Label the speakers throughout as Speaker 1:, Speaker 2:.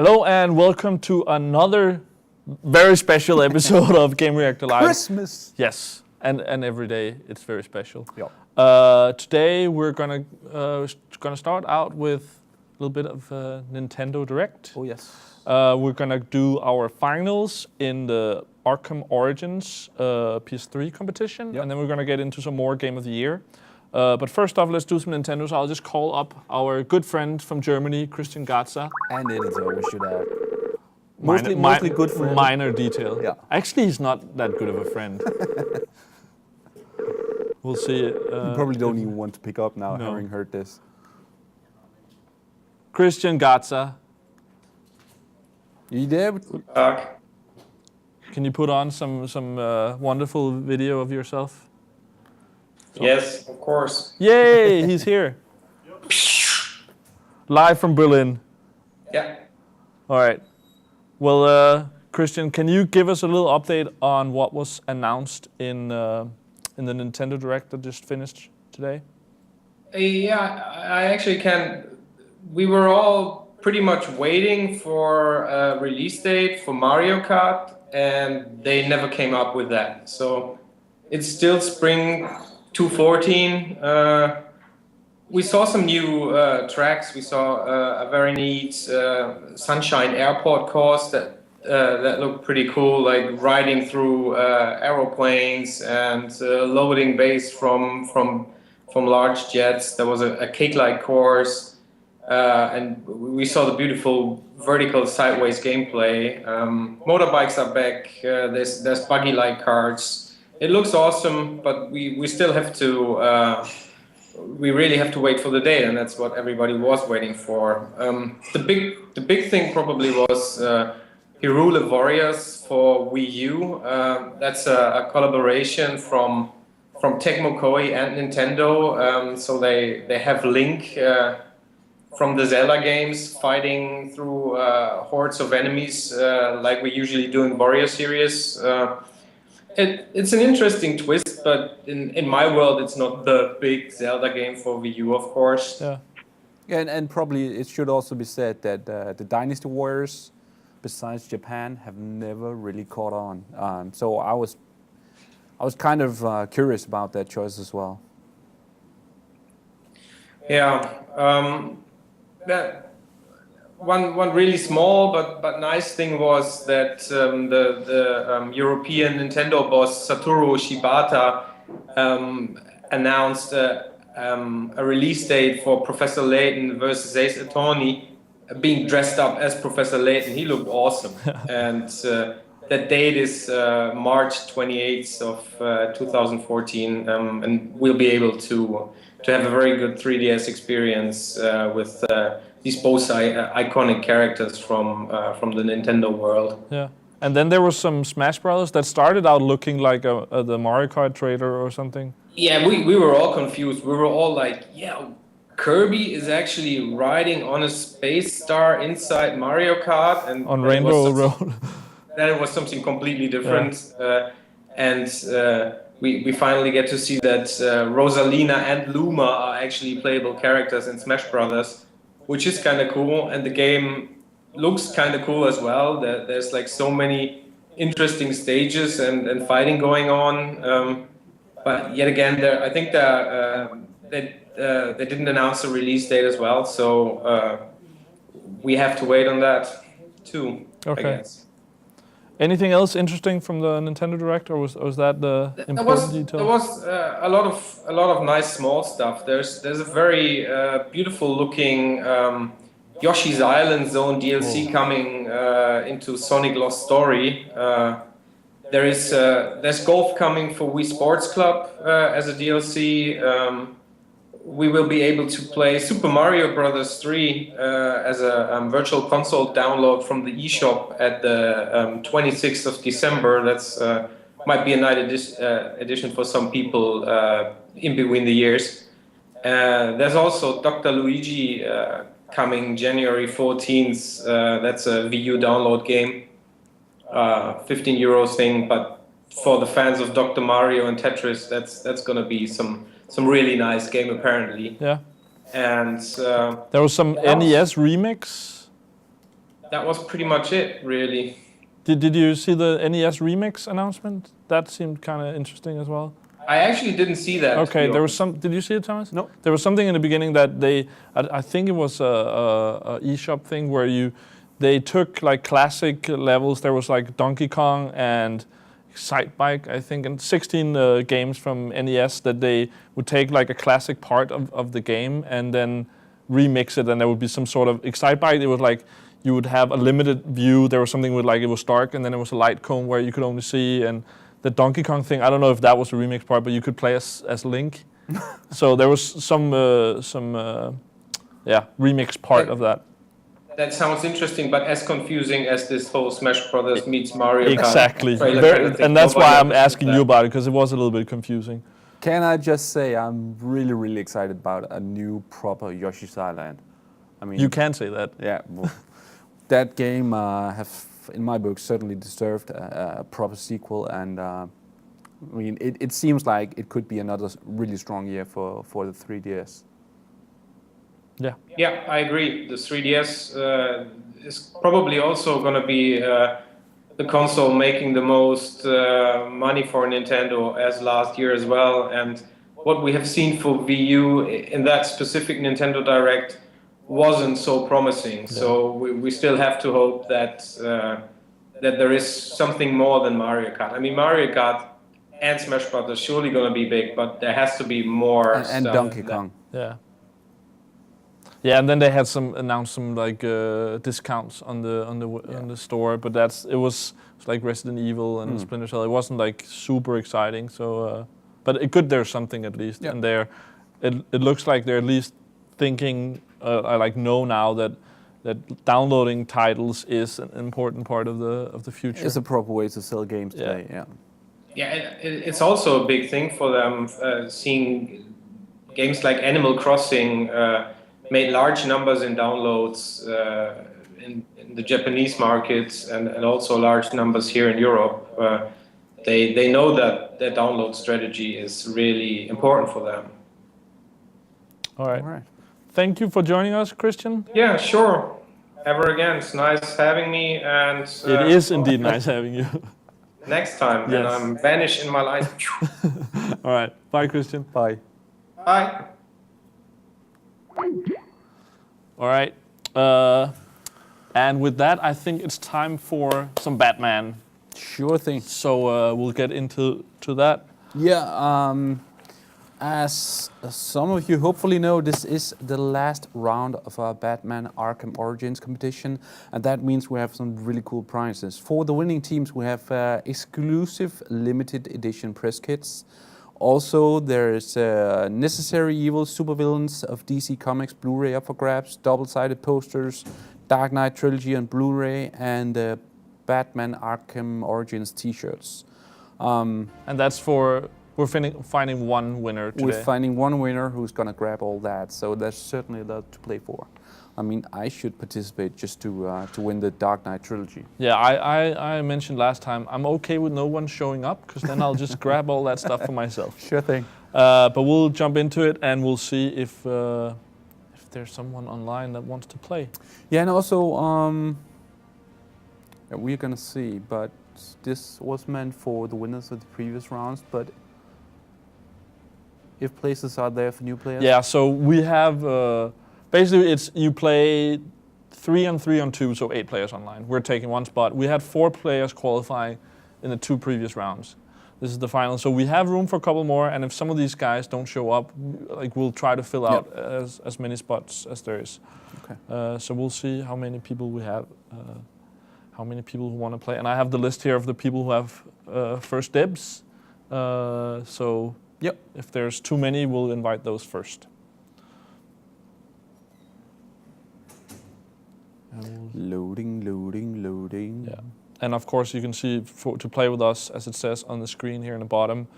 Speaker 1: Hello and welcome to another very special episode of Gamereactor Live.
Speaker 2: Christmas!
Speaker 1: Yes, and every day it's very special.
Speaker 2: Yeah.
Speaker 1: Today we're gonna start out with a little bit of Nintendo Direct.
Speaker 2: Oh yes.
Speaker 1: We're gonna do our finals in the Arkham Origins PS3 competition,
Speaker 2: Yep.
Speaker 1: and then we're gonna get into some more Game of the Year. But first off, let's do some Nintendo. So I'll just call up our good friend from Germany, Christian Gaca.
Speaker 2: And editor, we should add.
Speaker 1: Mostly
Speaker 2: good friend.
Speaker 1: Minor detail.
Speaker 2: Yeah.
Speaker 1: Actually, he's not that good of a friend. We'll see.
Speaker 2: You probably don't even want to pick up now,
Speaker 1: No.
Speaker 2: having heard this.
Speaker 1: Christian Gaca,
Speaker 2: You there?
Speaker 1: can you put on some wonderful video of yourself?
Speaker 3: Yes, of course.
Speaker 1: Yay, he's here. Live from Berlin.
Speaker 3: Yeah.
Speaker 1: All right. Well, Christian, can you give us a little update on what was announced in the Nintendo Direct that just finished today?
Speaker 3: Yeah, I actually can. We were all pretty much waiting for a release date for Mario Kart, and they never came up with that. So it's still spring 2014. We saw some new tracks. We saw a very neat Sunshine Airport course that looked pretty cool, like riding through aeroplanes and loading base from large jets. There was a cake-like course, and we saw the beautiful vertical sideways gameplay. Motorbikes are back. There's buggy-like carts. It looks awesome, but we still have to. We really have to wait for the date, and that's what everybody was waiting for. The big thing probably was Hyrule Warriors for Wii U. That's a collaboration from Tecmo Koei and Nintendo. So they have Link from the Zelda games fighting through hordes of enemies like we usually do in Warrior series. It's an interesting twist, but in my world, it's not the big Zelda game for Wii U, of course.
Speaker 1: Yeah.
Speaker 2: Yeah, and probably it should also be said that the Dynasty Warriors, besides Japan, have never really caught on. So I was kind of curious about that choice as well.
Speaker 3: Yeah. That one really small but nice thing was that the European Nintendo boss Satoru Shibata announced a release date for Professor Layton versus Ace Attorney, being dressed up as Professor Layton. He looked awesome, and that date is March 28th of 2014, and we'll be able to have a very good 3DS experience with these both iconic characters from the Nintendo world.
Speaker 1: Yeah. And then there was some Smash Brothers that started out looking like the Mario Kart trailer or something.
Speaker 3: Yeah, we were all confused. We were all like, yeah, Kirby is actually riding on a space star inside Mario Kart, and
Speaker 1: On Rainbow Road.
Speaker 3: Then it was something completely different. And we finally get to see that Rosalina and Luma are actually playable characters in Smash Brothers, which is kind of cool. And the game looks kind of cool as well. There's like so many interesting stages and fighting going on. But yet again, I think they didn't announce a release date as well. So we have to wait on that too,
Speaker 1: Okay.
Speaker 3: I guess.
Speaker 1: Anything else interesting from the Nintendo Direct, or was that the important detail?
Speaker 3: There was a lot of nice small stuff. There's a very beautiful looking Yoshi's Island Zone DLC coming into Sonic Lost Story. There's golf coming for Wii Sports Club as a DLC. We will be able to play Super Mario Bros. 3 as a virtual console download from the eShop at the 26th of December. That's might be a night edition for some people in between the years. There's also Dr. Luigi coming January 14th. That's a Wii U download game, 15 euros thing. But for the fans of Dr. Mario and Tetris, that's going to be some really nice game apparently.
Speaker 1: Yeah.
Speaker 3: And
Speaker 1: there was some NES remix.
Speaker 3: that was pretty much it, really.
Speaker 1: Did you see the NES remix announcement? That seemed kind of interesting as well.
Speaker 3: I actually didn't see that.
Speaker 1: Okay, there was some. Did you see it, Thomas?
Speaker 2: No.
Speaker 1: There was something in the beginning that I think it was a eShop thing where they took like classic levels. There was like Donkey Kong and Excitebike, I think, and 16 games from NES that they would take like a classic part of the game and then remix it, and there would be some sort of Excitebike. It was like you would have a limited view. There was something with like it was dark, and then there was a light cone where you could only see. And the Donkey Kong thing, I don't know if that was the remix part, but you could play as Link. So there was some remix part of that.
Speaker 3: That sounds interesting, but as confusing as this whole Smash Brothers meets Mario Kart
Speaker 1: Exactly,
Speaker 3: trailer kind of thing.
Speaker 1: and that's
Speaker 3: Nobody
Speaker 1: why I'm
Speaker 3: understands
Speaker 1: asking
Speaker 3: that.
Speaker 1: you about it, because it was a little bit confusing.
Speaker 2: Can I just say I'm really, really excited about a new proper Yoshi's Island. I mean,
Speaker 1: You can say that.
Speaker 2: yeah, well, that game have, in my book, certainly deserved a proper sequel, and I mean, it seems like it could be another really strong year for the 3DS.
Speaker 1: Yeah.
Speaker 3: Yeah, I agree. The 3DS is probably also going to be the console making the most money for Nintendo as last year as well. And what we have seen for Wii U in that specific Nintendo Direct wasn't so promising. So we still have to hope that that there is something more than Mario Kart. I mean, Mario Kart and Smash Bros. Are surely going to be big, but there has to be more
Speaker 2: And
Speaker 3: stuff
Speaker 2: Donkey
Speaker 3: than that.
Speaker 2: Kong.
Speaker 1: Yeah. Yeah, and then they had announced some like discounts on the store, but it was like Resident Evil and Splinter Cell. It wasn't like super exciting, so but there's something at least, and it looks like they're at least thinking. I like know now that downloading titles is an important part of the future.
Speaker 2: It's a proper way to sell games today. Yeah.
Speaker 3: Yeah, it's also a big thing for them seeing games like Animal Crossing made large numbers in downloads in the Japanese markets and also large numbers here in Europe. They know that their download strategy is really important for them.
Speaker 1: All right.
Speaker 2: All right.
Speaker 1: Thank you for joining us, Christian.
Speaker 3: Yeah, sure. Ever again, it's nice having me, and
Speaker 1: It is indeed nice having you.
Speaker 3: next time,
Speaker 1: Yes.
Speaker 3: and I'm vanished in my life.
Speaker 1: All right. Bye, Christian.
Speaker 2: Bye.
Speaker 3: Bye.
Speaker 1: All right. And with that, I think it's time for some Batman.
Speaker 2: Sure thing.
Speaker 1: So we'll get into that.
Speaker 2: Yeah, as some of you hopefully know, this is the last round of our Batman Arkham Origins competition, and that means we have some really cool prizes. For the winning teams, we have exclusive limited edition press kits. Also, there is Necessary Evil Supervillains of DC Comics Blu-ray up for grabs, double-sided posters, Dark Knight Trilogy on Blu-ray, and Batman Arkham Origins t-shirts.
Speaker 1: And that's we're finding one winner today.
Speaker 2: We're finding one winner who's going to grab all that, so there's certainly a lot to play for. I mean, I should participate just to win the Dark Knight Trilogy.
Speaker 1: Yeah, I mentioned last time, I'm okay with no one showing up, because then I'll just grab all that stuff for myself.
Speaker 2: Sure thing.
Speaker 1: But we'll jump into it, and we'll see if there's someone online that wants to play.
Speaker 2: Yeah, and also, we're going to see, but this was meant for the winners of the previous rounds, but if places are there for new players?
Speaker 1: Yeah, so we have, basically you play 3-on-3-on-2, so 8 players online. We're taking one spot. We had 4 players qualifying in the 2 previous rounds. This is the final, so we have room for a couple more, and if some of these guys don't show up, like we'll try to fill out as many spots as there is.
Speaker 2: Okay.
Speaker 1: So we'll see how many people we have, how many people who want to play. And I have the list here of the people who have first dibs. So
Speaker 2: Yep.
Speaker 1: if there's too many, we'll invite those first.
Speaker 2: Loading, loading, loading.
Speaker 1: Yeah. And of course, you can see to play with us, as it says on the screen here in the bottom,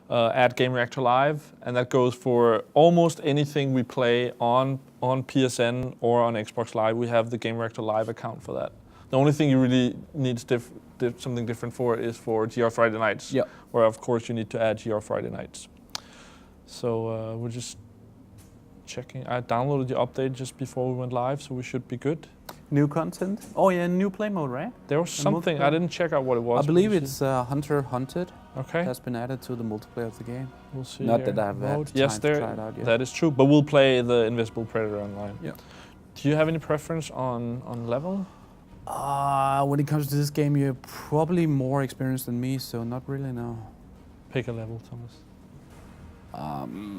Speaker 1: at Gamereactor Live, and that goes for almost anything we play on PSN or on Xbox Live. We have the Gamereactor Live account for that. The only thing you really need something different for is for GR Friday Nights, where of course you need to add GR Friday Nights. So we're just checking. I downloaded the update just before we went live, so we should be good.
Speaker 2: New content? Oh yeah, new play mode, right?
Speaker 1: There was something, I
Speaker 2: multiplayer?
Speaker 1: didn't check out what it was.
Speaker 2: I believe
Speaker 1: We'll
Speaker 2: it's Hunter Hunted.
Speaker 1: okay.
Speaker 2: That's been added to the multiplayer of the game.
Speaker 1: We'll see.
Speaker 2: Not
Speaker 1: here.
Speaker 2: that I've had
Speaker 1: Mode.
Speaker 2: time
Speaker 1: Yes,
Speaker 2: to
Speaker 1: there.
Speaker 2: try it out yet.
Speaker 1: That is true. But we'll play the Invisible Predator online.
Speaker 2: Yeah.
Speaker 1: Do you have any preference on level?
Speaker 2: When it comes to this game, you're probably more experienced than me, so not really, no.
Speaker 1: Pick a level, Thomas.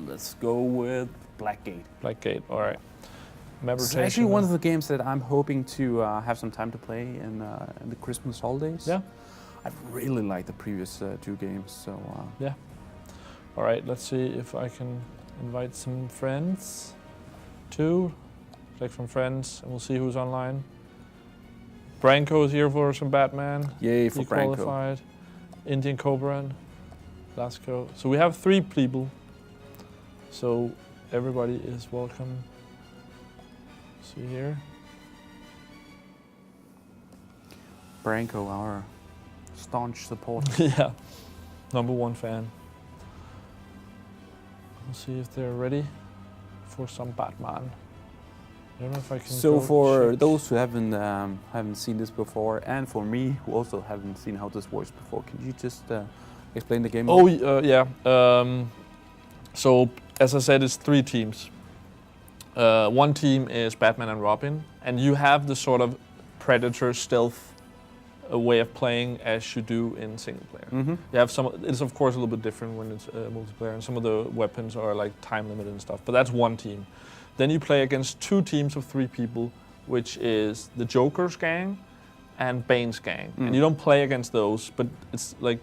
Speaker 2: Let's go with Blackgate.
Speaker 1: Blackgate. All right.
Speaker 2: It's actually one of the games that I'm hoping to have some time to play in the Christmas holidays.
Speaker 1: Yeah.
Speaker 2: I really liked the previous 2 games, so...
Speaker 1: Yeah. All right, let's see if I can invite some friends. 2. Click from friends, and we'll see who's online. Branko is here for some Batman.
Speaker 2: Yay for
Speaker 1: He
Speaker 2: Branko.
Speaker 1: qualified. Indian Cobra and Lasco. So we have 3 people. So everybody is welcome. See here.
Speaker 2: Branko, our staunch supporter.
Speaker 1: Yeah. Number 1 fan. We'll see if they're ready for some Batman. I don't know if I can.
Speaker 2: So
Speaker 1: go
Speaker 2: for
Speaker 1: check.
Speaker 2: those who haven't seen this before, and for me who also haven't seen how this works before, can you just explain the game?
Speaker 1: Oh yeah. So as I said, it's 3 teams. 1 team is Batman and Robin, and you have the sort of Predator stealth way of playing as you do in single player.
Speaker 2: Mm-hmm.
Speaker 1: You have some. It's of course a little bit different when it's multiplayer, and some of the weapons are like time limited and stuff. But that's 1 team. Then you play against 2 teams of 3 people, which is the Joker's gang and Bane's gang. And you don't play against those, but it's like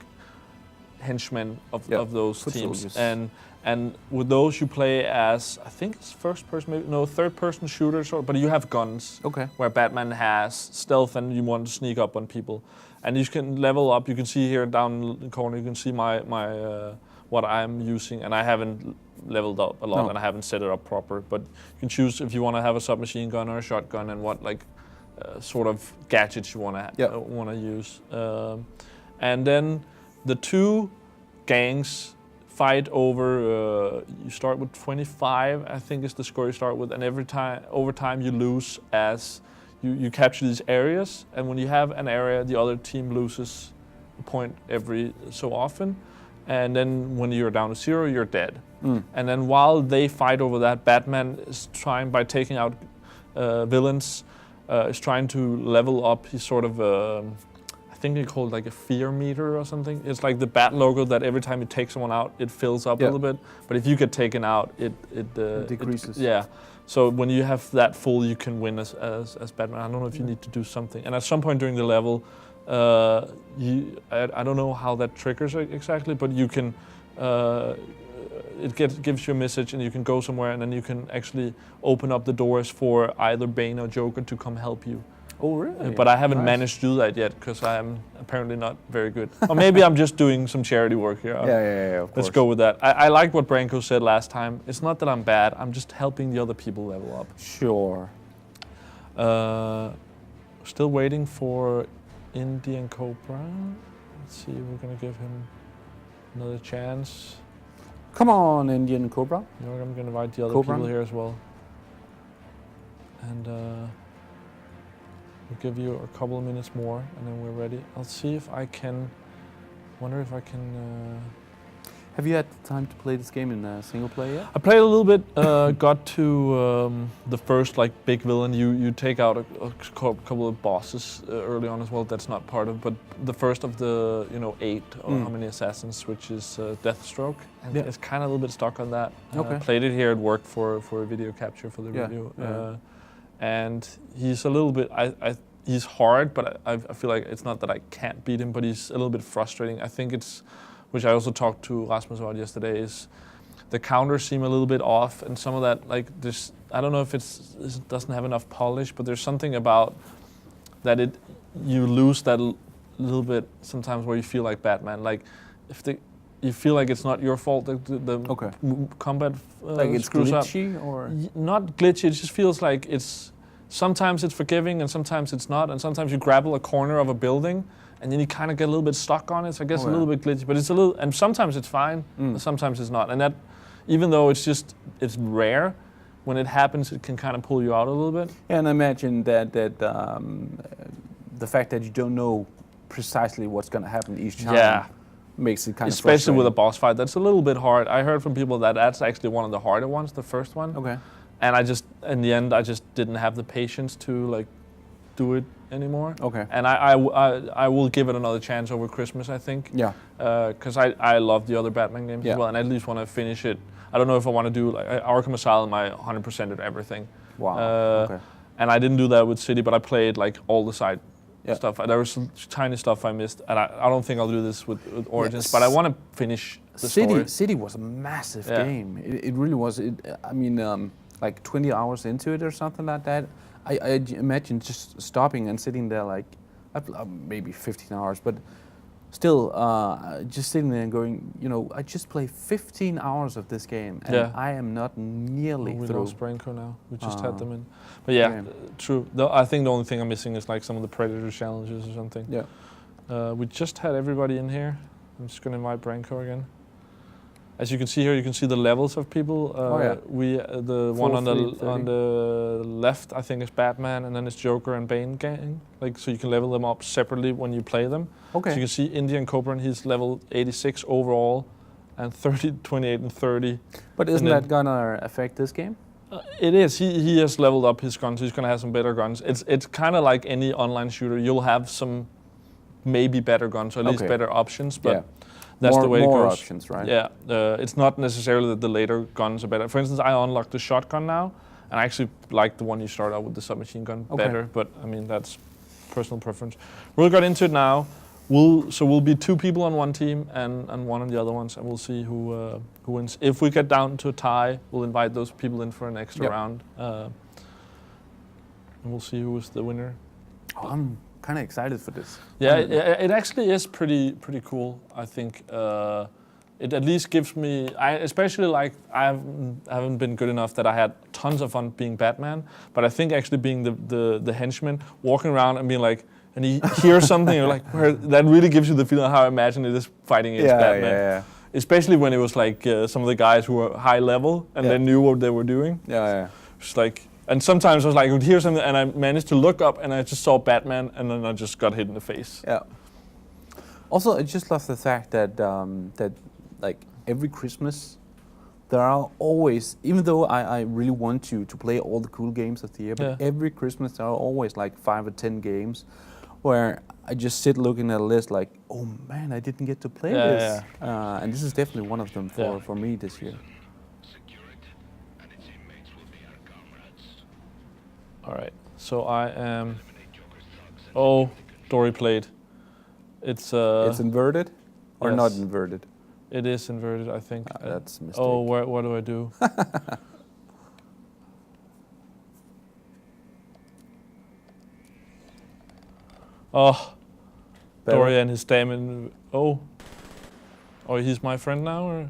Speaker 1: henchmen of those
Speaker 2: foot
Speaker 1: teams.
Speaker 2: soldiers.
Speaker 1: And with those you play as, I think it's first person, maybe, no, third person shooter, but you have guns.
Speaker 2: Okay.
Speaker 1: Where Batman has stealth and you want to sneak up on people. And you can level up. You can see here down in the corner, you can see my what I'm using, and I haven't leveled up a lot,
Speaker 2: No.
Speaker 1: and I haven't set it up proper. But you can choose if you want to have a submachine gun or a shotgun, and what sort of gadgets you want to use. And then the 2 gangs fight over. You start with 25, I think is the score you start with, and over time you lose as you capture these areas, and when you have an area, the other team loses a point every so often. And then when you're down to 0, you're dead. And then while they fight over that, Batman is trying, by taking out villains, is trying to level up his sort of, I think they call it like a fear meter or something. It's like the Bat logo that every time you take someone out, it fills up a little bit. But if you get taken out, it
Speaker 2: decreases.
Speaker 1: Yeah. So when you have that full, you can win as Batman. I don't know if you need to do something. And at some point during the level, I don't know how that triggers exactly, but you can, gives you a message and you can go somewhere, and then you can actually open up the doors for either Bane or Joker to come help you.
Speaker 2: Oh really?
Speaker 1: But I haven't managed to do that yet because I am apparently not very good. Or maybe I'm just doing some charity work here.
Speaker 2: Yeah, of course.
Speaker 1: Let's go with that. I like what Branko said last time. It's not that I'm bad, I'm just helping the other people level up.
Speaker 2: Sure.
Speaker 1: Still waiting for Indian Cobra. Let's see, we're gonna give him another chance.
Speaker 2: Come on, Indian Cobra.
Speaker 1: You know, I'm gonna invite the other
Speaker 2: Cobra.
Speaker 1: people here as well. And we'll give you a couple of minutes more and then we're ready. I'll see if I can, wonder if I can...
Speaker 2: Have you had time to play this game in single player yet?
Speaker 1: I played a little bit, got to the first like big villain. You take out a couple of bosses early on as well. That's not part of, but the first of the 8 or how many assassins, which is Deathstroke, and it's kind of a little bit stuck on that.
Speaker 2: Okay.
Speaker 1: Played it here at work for a video capture for the review, and he's a little bit. He's hard, but I feel like it's not that I can't beat him, but he's a little bit frustrating. I think it's, which I also talked to Rasmus about yesterday, is the counters seem a little bit off, and some of that, like, there's, I don't know if it doesn't have enough polish, but there's something about that you lose that little bit sometimes where you feel like Batman, like if you feel like it's not your fault that the combat
Speaker 2: like it's
Speaker 1: screws
Speaker 2: glitchy
Speaker 1: up.
Speaker 2: or
Speaker 1: Not glitchy, it just feels like sometimes it's forgiving and sometimes it's not, and sometimes you grapple a corner of a building and then you kind of get a little bit stuck on it, so I guess a little bit glitchy, but it's a little, and sometimes it's fine, and sometimes it's not. And that, even though it's rare, when it happens, it can kind of pull you out a little bit.
Speaker 2: And I imagine that the fact that you don't know precisely what's going to happen each time makes it kind of
Speaker 1: especially with a
Speaker 2: frustrating.
Speaker 1: boss fight. That's a little bit hard. I heard from people that that's actually one of the harder ones, the first one.
Speaker 2: Okay.
Speaker 1: And I just, in the end, I just didn't have the patience to like do it anymore.
Speaker 2: Okay.
Speaker 1: And I will give it another chance over Christmas, I think.
Speaker 2: Yeah.
Speaker 1: Because I love the other Batman games as well, and I at least want to finish it. I don't know if I want to do like Arkham Asylum. I 100%ed everything.
Speaker 2: Wow. Okay.
Speaker 1: And I didn't do that with City, but I played like all the side stuff. There was some tiny stuff I missed, and I don't think I'll do this with Origins, but I want to finish the story.
Speaker 2: City was a massive game. It really was. I mean, like 20 hours into it or something like that. I imagine just stopping and sitting there like maybe 15 hours, but still just sitting there and going, you know, I just played 15 hours of this game and I am not nearly
Speaker 1: we
Speaker 2: through.
Speaker 1: lost Brainco now. We just had them in. But yeah, true. I think the only thing I'm missing is like some of the Predator challenges or something.
Speaker 2: Yeah.
Speaker 1: We just had everybody in here. I'm just going to invite Brainco again. As you can see here, you can see the levels of people. The one on the left, I think, is Batman, and then it's Joker and Bane gang. Like, so you can level them up separately when you play them.
Speaker 2: Okay.
Speaker 1: So you can see Indian Cobra, he's level 86 overall, and 30, 28, and 30.
Speaker 2: But isn't that gonna affect this game?
Speaker 1: It is. He has leveled up his guns. He's gonna have some better guns. It's kind of like any online shooter. You'll have some maybe better guns, or at least better options, but. That's the way it goes.
Speaker 2: More options, right?
Speaker 1: Yeah, it's not necessarily that the later guns are better. For instance, I unlocked the shotgun now, and I actually like the one you start out with, the submachine gun, better. But I mean, that's personal preference. We'll get into it now. We'll be 2 people on one team and one on the other ones, and we'll see who wins. If we get down to a tie, we'll invite those people in for an extra round, and we'll see who is the winner.
Speaker 2: Oh, I'm kind of excited for this.
Speaker 1: Yeah, it actually is pretty cool. I think it at least gives me. Especially like I haven't been good enough that I had tons of fun being Batman, but I think actually being the henchman, walking around and being like, and you hear something, you're like, that really gives you the feeling of how I imagine it is fighting against Batman.
Speaker 2: Yeah.
Speaker 1: Especially when it was like some of the guys who were high level and they knew what they were doing.
Speaker 2: Yeah.
Speaker 1: It's like. And sometimes I was like, I would hear something, and I managed to look up, and I just saw Batman, and then I just got hit in the face.
Speaker 2: Yeah. Also, I just love the fact that that like every Christmas, there are always, even though I really want to play all the cool games of the year, but every Christmas there are always like 5 or 10 games where I just sit looking at a list like, oh man, I didn't get to play this. And this is definitely one of them for me this year.
Speaker 1: All right, so I am. Oh, Dory played. It's
Speaker 2: inverted, or not inverted.
Speaker 1: It is inverted, I think.
Speaker 2: That's a mistake.
Speaker 1: Oh, what do I do? Oh, Dory and his stamina. Oh, he's my friend now, or?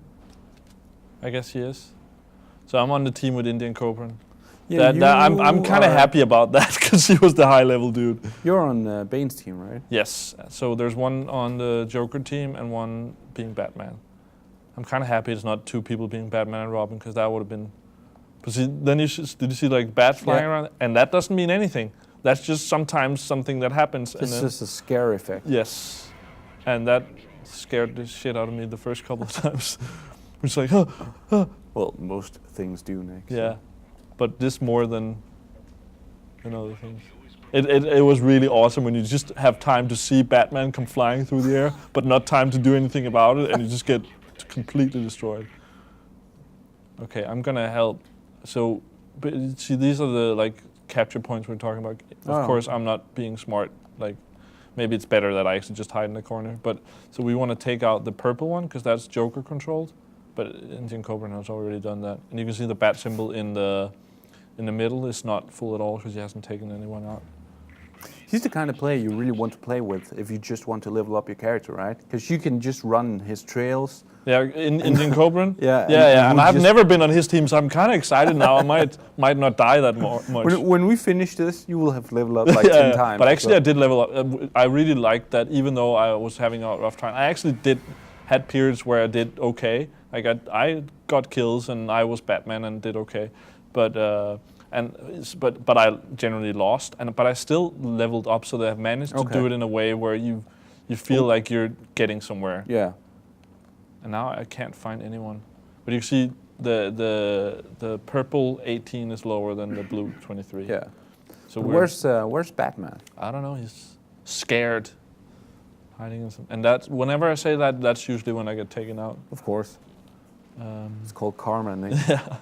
Speaker 1: I guess he is. So I'm on the team with Indian Cobra. Yeah, I'm kind of happy about that because he was the high level dude.
Speaker 2: You're on Bane's team, right?
Speaker 1: Yes. So there's one on the Joker team and one being Batman. I'm kind of happy it's not 2 people being Batman and Robin because that would have been. But see, then did you see like bats flying around? And that doesn't mean anything. That's just sometimes something that happens.
Speaker 2: It's just a scare effect.
Speaker 1: Yes, and that scared the shit out of me the first couple of times. It's like, huh.
Speaker 2: Well, most things do, Nick.
Speaker 1: Yeah. So. But this more than other things. It was really awesome when you just have time to see Batman come flying through the air, but not time to do anything about it, and you just get completely destroyed. Okay, I'm gonna help. So, but see, these are the like capture points we're talking about. Of course, I'm not being smart. Like, maybe it's better that I actually just hide in the corner. But so we want to take out the purple one because that's Joker controlled. But Indian Cobra has already done that, and you can see the bat symbol in the middle is not full at all because he hasn't taken anyone out.
Speaker 2: He's the kind of player you really want to play with if you just want to level up your character, right? Because you can just run his trails.
Speaker 1: Yeah, Indian Cobra.
Speaker 2: Yeah.
Speaker 1: And I've never been on his team, so I'm kind of excited now. I might not die that much.
Speaker 2: When we finish this, you will have leveled up like 10 times.
Speaker 1: But actually, I did level up. I really liked that, even though I was having a rough time. I actually had periods where I did okay. I got kills and I was Batman and did okay. but I generally lost, but I still leveled up, so they have managed to do it in a way where you feel like you're getting somewhere.
Speaker 2: Yeah.
Speaker 1: And now I can't find anyone. But you see the purple 18 is lower than the blue 23.
Speaker 2: Yeah.
Speaker 1: So
Speaker 2: where's Batman?
Speaker 1: I don't know. He's scared, hiding in some. And that's whenever I say that, that's usually when I get taken out.
Speaker 2: Of course. It's called karma, Nick.
Speaker 1: Yeah.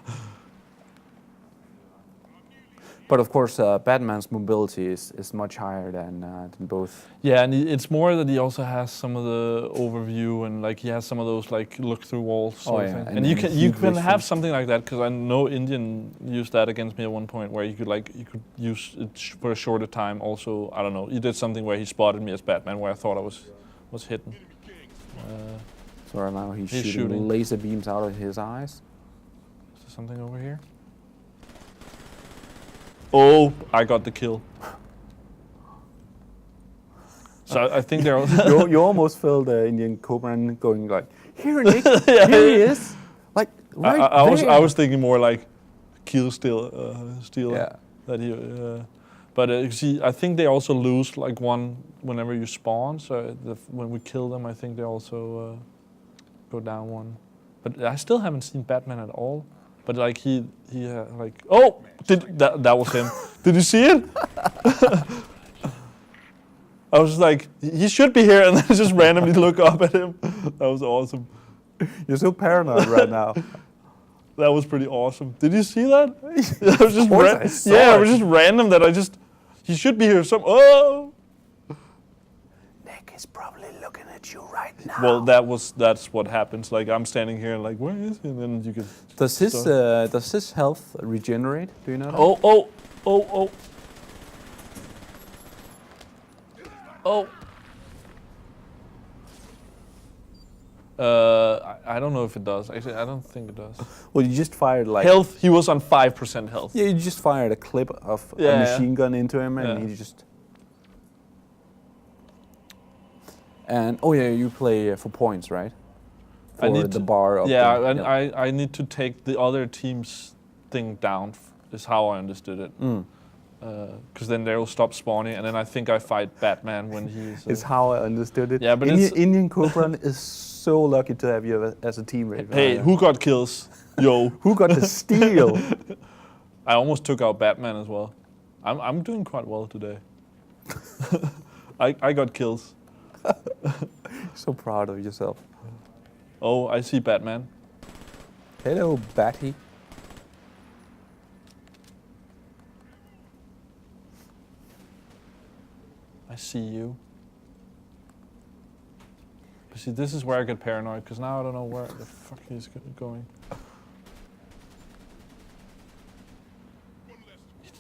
Speaker 2: But of course, Batman's mobility is much higher than both.
Speaker 1: Yeah, and it's more that he also has some of the overview, and like he has some of those like look through walls sort of thing. And you can have something like that, because I know Indian used that against me at one point, where you could use it for a shorter time. Also, I don't know, he did something where he spotted me as Batman, where I thought I was hidden.
Speaker 2: So right now he's shooting
Speaker 1: shooting
Speaker 2: laser beams out of his eyes.
Speaker 1: Is there something over here? Oh, I got the kill. So I think they're.
Speaker 2: you almost felt the Indian Cobra going like, here, Nick, here he is. Like right
Speaker 1: I was thinking more like kill stealer.
Speaker 2: Yeah.
Speaker 1: That he. But you see, I think they also lose like one whenever you spawn. So when we kill them, I think they also go down one. But I still haven't seen Batman at all. But like he like, oh, that was him. Did you see it? I was just like, he should be here, and then just randomly look up at him. That was awesome.
Speaker 2: You're so paranoid right now.
Speaker 1: That was pretty awesome. Did you see that? That was just
Speaker 2: it
Speaker 1: was just random that he should be here. Oh.
Speaker 2: Nick is probably looking at you right now.
Speaker 1: Well, that's what happens. Like I'm standing here and like, where is he? And then you can.
Speaker 2: Does his health regenerate? Do you know that?
Speaker 1: Oh. I don't know if it does. Actually, I don't think it does.
Speaker 2: Well, you just fired like
Speaker 1: Health. He was on 5% health.
Speaker 2: Yeah, you just fired a clip of a machine gun into him, and he just. And you play for points, right? For the bar. Of
Speaker 1: I need to take the other team's thing down. Is how I understood it. Because then they will stop spawning, and then I think I fight Batman when he's.
Speaker 2: Is how I understood it.
Speaker 1: Yeah, but
Speaker 2: Indian Cobra is so lucky to have you as a teammate.
Speaker 1: Hey, who got kills? Yo.
Speaker 2: Who got the steal?
Speaker 1: I almost took out Batman as well. I'm doing quite well today. I got kills.
Speaker 2: So proud of yourself.
Speaker 1: Oh, I see Batman.
Speaker 2: Hello, Batty.
Speaker 1: I see you. But see, this is where I get paranoid, because now I don't know where the fuck he's going.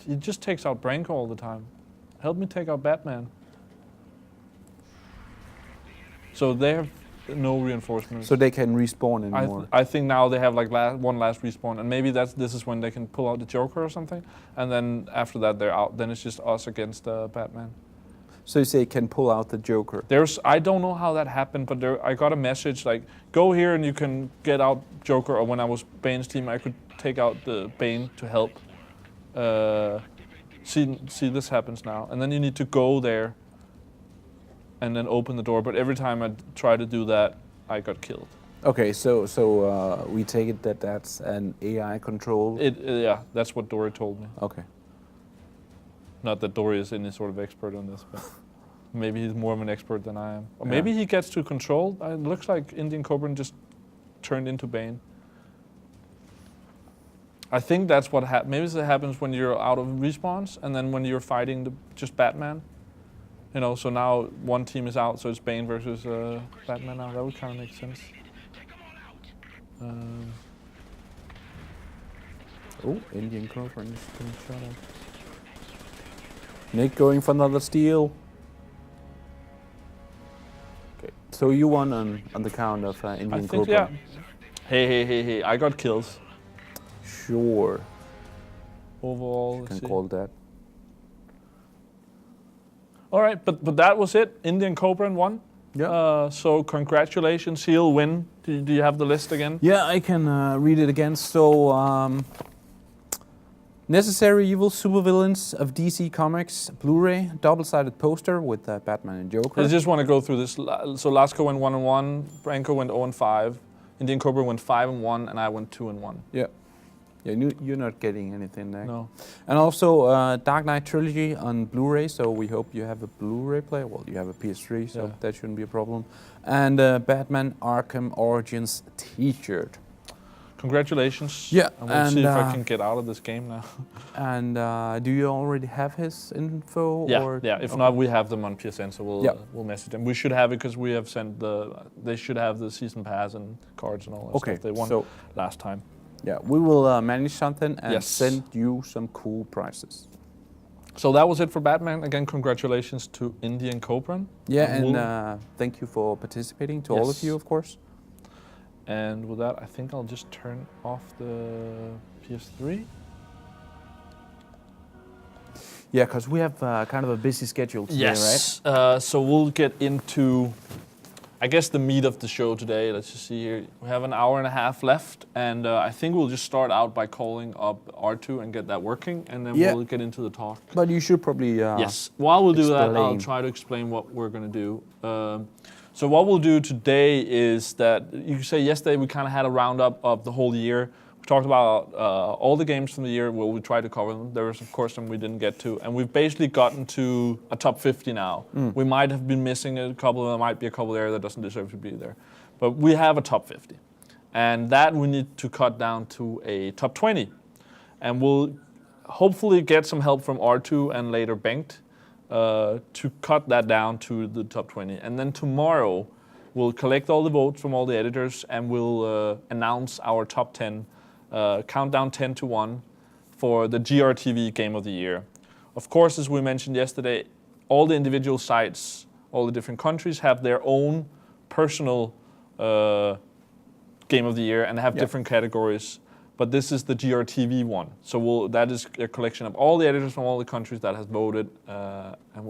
Speaker 1: He just takes out Branko all the time. Help me take out Batman. So they have no reinforcements.
Speaker 2: So they can respawn anymore.
Speaker 1: I think now they have like one last respawn, and maybe this is when they can pull out the Joker or something, and then after that they're out. Then it's just us against Batman.
Speaker 2: So you say can pull out the Joker.
Speaker 1: I don't know how that happened, but I got a message like, go here and you can get out Joker, or when I was Bane's team, I could take out the Bane to help. See, this happens now. And then you need to go there and then open the door, but every time I try to do that, I got killed.
Speaker 2: Okay, so we take it that that's an AI control?
Speaker 1: Yeah, that's what Dory told me.
Speaker 2: Okay.
Speaker 1: Not that Dory is any sort of expert on this, but maybe he's more of an expert than I am. Or maybe he gets to control. It looks like Indian Cobra just turned into Bane. I think that's what happens. Maybe it happens when you're out of respawns, and then when you're fighting just Batman. You know, so now one team is out, so it's Bane versus Batman now. That would kind of make sense.
Speaker 2: Oh, Indian Cobra is getting shot at. Nick going for another steal. Okay, so you won on the count of Indian Cobra.
Speaker 1: Yeah. Hey, I got kills.
Speaker 2: Sure.
Speaker 1: Overall,
Speaker 2: you can call that.
Speaker 1: All right, but that was it. Indian Cobra won.
Speaker 2: Yeah.
Speaker 1: So congratulations, he'll win. Do you have the list again?
Speaker 2: Yeah, I can read it again. So Necessary Evil Supervillains of DC Comics Blu-ray, double-sided poster with Batman and Joker.
Speaker 1: I just want to go through this. So Lasco went 1-1, Branko went 0-5, Indian Cobra went 5-1, and I went 2-1.
Speaker 2: Yeah. Yeah, you're not getting anything there.
Speaker 1: No.
Speaker 2: And also Dark Knight Trilogy on Blu-ray, so we hope you have a Blu-ray player. Well, you have a PS3, so that shouldn't be a problem. And Batman Arkham Origins t-shirt.
Speaker 1: Congratulations.
Speaker 2: Yeah.
Speaker 1: And we'll see if I can get out of this game now.
Speaker 2: And do you already have his info?
Speaker 1: Yeah,
Speaker 2: or?
Speaker 1: yeah. If not, we have them on PSN, so we'll message them. We should have it because we have sent they should have the season pass and cards and all that stuff they won last time.
Speaker 2: Yeah, we will manage something and send you some cool prizes.
Speaker 1: So that was it for Batman. Again, congratulations to Indian Cobra.
Speaker 2: Yeah, and thank you for participating to all of you, of course.
Speaker 1: And with that, I think I'll just turn off the PS3.
Speaker 2: Yeah, because we have kind of a busy schedule today,
Speaker 1: right? So we'll get into, I guess, the meat of the show today. Let's just see here. We have an hour and a half left, and I think we'll just start out by calling up R2 and get that working, and then we'll get into the talk.
Speaker 2: But you should probably
Speaker 1: yes. While we'll do that, I'll try to explain what we're going to do. So what we'll do today is that, you could say yesterday we kind of had a roundup of the whole year. We talked about all the games from the year. Well, we tried to cover them. There was, of course, some we didn't get to. And we've basically gotten to a top 50 now. We might have been missing a couple. There might be a couple there that doesn't deserve to be there. But we have a top 50. And that we need to cut down to a top 20. And we'll hopefully get some help from R2 and later Bengt to cut that down to the top 20. And then tomorrow, we'll collect all the votes from all the editors and we'll announce our top 10, countdown 10 to 1 for the GRTV Game of the Year. Of course, as we mentioned yesterday, all the individual sites, all the different countries have their own personal Game of the Year and have different categories. But this is the GRTV one. So that is a collection of all the editors from all the countries that has voted, and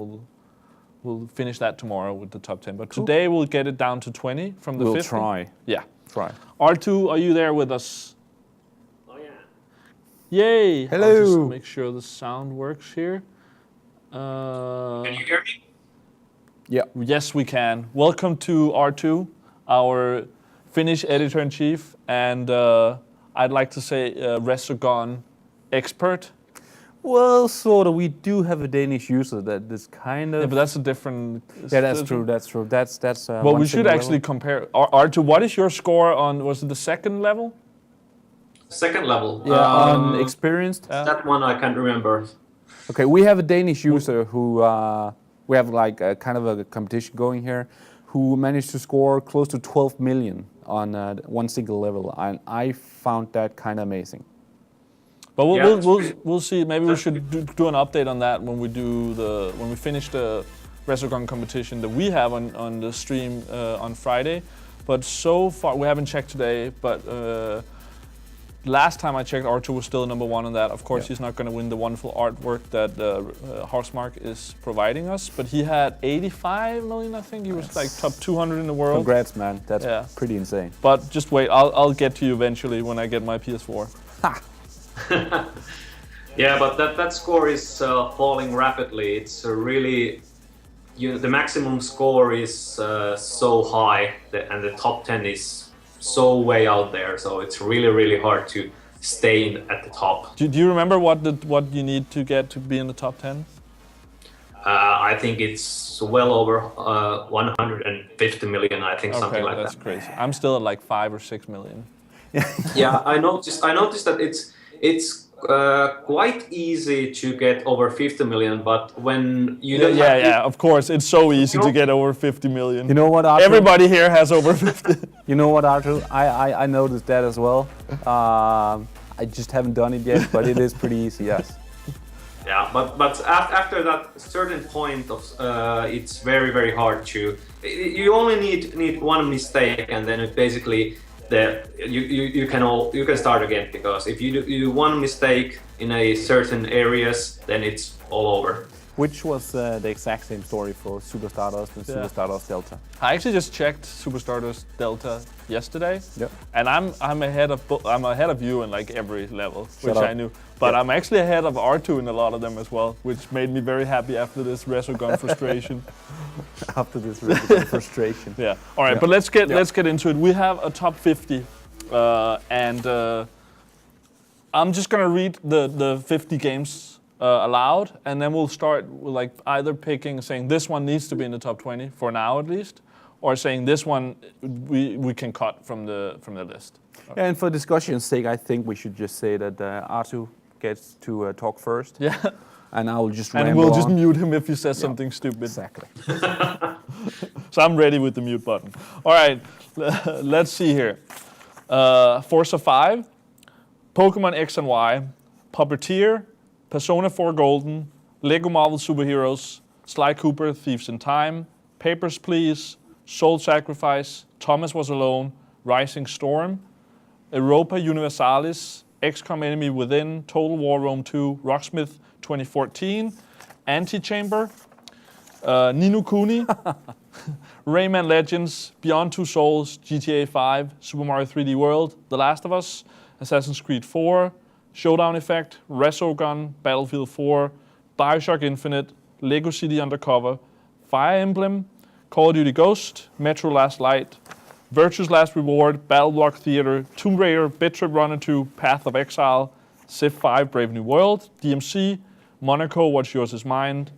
Speaker 1: we'll finish that tomorrow with the top 10. But today we'll get it down to 20 from the 50.
Speaker 2: We'll try.
Speaker 1: Yeah.
Speaker 2: Try.
Speaker 1: R2, are you there with us?
Speaker 3: Oh yeah.
Speaker 1: Yay!
Speaker 2: Hello.
Speaker 1: I'll just make sure the sound works here.
Speaker 3: Can you hear me?
Speaker 2: Yeah.
Speaker 1: Yes, we can. Welcome to R2, our Finnish editor-in-chief, and I'd like to say Resogun expert.
Speaker 2: Well, sort of. We do have a Danish user that is kind of.
Speaker 1: Yeah, but that's a different.
Speaker 2: Yeah, that's true. That's true. That's.
Speaker 1: Well, we should actually compare. R2, what is your score on? Was it the second level?
Speaker 4: Second level.
Speaker 2: Yeah, on experienced.
Speaker 4: That one I can't remember.
Speaker 2: Okay, we have a Danish user who we have like a kind of a competition going here, who managed to score close to 12 million on one single level, and I found that kind of amazing.
Speaker 1: But we'll see. Maybe we should do an update on that when we finish the Resogun competition that we have on the stream on Friday. But so far we haven't checked today. But last time I checked, R2 was still number 1 on that. Of course, he's not going to win the wonderful artwork that Horsemark is providing us. But he had 85 million, I think. He was like top 200 in the world.
Speaker 2: Congrats, man. That's pretty insane.
Speaker 1: But just wait, I'll get to you eventually when I get my PS4.
Speaker 2: Ha!
Speaker 4: Yeah, but that score is falling rapidly. It's really, the maximum score is so high, and the top 10 is so way out there. So it's really, really hard to stay at the top.
Speaker 1: Do you remember what you need to get to be in the top 10?
Speaker 4: I think it's well over 150 million. I think something like that.
Speaker 1: That's crazy. I'm still at like 5 or 6 million.
Speaker 4: Yeah, I noticed that it's quite easy to get over 50 million, but when you don't
Speaker 1: of course, it's so easy to get over 50 million.
Speaker 2: You know what, Arthur?
Speaker 1: Everybody here has over 50.
Speaker 2: You know what, Arthur? I noticed that as well. I just haven't done it yet, but it is pretty easy, yes.
Speaker 4: Yeah, but after that certain point of it's very, very hard to. You only need one mistake, and then it basically you can start again, because if you do one mistake in a certain areas, then it's all over.
Speaker 2: Which was the exact same story for Super Stardust and Super Stardust Delta.
Speaker 1: I actually just checked Super Stardust Delta yesterday, and I'm ahead of you in like every level, which I knew. But I'm actually ahead of R2 in a lot of them as well, which made me very happy after this Resogun frustration.
Speaker 2: After this Resogun frustration.
Speaker 1: Yeah. All right, but let's get into it. We have a top 50, and I'm just gonna read the 50 games aloud, and then we'll start with like either saying this one needs to be in the top 20 for now at least, or saying this one we can cut from the list. Okay.
Speaker 2: Yeah, and for discussion's sake, I think we should just say that Artu gets to talk first.
Speaker 1: Yeah.
Speaker 2: And I will just ramble
Speaker 1: and we'll
Speaker 2: on.
Speaker 1: just mute him if he says something stupid.
Speaker 2: Exactly.
Speaker 1: So I'm ready with the mute button. All right, let's see here. Forza 5, Pokemon X and Y, Puppeteer, Persona 4 Golden, Lego Marvel Superheroes, Sly Cooper, Thieves in Time, Papers, Please, Soul Sacrifice, Thomas Was Alone, Rising Storm, Europa Universalis, XCOM Enemy Within, Total War Rome 2, Rocksmith 2014, Antichamber, Ni no Kuni, Rayman Legends, Beyond Two Souls, GTA 5, Super Mario 3D World, The Last of Us, Assassin's Creed 4, Showdown Effect, Resogun, Battlefield 4, Bioshock Infinite, Lego City Undercover, Fire Emblem, Call of Duty Ghost, Metro Last Light, Virtue's Last Reward, Battleblock Theater, Tomb Raider, Bit Trip Runner 2, Path of Exile, Civ 5, Brave New World, DMC, Monaco, What's Yours Is Mine,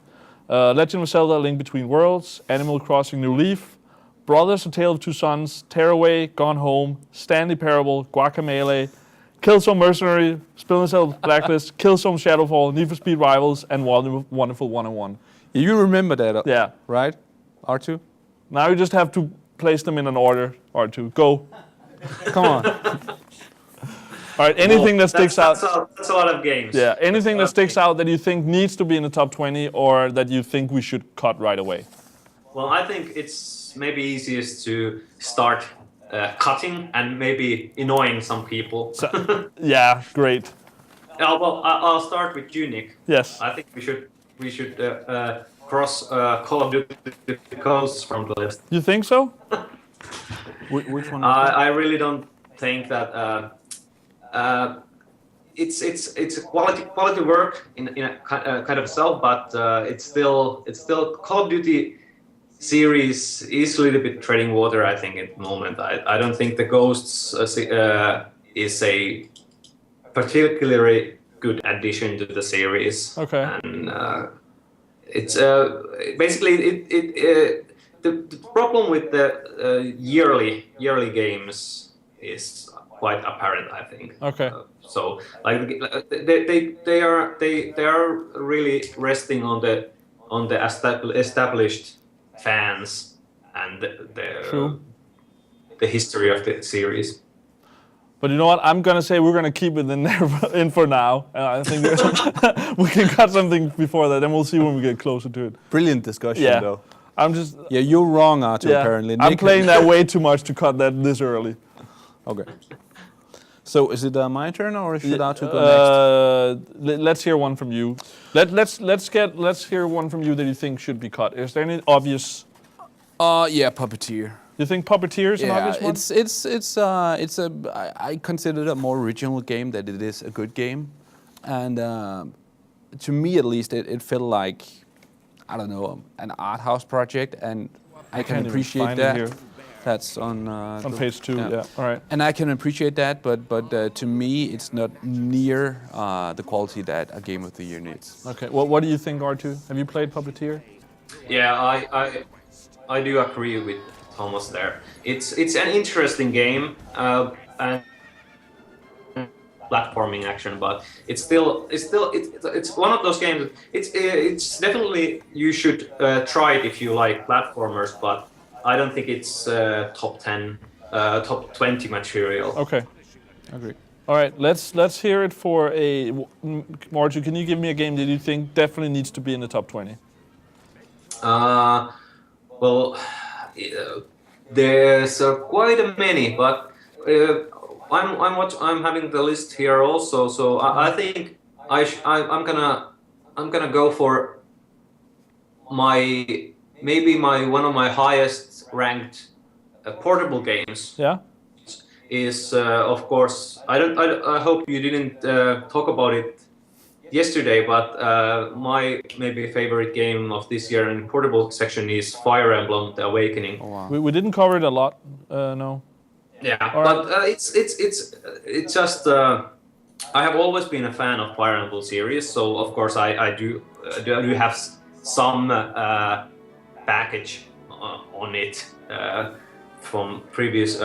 Speaker 1: Legend of Zelda, Link Between Worlds, Animal Crossing New Leaf, Brothers, A Tale of Two Sons, Tearaway, Gone Home, Stanley Parable, Guacamelee, Killzone Mercenary, Splinter Cell Blacklist, Killzone Shadowfall, Need for Speed Rivals, and Wonderful 101.
Speaker 2: You remember that,
Speaker 1: yeah,
Speaker 2: right? R2?
Speaker 1: Now you just have to place them in an order, R2. Go.
Speaker 2: Come on.
Speaker 1: All right, anything that sticks out.
Speaker 4: That's a lot of games.
Speaker 1: Yeah, anything that sticks out that you think needs to be in the top 20 or that you think we should cut right away?
Speaker 4: Well, I think it's maybe easiest to start cutting and maybe annoying some people.
Speaker 1: So, yeah, great.
Speaker 4: Well, I'll start with you, Nick.
Speaker 1: Yes.
Speaker 4: I think we should cross Call of Duty Ghosts from the list.
Speaker 1: You think so?
Speaker 2: Which one?
Speaker 4: I really don't think that it's a quality work in a kind of self, but it's still Call of Duty series is a little bit treading water, I think, at the moment. I don't think the Ghosts is a particularly good addition to the series.
Speaker 1: Okay.
Speaker 4: And it's basically the problem with the yearly games is quite apparent, I think.
Speaker 1: Okay.
Speaker 4: So like they are really resting on the established fans and the history of the series.
Speaker 1: But you know what? I'm gonna say we're gonna keep it in there for now. I think we can cut something before that, and we'll see when we get closer to it.
Speaker 2: Brilliant discussion, though.
Speaker 1: I'm just.
Speaker 2: Yeah, you're wrong, Arthur.
Speaker 1: Yeah,
Speaker 2: apparently.
Speaker 1: I'm playing that way too much to cut that this early.
Speaker 2: Okay. So is it my turn or should Arthur go next?
Speaker 1: Let's hear one from you. Let's hear one from you that you think should be cut. Is there any obvious?
Speaker 2: Yeah, Puppeteer.
Speaker 1: You think Puppeteer is an obvious one?
Speaker 2: I consider it a more original game than it is a good game, and to me at least, it felt like, I don't know, an art house project, and I can appreciate that. That's on
Speaker 1: page 2. Yeah. All right.
Speaker 2: And I can appreciate that, but to me, it's not near the quality that a Game of the Year needs.
Speaker 1: Okay. Well, what do you think, R2? Have you played Puppeteer?
Speaker 4: Yeah, I do agree with Thomas there. It's an interesting game and platforming action, but it's one of those games. It's definitely you should try it if you like platformers, but I don't think it's top 10, top 20 material.
Speaker 1: Okay, agree. All right, let's hear it for a Marju. Can you give me a game that you think definitely needs to be in the top 20?
Speaker 4: Well, there's quite a many, but I'm having the list here also. So I think I'm gonna go for one of my highest ranked portable games
Speaker 1: Yeah.
Speaker 4: is of course I hope you didn't talk about it yesterday, but my maybe favorite game of this year in portable section is Fire Emblem: The Awakening.
Speaker 2: Oh, wow.
Speaker 1: We didn't cover it a lot. No.
Speaker 4: Yeah,
Speaker 1: All
Speaker 4: but it's just I have always been a fan of Fire Emblem series, so of course I do have some package on it from previous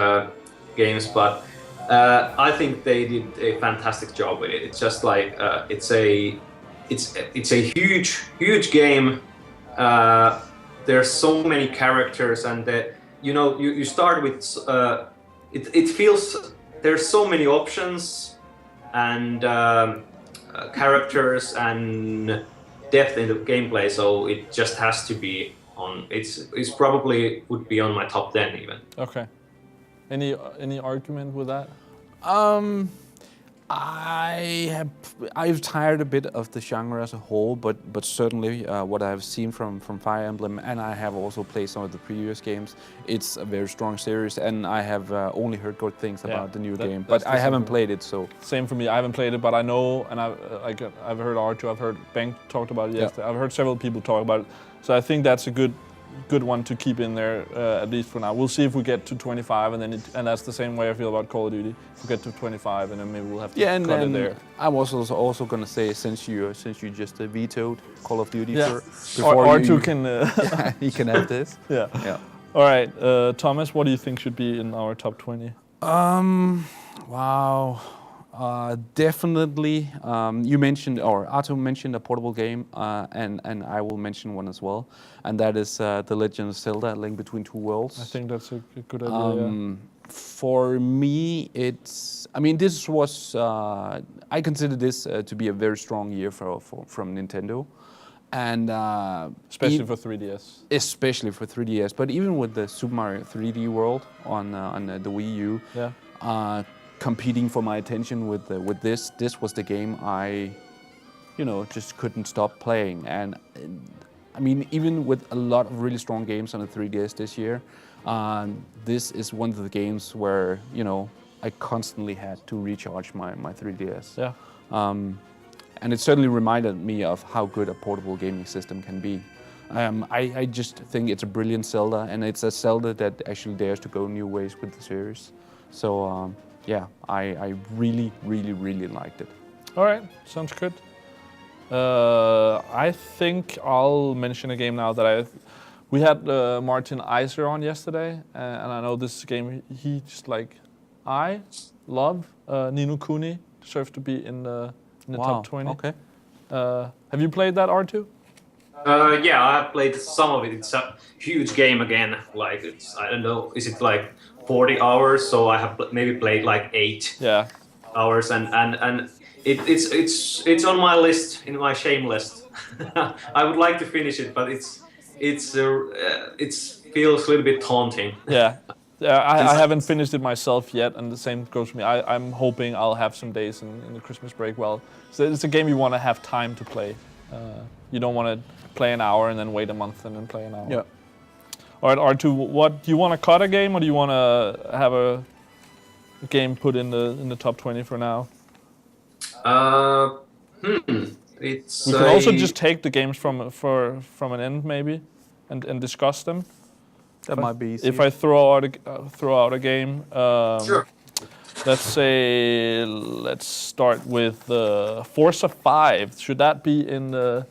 Speaker 4: games, but I think they did a fantastic job with it. It's just like it's a huge game. There's so many characters, and you start with it feels there's so many options and characters and depth in the gameplay, so it just has to be on. It's probably would be on my top 10 even.
Speaker 1: Okay. Any argument with that?
Speaker 2: I've tired a bit of the genre as a whole, but certainly what I've seen from Fire Emblem, and I have also played some of the previous games. It's a very strong series, and I have only heard good things about the new game. But I haven't played it, so
Speaker 1: same for me. I haven't played it, but I know, and I've heard Arthur, I've heard Bengt talked about it yesterday. I've heard several people talk about it, so I think that's a good one to keep in there, at least for now. We'll see if we get to 25, and that's the same way I feel about Call of Duty. If we get to 25, and then maybe we'll have to cut it there.
Speaker 2: I was also going to say, since you just vetoed Call of Duty
Speaker 1: before R2 can
Speaker 2: he can have this.
Speaker 1: Yeah. All right, Thomas, what do you think should be in our top 20?
Speaker 2: Wow. Definitely. You mentioned, or Arto mentioned, a portable game, and I will mention one as well, and that is The Legend of Zelda: Link Between Two Worlds.
Speaker 1: I think that's a good idea.
Speaker 2: For me, this was. I consider this to be a very strong year from Nintendo, and
Speaker 1: especially for 3DS.
Speaker 2: Especially for 3DS, but even with the Super Mario 3D World on the Wii U.
Speaker 1: Yeah.
Speaker 2: Competing for my attention with this was the game I just couldn't stop playing. And even with a lot of really strong games on the 3DS this year, this is one of the games where I constantly had to recharge my 3DS.
Speaker 1: Yeah.
Speaker 2: And it certainly reminded me of how good a portable gaming system can be. I just think it's a brilliant Zelda, and it's a Zelda that actually dares to go new ways with the series. So yeah, I really, really, really liked it.
Speaker 1: All right, sounds good. I think I'll mention a game now that we had Martin Eiser on yesterday, and I know this is a game he just like. I love Ni no Kuni. Deserves to be in the top 20.
Speaker 2: Okay.
Speaker 1: Have you played that, R2?
Speaker 4: Yeah, I played some of it. It's a huge game again. Like I don't know, is it like 40 hours? So I have maybe played like 8 hours, and it's on my list, in my shame list. I would like to finish it, but it feels a little bit taunting.
Speaker 1: Yeah. I haven't finished it myself yet, and the same goes for me. I'm hoping I'll have some days in the Christmas break. Well, so it's a game you want to have time to play. You don't want to play an hour and then wait a month and then play an hour.
Speaker 2: Yeah.
Speaker 1: All right, R2, what do you want to cut a game, or do you want to have a game put in the top 20 for now?
Speaker 4: It's.
Speaker 1: We can also just take the games from an end maybe, and discuss them.
Speaker 2: That might be easy.
Speaker 1: If I throw out a game,
Speaker 4: sure.
Speaker 1: Let's start with Forza 5. Should that be in the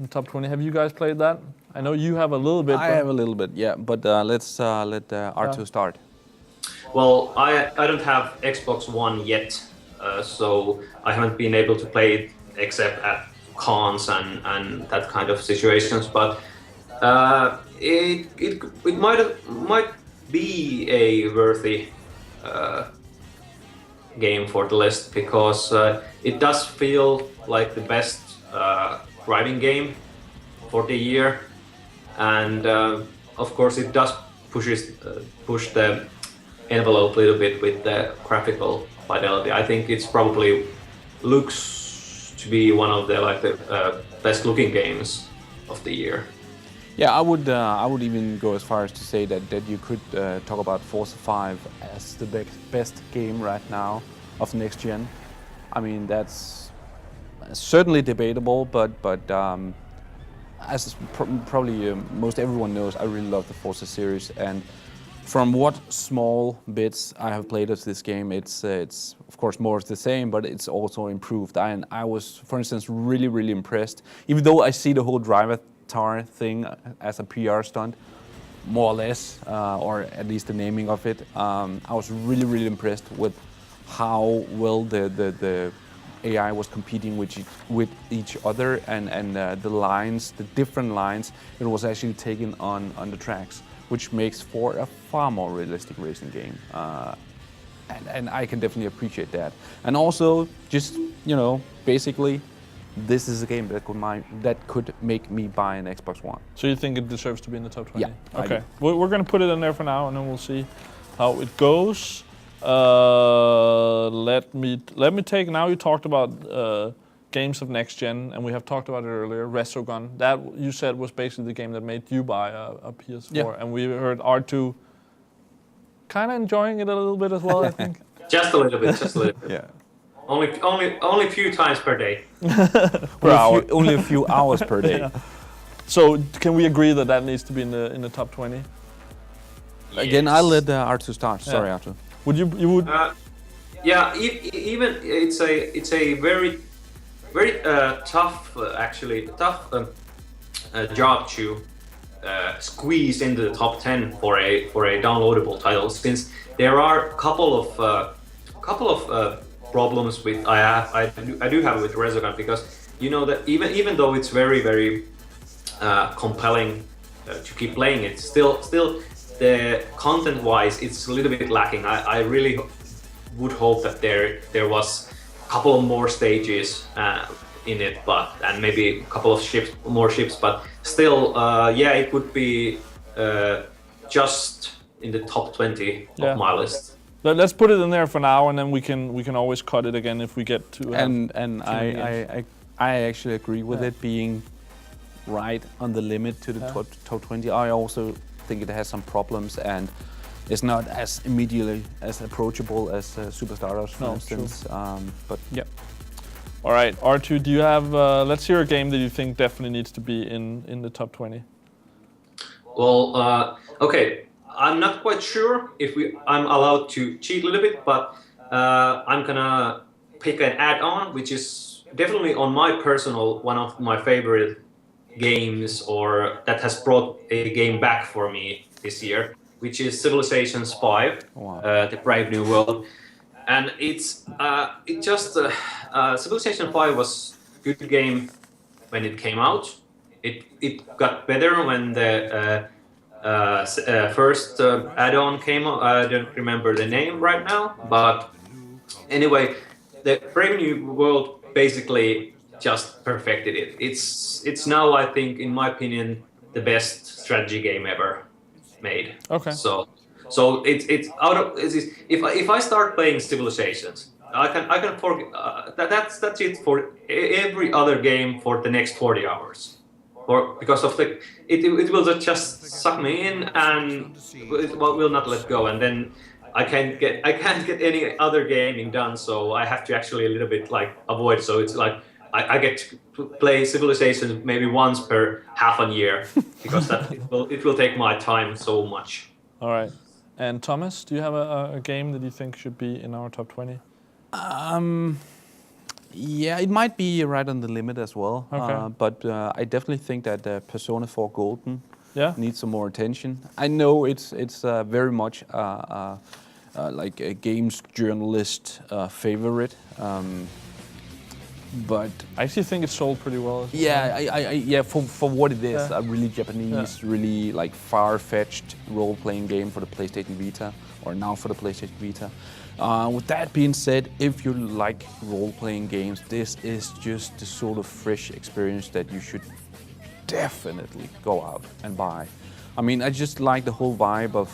Speaker 1: top 20? Have you guys played that? I know you have a little bit.
Speaker 2: I have a little bit, yeah. But let's let R2 start.
Speaker 4: Well, I don't have Xbox One yet, so I haven't been able to play it except at cons and that kind of situations. But it might be a worthy game for the list, because it does feel like the best driving game for the year, and of course it does push the envelope a little bit with the graphical fidelity. I think it's probably looks to be one of the best looking games of the year.
Speaker 2: Yeah, I would even go as far as to say that you could talk about Forza 5 as the best game right now of next gen. I mean, that's certainly debatable, but as probably most everyone knows, I really love the Forza series, and from what small bits I have played of this game, it's of course more of the same, but it's also improved. I was, for instance, really impressed. Even though I see the whole drive-avatar thing as a PR stunt, more or less, or at least the naming of it, I was really impressed with how well the AI was competing with each other, and the lines, the different lines, it was actually taken on the tracks, which makes for a far more realistic racing game. And I can definitely appreciate that. And also, just, you know, basically, this is a game that could make me buy an Xbox One.
Speaker 1: So you think it deserves to be in the top 20?
Speaker 2: Yeah.
Speaker 1: Okay. We're going to put it in there for now, and then we'll see how it goes. Let me take, now you talked about games of next gen, and we have talked about it earlier, Resogun. That you said was basically the game that made you buy a PS4, yeah. And we heard R2 kind of enjoying it a little bit as well, I think.
Speaker 4: Just a little bit.
Speaker 2: Yeah.
Speaker 4: Only a few times per day.
Speaker 1: Per hour.
Speaker 2: Only a few hours per day.
Speaker 1: Yeah. So can we agree that needs to be in the top 20?
Speaker 4: Yes.
Speaker 2: Again, I'll let R2 start. Sorry, yeah. R2.
Speaker 1: Would you would?
Speaker 4: Yeah, even it's a very tough job to squeeze into the top 10 for a downloadable title, since there are a couple of problems with I do have with Resogun, because you know that even though it's very compelling to keep playing it, still the content-wise it's a little bit lacking. I really would hope that there was a couple of more stages in it, and maybe a couple of more ships, but still, yeah, it would be just in the top 20 of my list.
Speaker 1: Let's put it in there for now, and then we can always cut it again if we get to.
Speaker 2: And I actually agree with it being right on the limit to the top 20. I also think it has some problems, and it's not as immediately as approachable as Super Stardust, for instance. But yeah.
Speaker 1: All right, R2, do you have? Let's hear a game that you think definitely needs to be in the top 20.
Speaker 4: Well, okay. I'm not quite sure if I'm allowed to cheat a little bit, but I'm gonna pick an add-on, which is definitely on my personal one of my favorite games, or that has brought a game back for me this year, which is Civilization 5, The Brave New World. And Civilization 5 was a good game when it came out. It got better when the first add-on came out. I don't remember the name right now, but anyway, the Brave New World basically just perfected it. It's now, I think, in my opinion, the best strategy game ever made.
Speaker 1: Okay.
Speaker 4: So it's out of if I start playing Civilizations, I can forget that's it for every other game for the next 40 hours. Or because of it will just suck me in, and it will not let go, and then I can't get any other gaming done, so I have to actually a little bit like avoid. So it's like I get to play Civilization maybe once per half a year, because it will take my time so much.
Speaker 1: All right. And Thomas, do you have a game that you think should be in our top 20?
Speaker 2: Yeah, it might be right on the limit as well.
Speaker 1: Okay.
Speaker 2: But I definitely think that Persona 4 Golden needs some more attention. I know it's very much like a games journalist favorite. But
Speaker 1: I actually think it sold pretty well.
Speaker 2: Yeah, for what it is, a really Japanese, really like far-fetched role-playing game for the PlayStation Vita, or now for the PlayStation Vita. With that being said, if you like role-playing games, this is just the sort of fresh experience that you should definitely go out and buy. I mean, I just like the whole vibe of,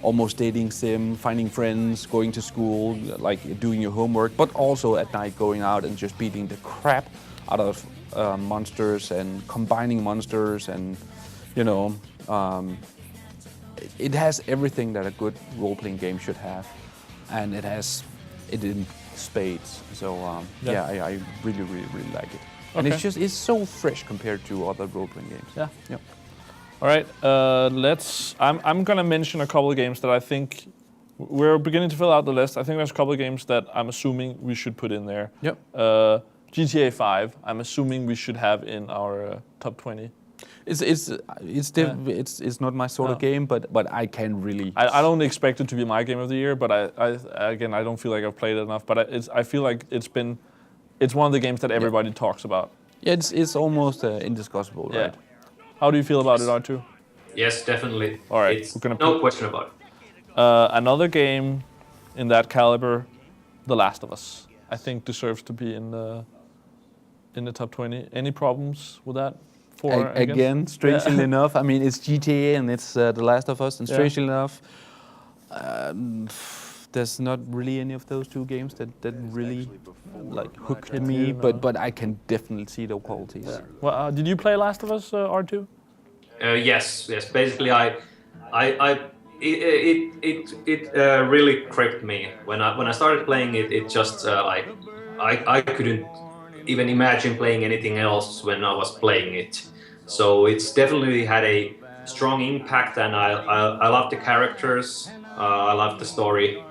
Speaker 2: almost dating sim, finding friends, going to school, like doing your homework, but also at night going out and just beating the crap out of monsters and combining monsters, and you know, it has everything that a good role-playing game should have, and it has it in spades. So yeah, I really like it. And it's so fresh compared to other role-playing games.
Speaker 1: Yeah.
Speaker 2: Yep.
Speaker 1: All right, I'm gonna mention a couple of games that I think we're beginning to fill out the list. I think there's a couple of games that I'm assuming we should put in there.
Speaker 2: Yep.
Speaker 1: GTA 5, I'm assuming we should have in our top 20.
Speaker 2: It's not my sort of game, but I can really.
Speaker 1: I don't expect it to be my game of the year, but I don't feel like I've played it enough. But I feel like it's one of the games that everybody talks about.
Speaker 2: Yeah, it's almost indiscussable, right?
Speaker 1: Yeah. How do you feel about it, R2?
Speaker 4: Yes, definitely.
Speaker 1: All right,
Speaker 4: It's
Speaker 1: we're gonna
Speaker 4: no question about it.
Speaker 1: Another game in that caliber, The Last of Us, I think deserves to be in the top 20. Any problems with that?
Speaker 2: Again, strangely enough, I mean, it's GTA and it's The Last of Us, and strangely enough, there's not really any of those two games that really like hooked me, but I can definitely see the qualities.
Speaker 1: Yeah. Well, did you play Last of Us, R2?
Speaker 4: Yes. Basically, it really gripped me when I started playing it. It just like I couldn't even imagine playing anything else when I was playing it. So it's definitely had a strong impact, and I love the characters. I love the story,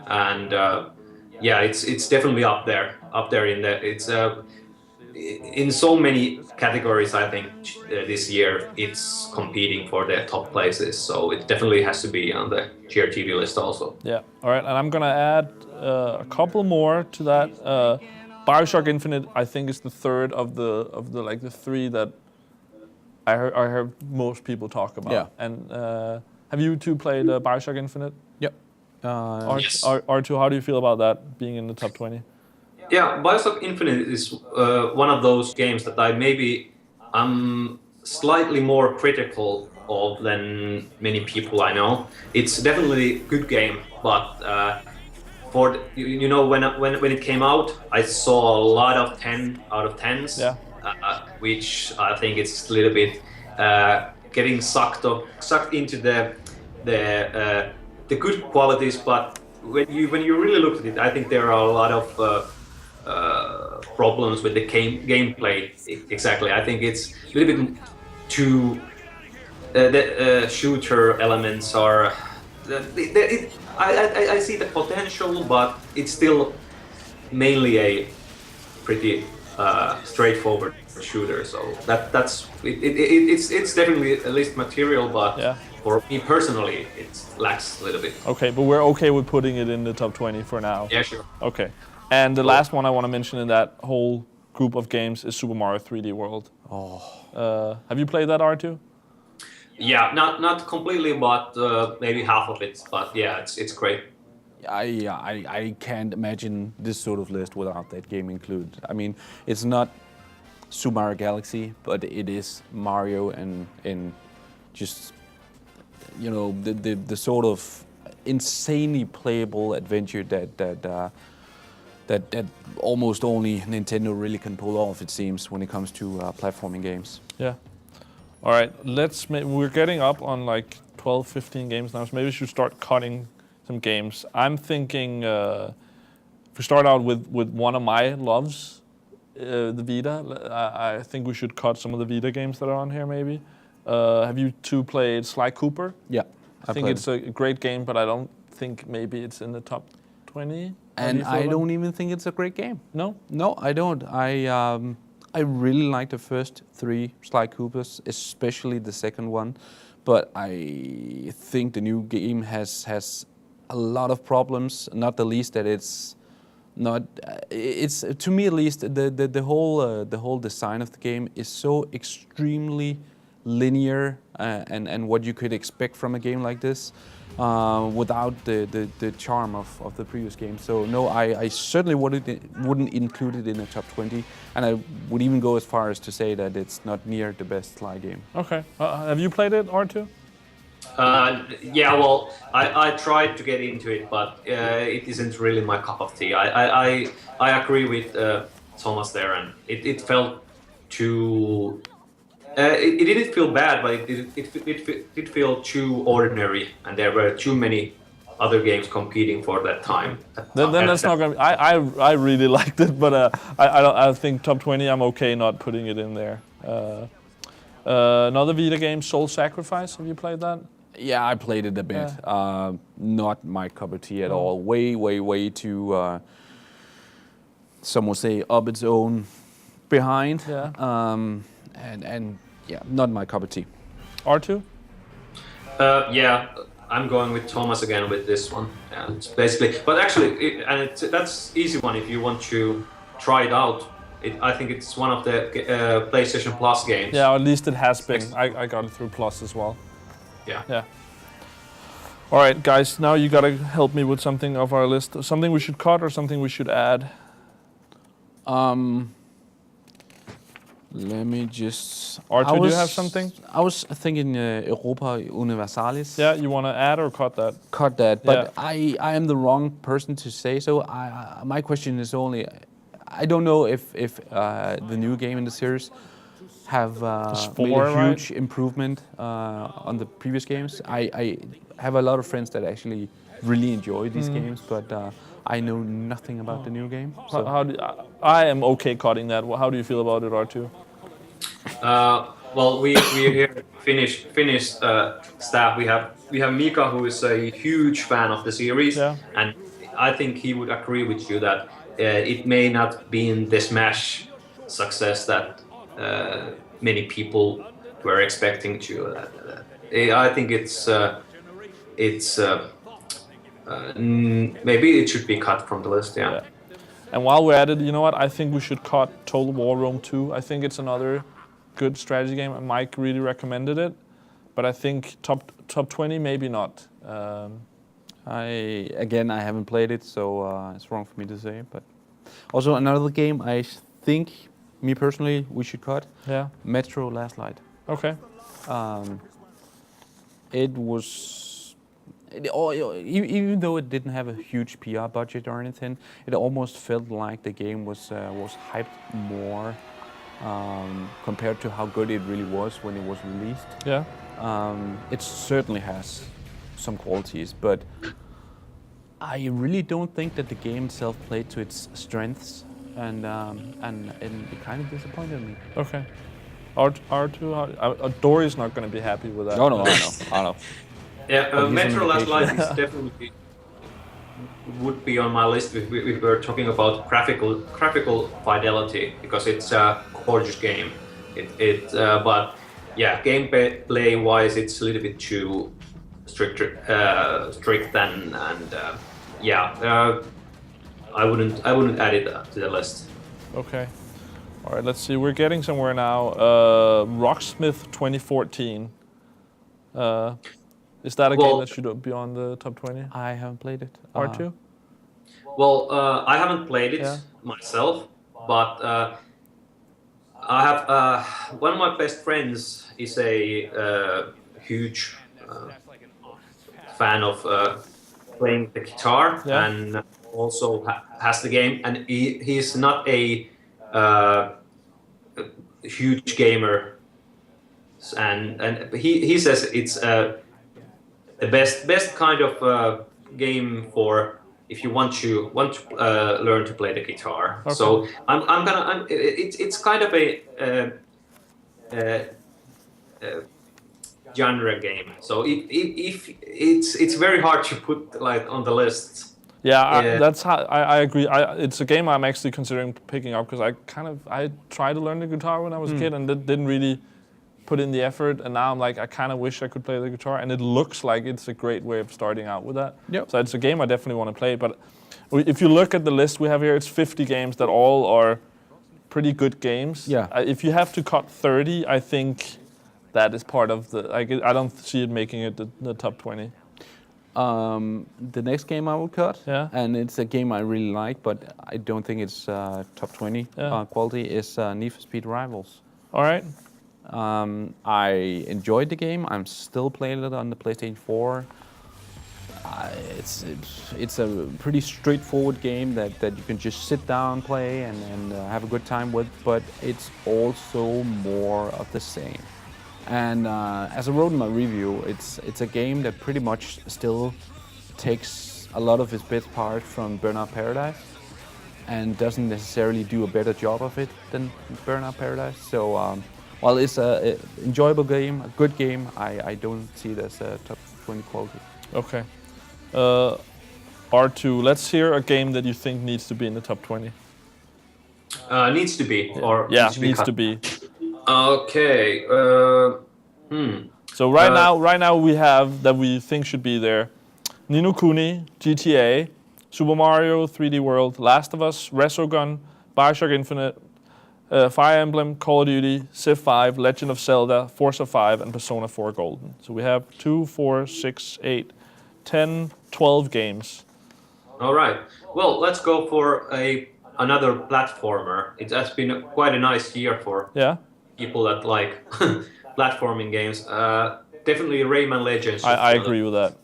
Speaker 4: and yeah, it's definitely up there in the it's in so many categories. I think this year it's competing for the top places, so it definitely has to be on the GRTV list also.
Speaker 1: Yeah. All right, and I'm gonna add a couple more to that. BioShock Infinite, I think, is the third of the like the three that I heard most people talk about.
Speaker 2: Yeah.
Speaker 1: And have you two played BioShock Infinite?
Speaker 2: Yep.
Speaker 4: Yes.
Speaker 1: R2, how do you feel about that being in the top 20?
Speaker 4: Yeah, BioShock Infinite is one of those games that I'm slightly more critical of than many people I know. It's definitely a good game, but when it came out, I saw a lot of 10 out of 10s, which I think it's a little bit getting sucked into the good qualities. But when you really look at it, I think there are a lot of problems with the gameplay. Exactly, I think it's a little bit too. The shooter elements are. I see the potential, but it's still mainly a pretty straightforward shooter. So it's definitely a list material, but for me personally, it lacks a little bit.
Speaker 1: Okay, but we're okay with putting it in the top 20 for now.
Speaker 4: Yeah, sure.
Speaker 1: Okay, and the last one I want to mention in that whole group of games is Super Mario 3D World. Oh. Have you played that, R2?
Speaker 4: Yeah, not completely, but maybe half of it. But yeah, it's great.
Speaker 2: I can't imagine this sort of list without that game included. I mean, it's not Super Mario Galaxy, but it is Mario and just, you know, the sort of insanely playable adventure that almost only Nintendo really can pull off, it seems, when it comes to platforming games.
Speaker 1: Yeah. All right, we're getting up on like 12, 15 games now, so maybe we should start cutting some games. I'm thinking if we start out with one of my loves, the Vita, I think we should cut some of the Vita games that are on here maybe. Have you two played Sly Cooper?
Speaker 2: Yeah.
Speaker 1: I think it's a great game, but I don't think maybe it's in the top 20.
Speaker 2: And I don't even think it's a great game.
Speaker 1: No?
Speaker 2: No, I don't. I really like the first three Sly Coopers, especially the second one. But I think the new game has a lot of problems, not the least that it's not. It's, to me at least, the whole design of the game is so extremely linear and what you could expect from a game like this, without the charm of the previous game. So no, I certainly wouldn't include it in the top 20, and I would even go as far as to say that it's not near the best Sly game.
Speaker 1: Okay. Have you played it, R2?
Speaker 4: Yeah, well, I tried to get into it, but it isn't really my cup of tea. I agree with Thomas there, and it felt too. It didn't feel bad, but it did feel too ordinary, and there were too many other games competing for that time.
Speaker 1: Then that's not gonna. I really liked it, but I think top 20. I'm okay not putting it in there. Another Vita game, Soul Sacrifice. Have you played that?
Speaker 2: Yeah, I played it a bit. Not my cup of tea at all. Way too. Some would say up its own behind.
Speaker 1: Yeah.
Speaker 2: And yeah, not my cup of tea.
Speaker 1: R2.
Speaker 4: Yeah, I'm going with Thomas again with this one. Yeah, it's basically, but actually, that's easy one if you want to try it out. I think it's one of the PlayStation Plus games.
Speaker 1: Yeah, or at least it has been. I got it through Plus as well.
Speaker 4: Yeah.
Speaker 1: Yeah. All right, guys. Now you gotta help me with something of our list. Something we should cut or something we should add.
Speaker 2: Let me just.
Speaker 1: R2, do you have something?
Speaker 2: I was thinking Europa Universalis.
Speaker 1: Yeah, you want to add or cut that?
Speaker 2: Cut that, but
Speaker 1: Yeah.
Speaker 2: I am the wrong person to say so. My question is only, I don't know if the new game in the series have made a huge improvement on the previous games. I have a lot of friends that actually really enjoy these games, but I know nothing about the new game. So.
Speaker 1: I am okay cutting that. How do you feel about it, R2?
Speaker 4: Well, we here Finnish staff. We have Mika, who is a huge fan of the series, and I think he would agree with you that it may not be the smash success that many people were expecting to. I think maybe it should be cut from the list. Yeah.
Speaker 1: And while we're at it, you know what? I think we should cut Total War Rome 2. I think it's another good strategy game. Mike really recommended it, but I think top 20 maybe not.
Speaker 2: I haven't played it, so it's wrong for me to say. But also another game I think, me personally, we should cut.
Speaker 1: Yeah.
Speaker 2: Metro Last Light.
Speaker 1: Okay.
Speaker 2: It was. Even though it didn't have a huge PR budget or anything, it almost felt like the game was hyped more compared to how good it really was when it was released.
Speaker 1: Yeah.
Speaker 2: It certainly has some qualities, but I really don't think that the game itself played to its strengths, and it kind of disappointed me.
Speaker 1: Okay. R2, Dory's not going to be happy with that.
Speaker 2: No, I know.
Speaker 4: Yeah, Metro Last Light is definitely would be on my list if we were talking about graphical fidelity, because it's a gorgeous game. But yeah, gameplay wise, it's a little bit too strict and yeah, I wouldn't add it to the list.
Speaker 1: Okay. All right, let's see. We're getting somewhere now. Rocksmith 2014. Is that a game that should be on the top 20?
Speaker 2: I haven't played it.
Speaker 1: R2?
Speaker 4: Well, I haven't played it myself, but I have one of my best friends is a huge fan of playing the guitar and also has the game, and he's not a huge gamer, and he says it's the best kind of game for if you want to learn to play the guitar. Okay. So it's kind of a genre game. So if it's very hard to put like on the list.
Speaker 1: Yeah, that's how I agree. It's a game I'm actually considering picking up, because I tried to learn the guitar when I was a kid and didn't really put in the effort, and now I'm like, I kind of wish I could play the guitar, and it looks like it's a great way of starting out with that. Yep. So it's a game I definitely want to play, but if you look at the list we have here, it's 50 games that all are pretty good games. Yeah. If you have to cut 30, I think that is part of the, I don't see it making it the top 20.
Speaker 2: The next game I will cut, and it's a game I really like, but I don't think it's top 20 quality, is Need for Speed Rivals.
Speaker 1: All right.
Speaker 2: I enjoyed the game. I'm still playing it on the PlayStation 4. It's a pretty straightforward game that you can just sit down and play and have a good time with, but it's also more of the same. And as I wrote in my review, it's a game that pretty much still takes a lot of its best part from Burnout Paradise and doesn't necessarily do a better job of it than Burnout Paradise. So while it's an enjoyable game, a good game, I don't see it as a top 20 quality.
Speaker 1: Okay. R2, let's hear a game that you think needs to be in the top 20.
Speaker 4: Needs to be, or
Speaker 1: needs to be.
Speaker 4: Okay.
Speaker 1: So right now we have that we think should be there: Ni no Kuni, GTA, Super Mario 3D World, Last of Us, Resogun, Bioshock Infinite, Fire Emblem, Call of Duty, Civ 5, Legend of Zelda, Forza 5, and Persona 4 Golden. So we have 2, 4, 6, 8, 10, 12 games.
Speaker 4: All right. Well, let's go for another platformer. It has been quite a nice year for people that like platforming games. Definitely Rayman Legends.
Speaker 1: I agree with that.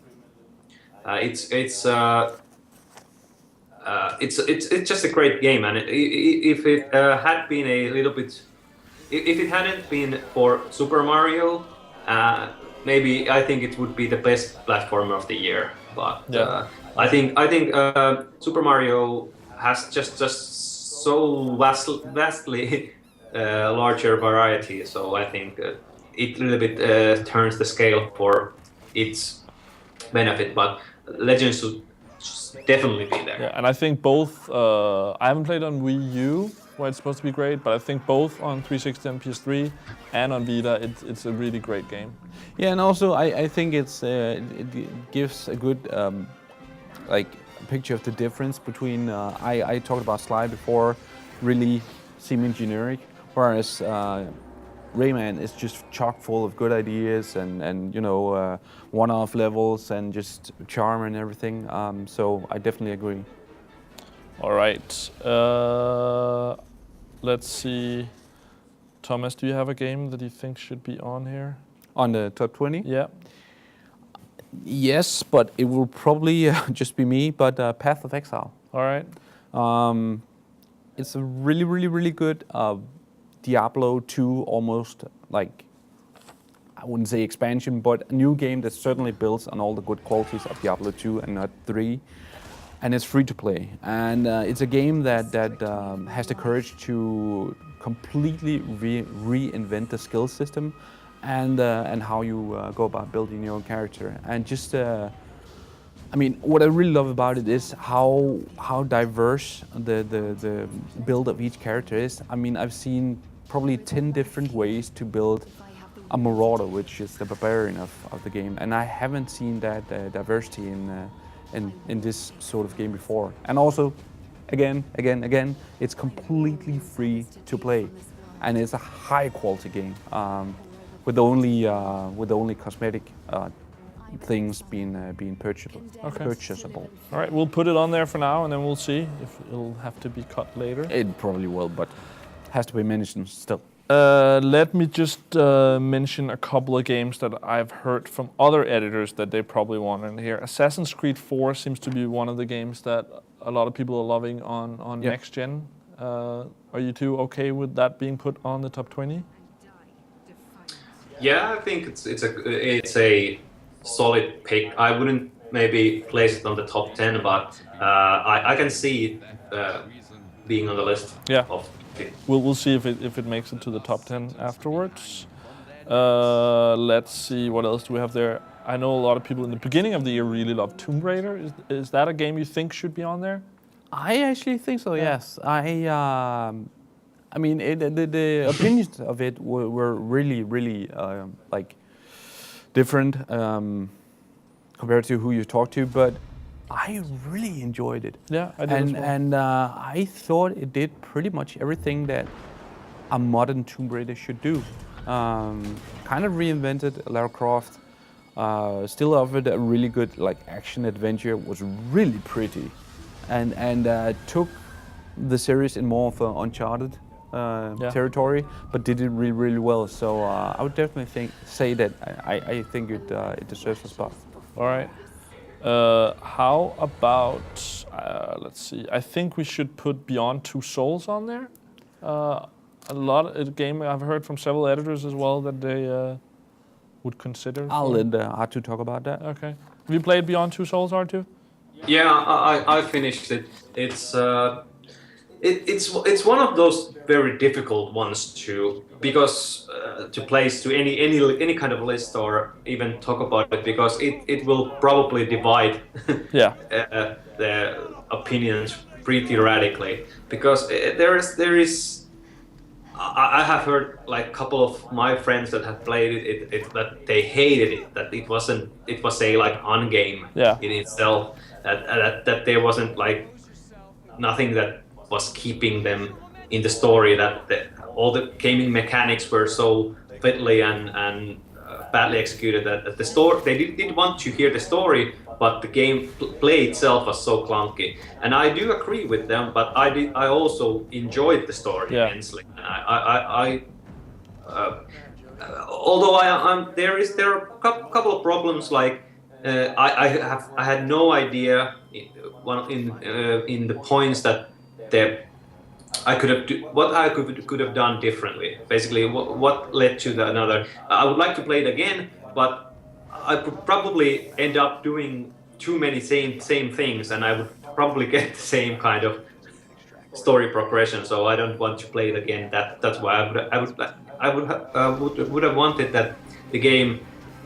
Speaker 4: It's just a great game, and if it had been a little bit, if it hadn't been for Super Mario, maybe I think it would be the best platformer of the year. But I think Super Mario has just so vastly larger variety. So I think it a little bit turns the scale for its benefit. But Legends should definitely be there.
Speaker 1: Yeah, and I think both. I haven't played on Wii U, where it's supposed to be great, but I think both on 360 and PS3 and on Vita, it's a really great game.
Speaker 2: Yeah, and also I think it gives a good picture of the difference between. I talked about Sly before, really seeming generic, whereas Rayman is just chock full of good ideas and one-off levels and just charm and everything. So I definitely agree.
Speaker 1: All right. Let's see. Thomas, do you have a game that you think should be on here?
Speaker 2: On the top 20?
Speaker 1: Yeah.
Speaker 2: Yes, but it will probably just be me, but Path of Exile.
Speaker 1: All right.
Speaker 2: It's a really, really, really good Diablo 2, almost like, I wouldn't say expansion, but a new game that certainly builds on all the good qualities of Diablo 2 and not 3. And it's free to play. And it's a game that has the courage to completely reinvent the skill system and how you go about building your own character. And just, what I really love about it is how diverse the build of each character is. I've seen probably 10 different ways to build a Marauder, which is the barbarian of the game, and I haven't seen that diversity in this sort of game before. And also, again, it's completely free to play, and it's a high quality game with only cosmetic things being purchasable.
Speaker 1: All right, we'll put it on there for now, and then we'll see if it'll have to be cut later.
Speaker 2: It probably will, but has to be mentioned still.
Speaker 1: Let me just mention a couple of games that I've heard from other editors that they probably want in here. Assassin's Creed 4 seems to be one of the games that a lot of people are loving on next gen. Are you two okay with that being put on the top 20?
Speaker 4: Yeah, I think it's a solid pick. I wouldn't maybe place it on the top 10, but I can see it being on the list.
Speaker 1: Yeah.
Speaker 4: Okay.
Speaker 1: We'll see if it makes it to the top 10 afterwards. Let's see, what else do we have there? I know a lot of people in the beginning of the year really loved Tomb Raider. Is that a game you think should be on there?
Speaker 2: I actually think so, yes. The opinions of it were really, really different compared to who you talked to, but I really enjoyed it.
Speaker 1: Yeah, I did as well.
Speaker 2: And I thought it did pretty much everything that a modern Tomb Raider should do. Kind of reinvented Lara Croft, still offered a really good action adventure, was really pretty, and took the series in more of an Uncharted territory, but did it really, really well. So I would definitely say that I think it deserves a spot.
Speaker 1: All right. How about, let's see, I think we should put Beyond Two Souls on there. A game I've heard from several editors as well that they would consider.
Speaker 2: I'll let R2 talk about that.
Speaker 1: Okay. Have you played Beyond Two Souls, R2?
Speaker 4: Yeah, I finished it. It's one of those very difficult ones to place to any kind of list or even talk about it, because it will probably divide
Speaker 1: Yeah.
Speaker 4: the opinions pretty radically, because there is I have heard like a couple of my friends that have played it that they hated it, that it was a like on-game in itself, that there wasn't like nothing that was keeping them in the story, that all the gaming mechanics were so fiddly and badly executed that the story, they did want to hear the story, but the game play itself was so clunky. And I do agree with them, but I also enjoyed the story immensely. Although there are a couple of problems, like I had no idea in the points that I could have done differently. Basically, what led to another. I would like to play it again, but I would probably end up doing too many same things, and I would probably get the same kind of story progression. So I don't want to play it again. That's why I would have wanted that the game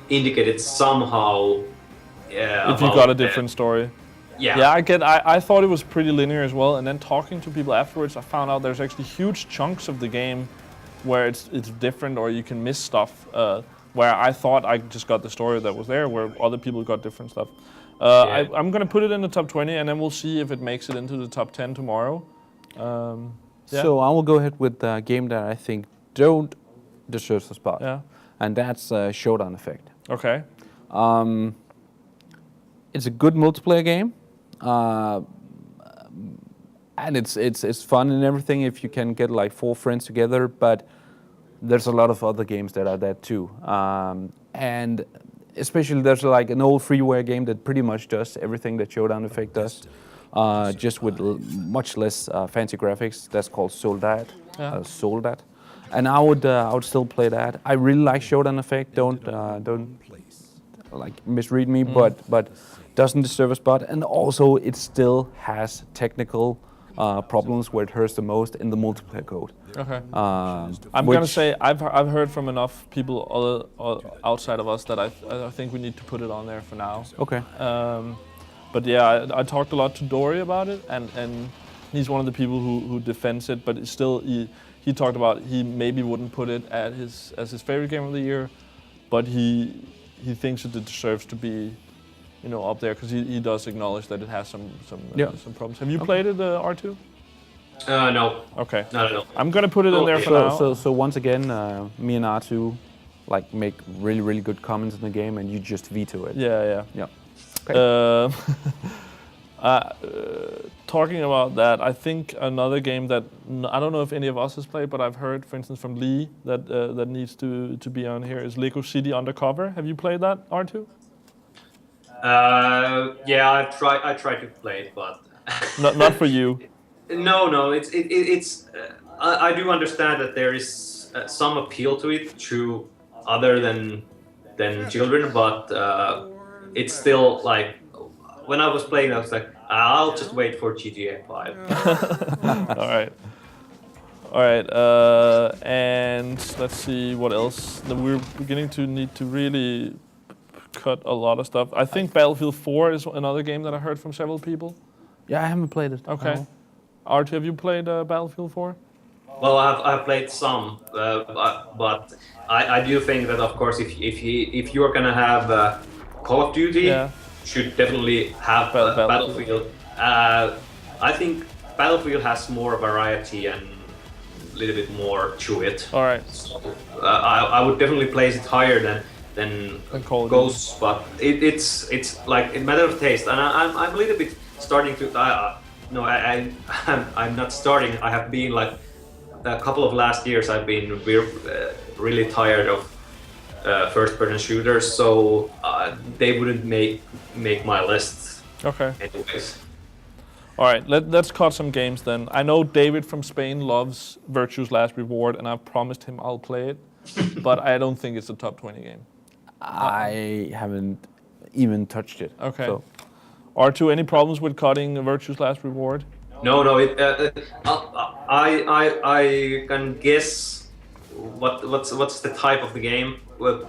Speaker 4: indicated somehow.
Speaker 1: If you got a different story. Yeah, I thought it was pretty linear as well, and then talking to people afterwards, I found out there's actually huge chunks of the game where it's different, or you can miss stuff. Where I thought I just got the story that was there, where other people got different stuff. I'm gonna put it in the top 20, and then we'll see if it makes it into the top 10 tomorrow.
Speaker 2: So I will go ahead with a game that I think don't deserve the spot.
Speaker 1: Yeah.
Speaker 2: And that's Showdown Effect.
Speaker 1: Okay.
Speaker 2: It's a good multiplayer game. And it's fun and everything if you can get like 4 friends together, but there's a lot of other games that are that too. And especially there's like an old freeware game that pretty much does everything that Showdown Effect does, just with much less fancy graphics. That's called Soldat. Soldat. And I would still play that. I really like Showdown Effect. Don't like misread me, but doesn't deserve a spot. And also it still has technical problems where it hurts the most in the multiplayer code.
Speaker 1: Okay. I'm gonna say I've heard from enough people outside of us that I think we need to put it on there for now.
Speaker 2: Okay.
Speaker 1: But yeah, I talked a lot to Dory about it, and he's one of the people who defends it. But it's still, he talked about he maybe wouldn't put it as his favorite game of the year, but he thinks that it deserves to be, up there, because he does acknowledge that it has some problems. Have you played it, R2?
Speaker 4: No.
Speaker 1: Okay.
Speaker 4: Not at all.
Speaker 1: I'm gonna put it in there for now.
Speaker 2: So once again, me and R2 make really, really good comments in the game, and you just veto it.
Speaker 1: Yeah.
Speaker 2: Okay.
Speaker 1: Talking about that, I think another game that I don't know if any of us has played, but I've heard, for instance, from Lee that needs to be on here is Lego City Undercover. Have you played that, R2?
Speaker 4: Yeah, I tried to play it, but
Speaker 1: not for you.
Speaker 4: No, it's I do understand that there is some appeal to it to other than children, but it's still like when I was playing, I was like, I'll just wait for GTA 5.
Speaker 1: All right. And let's see what else. We're beginning to need to really cut a lot of stuff. I think Battlefield 4 is another game that I heard from several people.
Speaker 2: Yeah, I haven't played it.
Speaker 1: Okay. Art, have you played Battlefield 4?
Speaker 4: Well, I've played some, but I do think that, of course, if you're gonna have Call of Duty, should definitely have Battlefield. I think Battlefield has more variety and a little bit more to it.
Speaker 1: All right.
Speaker 4: So, I would definitely place it higher than Ghosts, but it's like a matter of taste, and I'm a little bit starting to. I'm not starting. I have been like a couple of last years. I've been really tired of first-person shooters. So they wouldn't make my list
Speaker 1: Okay.
Speaker 4: anyways.
Speaker 1: All right, let's cut some games then. I know David from Spain loves Virtue's Last Reward, and I've promised him I'll play it, but I don't think it's a top 20 game.
Speaker 2: I haven't even touched it.
Speaker 1: Okay.
Speaker 2: So.
Speaker 1: R2, any problems with cutting Virtue's Last Reward?
Speaker 4: No, I can guess what's the type of the game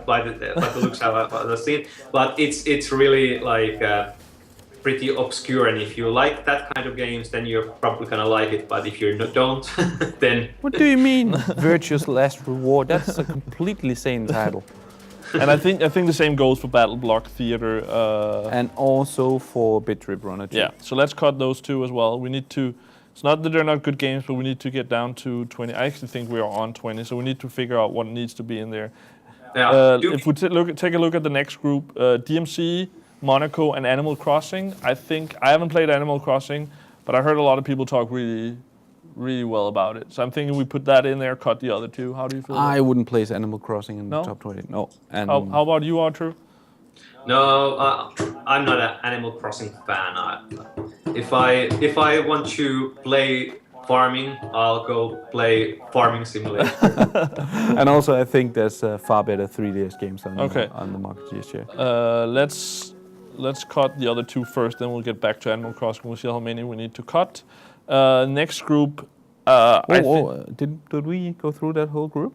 Speaker 4: by the looks of the scene, but it's really like pretty obscure, and if you like that kind of games, then you're probably gonna like it. But if you don't, then
Speaker 2: What do you mean, Virtue's Last Reward? That's a completely sane title.
Speaker 1: And I think the same goes for Battle Block Theater.
Speaker 2: And also for Bit Trip Runner 2.
Speaker 1: Yeah, so let's cut those two as well. We need to. It's not that they're not good games, but we need to get down to 20. I actually think we are on 20, so we need to figure out what needs to be in there.
Speaker 4: yeah.
Speaker 1: If we take a look at the next group, DMC, Monaco, and Animal Crossing. I haven't played Animal Crossing, but I heard a lot of people talk really, really well about it. So I'm thinking we put that in there, cut the other two. How do you feel?
Speaker 2: I wouldn't place Animal Crossing in
Speaker 1: No?
Speaker 2: the top 20. No. And
Speaker 1: How about you, Arthur?
Speaker 4: No, I'm not an Animal Crossing fan. If I want to play farming, I'll go play Farming Simulator.
Speaker 2: and also I think there's far better 3DS games on,
Speaker 1: Okay.
Speaker 2: on the market this year.
Speaker 1: Let's cut the other two first, then we'll get back to Animal Crossing. We'll see how many we need to cut. Next group.
Speaker 2: Did we go through that whole group?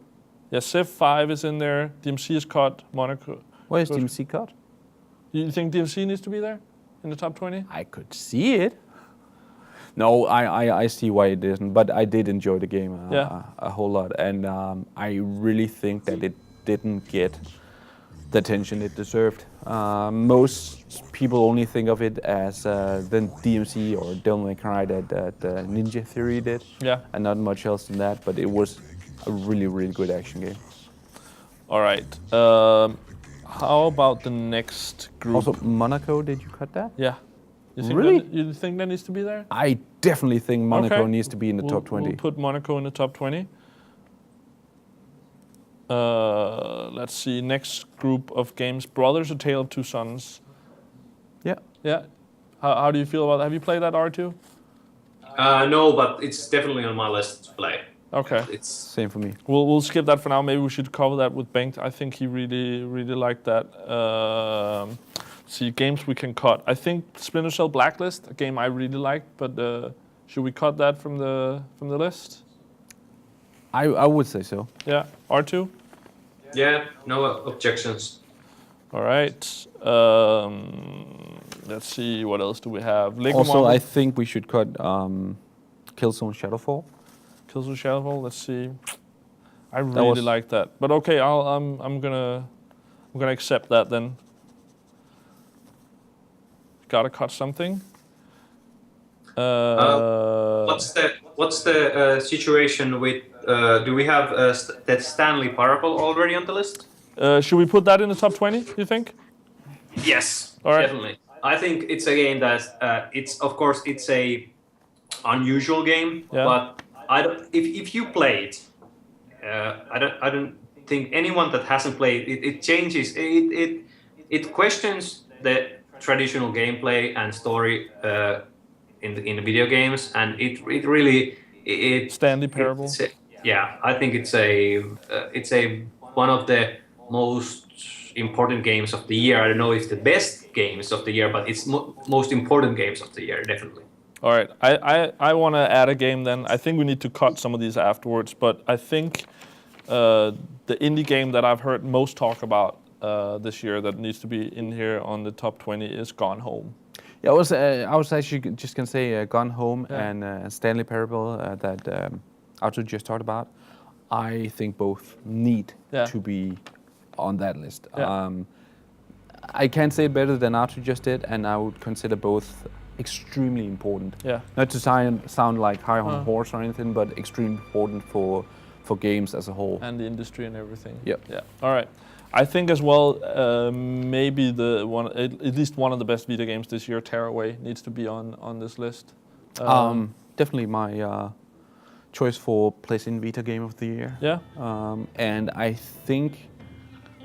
Speaker 1: Yeah, Civ 5 is in there. DMC is cut. Monaco.
Speaker 2: Why is DMC cut?
Speaker 1: You think DMC needs to be there in the top 20?
Speaker 2: I could see it. No, I see why it isn't, but I did enjoy the game a whole lot, and I really think that it didn't get the attention it deserved. Most people only think of it as the DMC or Devil May Cry that Ninja Theory did, and not much else than that, but it was a really, really good action game.
Speaker 1: All right. How about the next group?
Speaker 2: Also, Monaco, did you cut that?
Speaker 1: Yeah.
Speaker 2: Really?
Speaker 1: You think that needs to be there?
Speaker 2: I definitely think Monaco
Speaker 1: Okay.
Speaker 2: needs to be in the top 20.
Speaker 1: We'll put Monaco in the top 20. Let's see. Next group of games. Brothers: A Tale of Two Sons.
Speaker 2: Yeah.
Speaker 1: Yeah. How do you feel about that? Have you played that, R2?
Speaker 4: No, but it's definitely on my list to play.
Speaker 1: Okay.
Speaker 4: It's
Speaker 2: Same for me.
Speaker 1: We'll skip that for now. Maybe we should cover that with Bengt. I think he really, really liked that. See, games we can cut. I think Splinter Cell Blacklist, a game I really liked, but should we cut that from the list?
Speaker 2: I would say so.
Speaker 1: Yeah. R2?
Speaker 4: yeah, no objections.
Speaker 1: All right. Let's see, what else do we have? Lego
Speaker 2: Also,
Speaker 1: Marvel.
Speaker 2: I think we should cut Killzone Shadowfall.
Speaker 1: Killzone Shadowfall. Let's see. I really like that. But okay, I'm gonna accept that then. Gotta cut something.
Speaker 4: What's the situation with? Do we have that Stanley Parable already on the list?
Speaker 1: Should we put that in the top 20? You think?
Speaker 4: Yes,
Speaker 1: All right.
Speaker 4: definitely. I think it's a game that it's of course it's a unusual game,
Speaker 1: Yeah.
Speaker 4: but I don't. If you play it, I don't think anyone that hasn't played it. It changes. It questions the traditional gameplay and story in the video games, and it really
Speaker 1: Stanley Parable.
Speaker 4: Yeah, I think it's a one of the most important games of the year. I don't know if the best games of the year, but it's most important games of the year, definitely.
Speaker 1: All right, I want to add a game then. I think we need to cut some of these afterwards, but I think the indie game that I've heard most talk about this year that needs to be in here on the top 20 is Gone Home.
Speaker 2: Yeah, I was actually just gonna say Gone Home and Stanley Parable that Arthur just talked about. I think both need to be on that list.
Speaker 1: Yeah.
Speaker 2: I can't say it better than Arthur just did, and I would consider both extremely important.
Speaker 1: Yeah.
Speaker 2: Not to sound like high on horse or anything, but extremely important for games as a whole.
Speaker 1: And the industry and everything.
Speaker 2: Yep.
Speaker 1: Yeah. All right. I think as well, maybe at least one of the best Vita games this year, Tearaway, needs to be on this list.
Speaker 2: Definitely my choice for PlayStation Vita Game of the Year.
Speaker 1: Yeah.
Speaker 2: And I think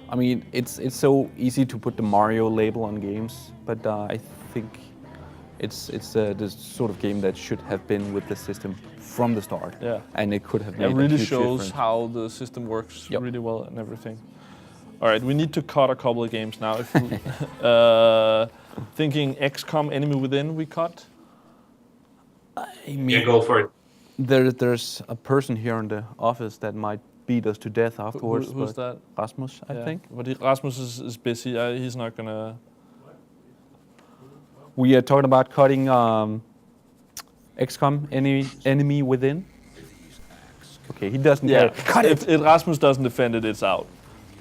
Speaker 2: I mean, it's so easy to put the Mario label on games, but I think it's the sort of game that should have been with the system from the start.
Speaker 1: Yeah.
Speaker 2: And it could have made
Speaker 1: It really
Speaker 2: a huge
Speaker 1: shows
Speaker 2: difference.
Speaker 1: how the system works
Speaker 2: Yep.
Speaker 1: really well and everything. All right, we need to cut a couple of games now. If we, thinking XCOM Enemy Within, we cut.
Speaker 2: I mean,
Speaker 4: Yeah, go for it.
Speaker 2: there's a person here in the office that might beat us to death afterwards.
Speaker 1: Who's
Speaker 2: but
Speaker 1: that?
Speaker 2: Rasmus, I think.
Speaker 1: But Rasmus is busy. He's not gonna.
Speaker 2: We are talking about cutting XCOM Enemy Within. Okay, he doesn't care. Cut it!
Speaker 1: If Rasmus doesn't defend it, it's out.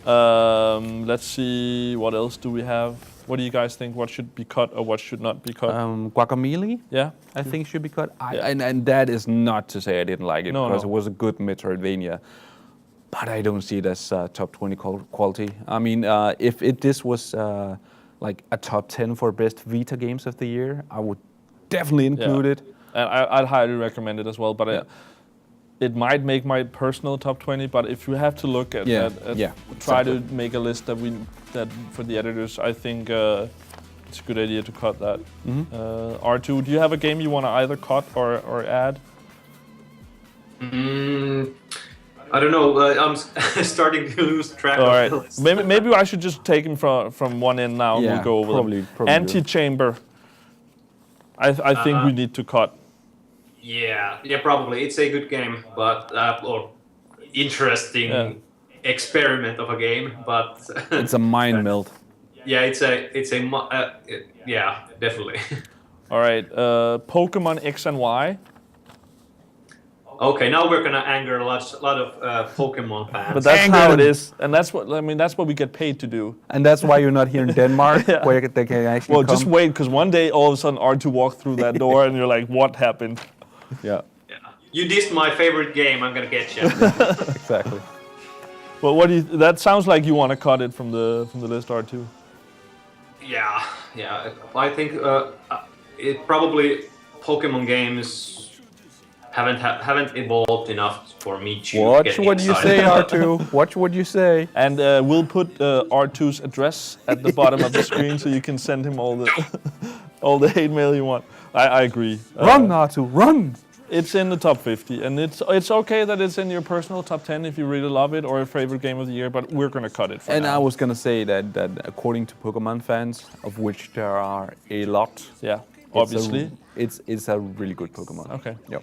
Speaker 1: Let's see, what else do we have? What do you guys think? What should be cut or what should not be cut?
Speaker 2: Guacamole,
Speaker 1: Yeah?
Speaker 2: I think should be cut.
Speaker 1: Yeah.
Speaker 2: And that is not to say I didn't like it,
Speaker 1: No,
Speaker 2: because
Speaker 1: no.
Speaker 2: it was a good Metroidvania. But I don't see it as top 20 quality. I mean, if this was like a top 10 for best Vita games of the year, I would definitely include it.
Speaker 1: And I'd highly recommend it as well. But it might make my personal top 20. But if you have to look at, try to make a list that for the editors, I think it's a good idea to cut that. R2, do you have a game you want to either cut or add?
Speaker 4: I don't know. I'm starting to lose track
Speaker 1: All
Speaker 4: of
Speaker 1: right,
Speaker 4: the list.
Speaker 1: maybe I should just take him from one end now. And we'll go over
Speaker 2: probably
Speaker 1: them. Antechamber. I think we need to cut.
Speaker 4: Yeah, probably. It's a good game, but or interesting experiment of a game, but
Speaker 2: It's a mind melt.
Speaker 4: yeah, yeah, definitely.
Speaker 1: All right, Pokemon X and Y.
Speaker 4: Okay, now we're gonna anger a lot of Pokemon fans.
Speaker 1: But that's
Speaker 2: Anger
Speaker 1: how it
Speaker 2: them.
Speaker 1: is, and that's what we get paid to do.
Speaker 2: And that's why you're not here in Denmark, where they can actually
Speaker 1: Well,
Speaker 2: come.
Speaker 1: just wait, because one day all of a sudden R2 walked through that door, and you're like, "What happened?"
Speaker 2: Yeah,
Speaker 4: Yeah. You dissed my favorite game. I'm gonna get you.
Speaker 2: exactly.
Speaker 1: Well, what do you? That sounds like you want to cut it from the list, R2.
Speaker 4: Yeah. I think it probably Pokemon games haven't evolved enough for me to
Speaker 2: Watch
Speaker 4: get
Speaker 2: what you say,
Speaker 4: excited.
Speaker 2: R2. Watch what you say.
Speaker 1: And we'll put R2's address at the bottom of the screen, so you can send him all the all the hate mail you want. I agree.
Speaker 2: Run, R2, run!
Speaker 1: It's in the top 50, and it's okay that it's in your personal top 10 if you really love it or a favorite game of the year. But we're gonna cut it. For
Speaker 2: And
Speaker 1: now.
Speaker 2: I was gonna say that according to Pokemon fans, of which there are a lot,
Speaker 1: Yeah, obviously.
Speaker 2: it's a really good Pokemon.
Speaker 1: Okay.
Speaker 2: Yep.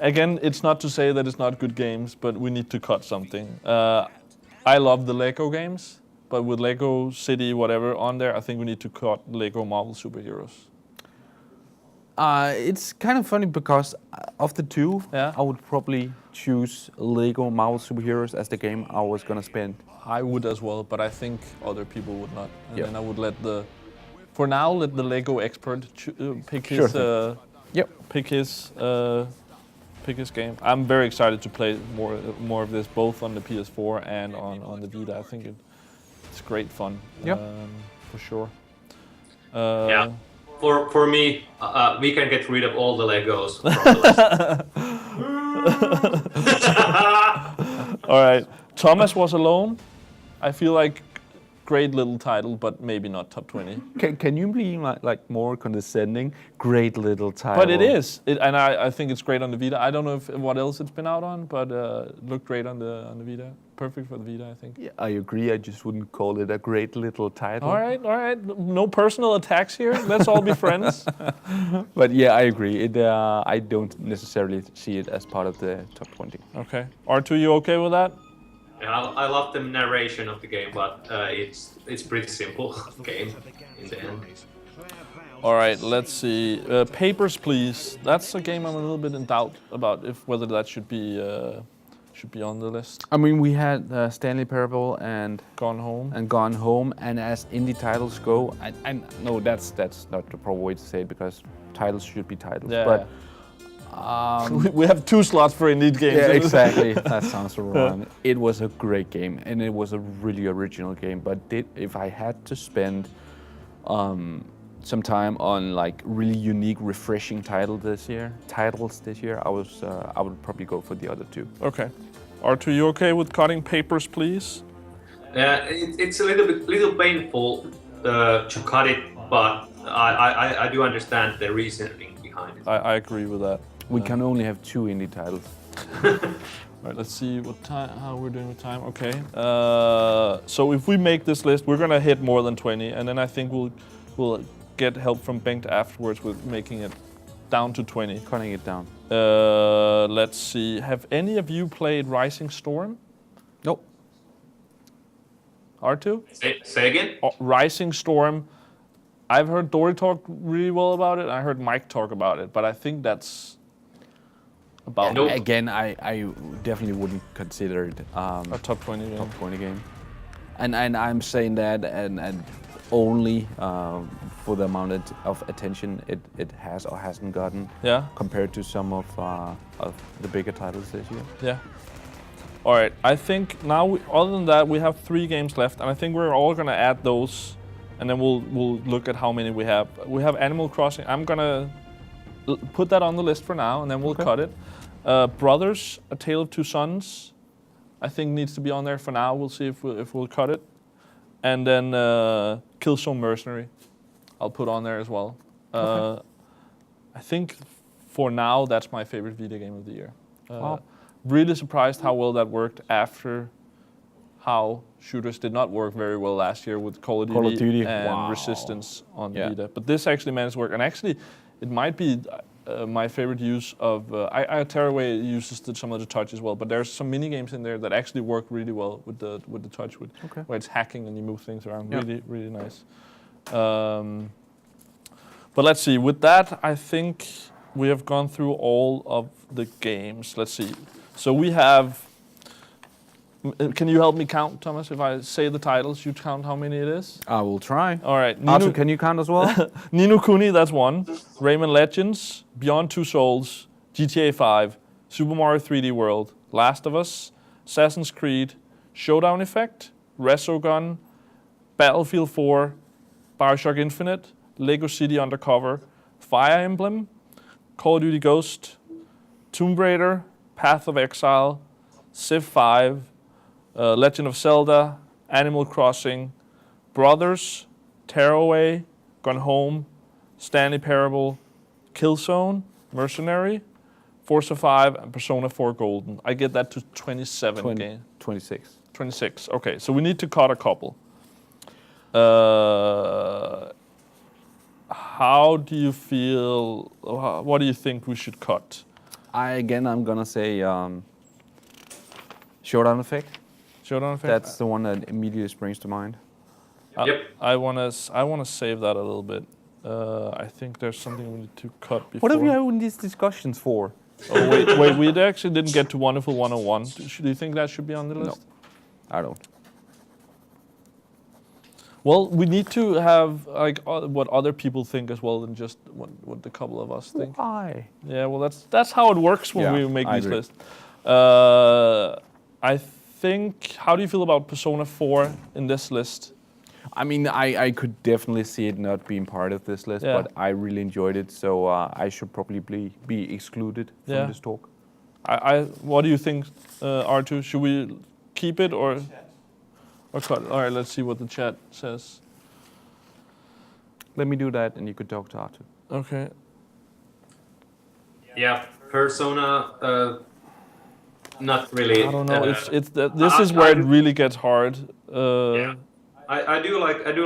Speaker 1: Again, it's not to say that it's not good games, but we need to cut something. I love the Lego games, but with Lego City, whatever on there, I think we need to cut Lego Marvel Superheroes.
Speaker 2: It's kind of funny because of the two, I would probably choose Lego Marvel Superheroes as the game I was gonna spend.
Speaker 1: I would as well, but I think other people would not. And
Speaker 2: Yep.
Speaker 1: then I would let the Lego expert pick his pick his game. I'm very excited to play more of this, both on the PS4 and on the Vita. I think it's great fun.
Speaker 2: Yep.
Speaker 1: For sure.
Speaker 4: Yeah. For me, we can get rid of all the Legos from the list.
Speaker 1: All right. Thomas Was Alone. I feel like great little title, but maybe not top 20.
Speaker 2: Can you be like more condescending? Great little title.
Speaker 1: But it is, and I think it's great on the Vita. I don't know what else it's been out on, but it looked great on the Vita. Perfect for the Vita, I think.
Speaker 2: Yeah, I agree. I just wouldn't call it a great little title.
Speaker 1: All right. No personal attacks here. Let's all be friends.
Speaker 2: But yeah, I agree. I don't necessarily see it as part of the top 20.
Speaker 1: Okay. R2, you okay with that?
Speaker 4: Yeah, I love the narration of the game, but it's pretty simple game in the end.
Speaker 1: All right, let's see. Papers, Please. That's a game I'm a little bit in doubt about whether that should be on the list.
Speaker 2: I mean, we had Stanley Parable and
Speaker 1: Gone Home.
Speaker 2: and as indie titles go, and no, that's not the proper way to say it because titles should be titles.
Speaker 1: Yeah.
Speaker 2: But
Speaker 1: We have 2 slots for indie games.
Speaker 2: yeah, exactly. That sounds wrong. It was a great game, and it was a really original game. But if I had to spend some time on like really unique, refreshing titles this year, I would probably go for the other 2.
Speaker 1: Okay. R2, you okay with cutting Papers, Please?
Speaker 4: It's a little painful to cut it, but I do understand the reasoning behind it.
Speaker 1: I agree with that.
Speaker 2: We can only have 2 indie titles.
Speaker 1: All right, let's see what time, how we're doing with time. Okay. So if we make this list, we're gonna hit more than 20, and then I think we'll get help from Bengt afterwards with making it down to 20.
Speaker 2: Cutting it down.
Speaker 1: Let's see. Have any of you played Rising Storm?
Speaker 2: Nope.
Speaker 1: R2?
Speaker 4: Say again?
Speaker 1: Rising Storm. I've heard Dory talk really well about it. I heard Mike talk about it, but I think that's about
Speaker 4: Nope.
Speaker 2: Again, I definitely wouldn't consider it
Speaker 1: a top 20 game.
Speaker 2: top 20 game. And I'm saying that and only for the amount of attention it has or hasn't gotten
Speaker 1: Yeah.
Speaker 2: compared to some of the bigger titles this year.
Speaker 1: Yeah. All right. I think now, other than that, we have 3 games left, and I think we're all gonna add those, and then we'll look at how many we have. We have Animal Crossing. I'm gonna put that on the list for now, and then we'll cut it. Brothers: A Tale of Two Sons, I think needs to be on there for now. We'll see if we'll cut it, and then Killzone Mercenary, I'll put on there as well. I think for now that's my favorite video game of the year.
Speaker 2: Wow.
Speaker 1: Really surprised how well that worked after how shooters did not work very well last year with Call of Duty, and
Speaker 2: Wow.
Speaker 1: Resistance on
Speaker 2: Yeah.
Speaker 1: Vita. But this actually managed to work, and actually it might be my favorite use of. Tearaway uses some of the touch as well, but there's some mini games in there that actually work really well with the touch, where it's hacking and you move things around.
Speaker 2: Yeah.
Speaker 1: Really, really nice. But let's see. With that, I think we have gone through all of the games. Let's see. So we have. Can you help me count, Thomas? If I say the titles, you count how many it is?
Speaker 2: I will try.
Speaker 1: All right.
Speaker 2: Arthur, can you count as well?
Speaker 1: Ni no Kuni, that's 1. Rayman Legends, Beyond Two Souls, GTA 5, Super Mario 3D World, Last of Us, Assassin's Creed, Showdown Effect, Resogun, Battlefield 4, Bioshock Infinite, Lego City Undercover, Fire Emblem, Call of Duty Ghost, Tomb Raider, Path of Exile, Civ 5, Legend of Zelda, Animal Crossing, Brothers, Tearaway, Gone Home, Stanley Parable, Killzone, Mercenary, Forza 5, and Persona 4 Golden. I get that to 27 games.
Speaker 2: 26.
Speaker 1: 26. Okay, so we need to cut a couple. How do you feel? What do you think we should cut?
Speaker 2: I'm gonna say Showdown Effect.
Speaker 1: Showdown Effect.
Speaker 2: That's the one that immediately springs to mind.
Speaker 4: Yep.
Speaker 1: I wanna save that a little bit. I think there's something we need to cut before.
Speaker 2: What are we having these discussions for?
Speaker 1: Oh wait, we actually didn't get to Wonderful 101. Do you think that should be on the list?
Speaker 2: I don't.
Speaker 1: Well, we need to have like what other people think as well than just what the couple of us think.
Speaker 2: Why?
Speaker 1: Yeah, well that's how it works when
Speaker 2: Yeah,
Speaker 1: we make
Speaker 2: I
Speaker 1: these
Speaker 2: agree.
Speaker 1: lists. I think. How do you feel about Persona 4 in this list?
Speaker 2: I mean, I could definitely see it not being part of this list,
Speaker 1: Yeah.
Speaker 2: but I really enjoyed it, so I should probably be excluded from
Speaker 1: Yeah.
Speaker 2: this talk.
Speaker 1: What do you think, R2? Should we keep it or cut it? All right, let's see what the chat says.
Speaker 2: Let me do that, and you could talk to Arthur.
Speaker 1: Okay.
Speaker 4: Yeah, Persona, not really.
Speaker 1: I don't know. This is where it really gets hard.
Speaker 4: Yeah. I do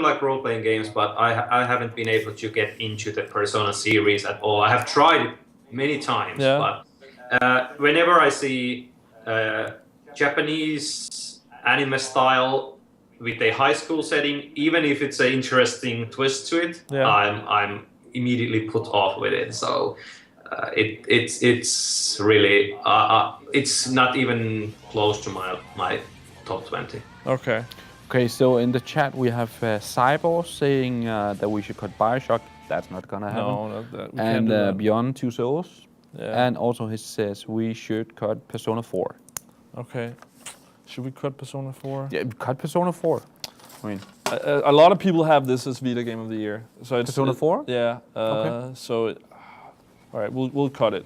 Speaker 4: like role-playing games, but I haven't been able to get into the Persona series at all. I have tried it many times,
Speaker 1: Yeah.
Speaker 4: but whenever I see Japanese anime style with a high school setting, even if it's an interesting twist to it,
Speaker 1: Yeah.
Speaker 4: I'm immediately put off with it. So it's really it's not even close to my top 20.
Speaker 1: Okay.
Speaker 2: Okay, so in the chat we have Cyborg saying that we should cut Bioshock. That's not gonna happen.
Speaker 1: No, we can't do
Speaker 2: And
Speaker 1: that.
Speaker 2: Beyond Two Souls.
Speaker 1: Yeah.
Speaker 2: And also he says we should cut Persona 4.
Speaker 1: Okay. Should we cut Persona 4?
Speaker 2: Yeah, cut Persona 4. I mean,
Speaker 1: A lot of people have this as Vita Game of the Year. So it's
Speaker 2: Persona 4?
Speaker 1: Yeah.
Speaker 2: Okay.
Speaker 1: So, all right, we'll cut it.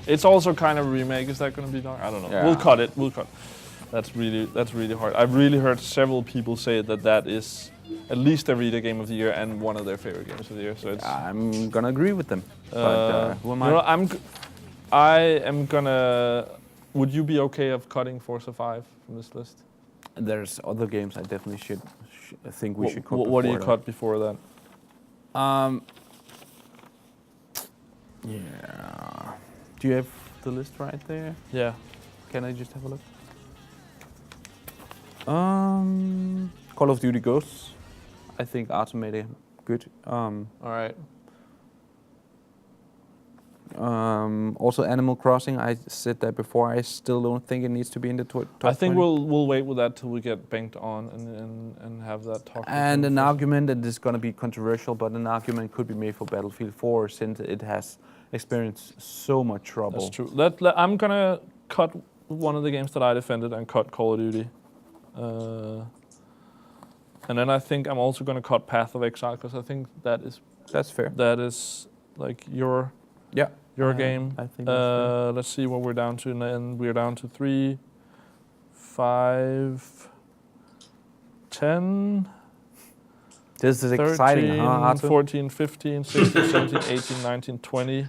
Speaker 1: It's also kind of a remake. Is that going to be dark? I don't know.
Speaker 2: Yeah.
Speaker 1: We'll cut it. We'll cut. That's really hard. I've really heard several people say that is at least a reader game of the year and one of their favorite games of the year. So it's.
Speaker 2: I'm gonna agree with them. But who am I?
Speaker 1: You know, I am gonna. Would you be okay of cutting Forza 5 from this list?
Speaker 2: There's other games I definitely should think we should cut.
Speaker 1: What do you cut before that?
Speaker 2: Yeah. Do you have the list right there?
Speaker 1: Yeah.
Speaker 2: Can I just have a look? Call of Duty Ghosts. I think Automated good.
Speaker 1: All right.
Speaker 2: Also Animal Crossing. I said that before. I still don't think it needs to be in the top
Speaker 1: I think
Speaker 2: 20.
Speaker 1: we'll wait with that till we get banked on and have that talk.
Speaker 2: And an argument that is going to be controversial, but an argument could be made for Battlefield 4 since it has experienced so much trouble.
Speaker 1: That's true. I'm gonna cut one of the games that I defended and cut Call of Duty. And then I think I'm also gonna cut Path of Exile because I think
Speaker 2: That's fair.
Speaker 1: that is like your game.
Speaker 2: I think that's fair.
Speaker 1: Let's see what we're down to, and we're down to 3, 5, 10.
Speaker 2: This is
Speaker 1: 13,
Speaker 2: exciting, huh, Arthur?
Speaker 1: 14, 15, 16, 17, 18, 19, 20,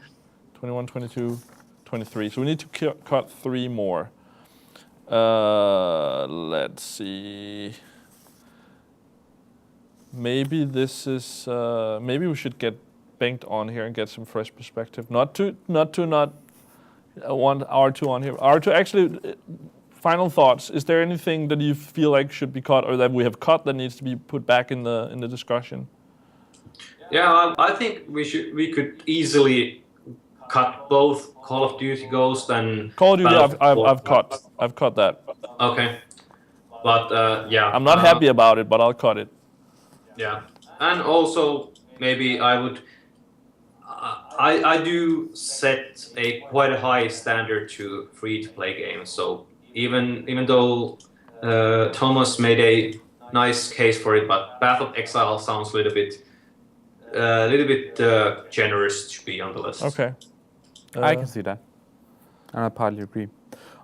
Speaker 1: 21, 22, 23. So we need to cut 3 more. Let's see. Maybe this is. Maybe we should get banked on here and get some fresh perspective. Not want R2 on here. R2 actually. Final thoughts. Is there anything that you feel like should be cut or that we have cut that needs to be put back in the discussion?
Speaker 4: Yeah, I think we could easily cut both Call of Duty Ghost and
Speaker 1: Call of Duty. I've cut that.
Speaker 4: Okay, but yeah.
Speaker 1: I'm not happy about it, but I'll cut it.
Speaker 4: Yeah, and also maybe I would. I do set quite a high standard to free-to-play games. So even though Thomas made a nice case for it, but Path of Exile sounds a little bit generous to be on the list.
Speaker 1: Okay.
Speaker 2: I can see that, and I partly agree.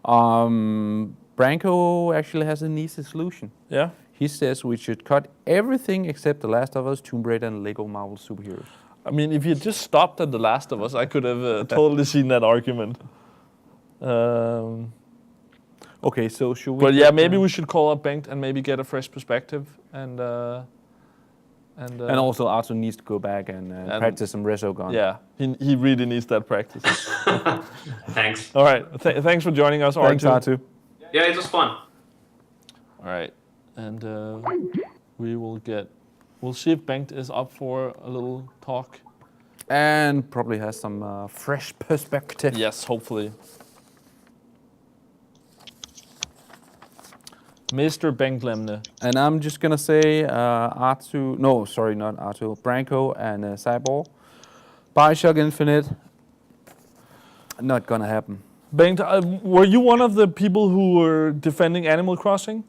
Speaker 2: Branko actually has an easy solution.
Speaker 1: Yeah.
Speaker 2: He says we should cut everything except The Last of Us, Tomb Raider, and Lego Marvel Superheroes.
Speaker 1: I mean, if you had just stopped at The Last of Us, I could have totally seen that argument.
Speaker 2: Okay, so should we?
Speaker 1: But yeah, maybe we should call up banked and maybe get a fresh perspective and
Speaker 2: also Arthur needs to go back and practice some Resogun.
Speaker 1: Yeah, he really needs that practice.
Speaker 4: Thanks.
Speaker 1: All right, thanks for joining us,
Speaker 2: Thanks,
Speaker 1: R2.
Speaker 2: Arthur.
Speaker 4: Yeah, it was fun.
Speaker 1: All right, and we'll see if banked is up for a little talk.
Speaker 2: And probably has some fresh perspective.
Speaker 1: Yes, hopefully. Mr. Benklemne.
Speaker 2: And I'm just gonna say Arthur, no, sorry, not Arthur, Branko and Cyborg. Bioshock Infinite, not gonna happen.
Speaker 1: Bengt, were you one of the people who were defending Animal Crossing?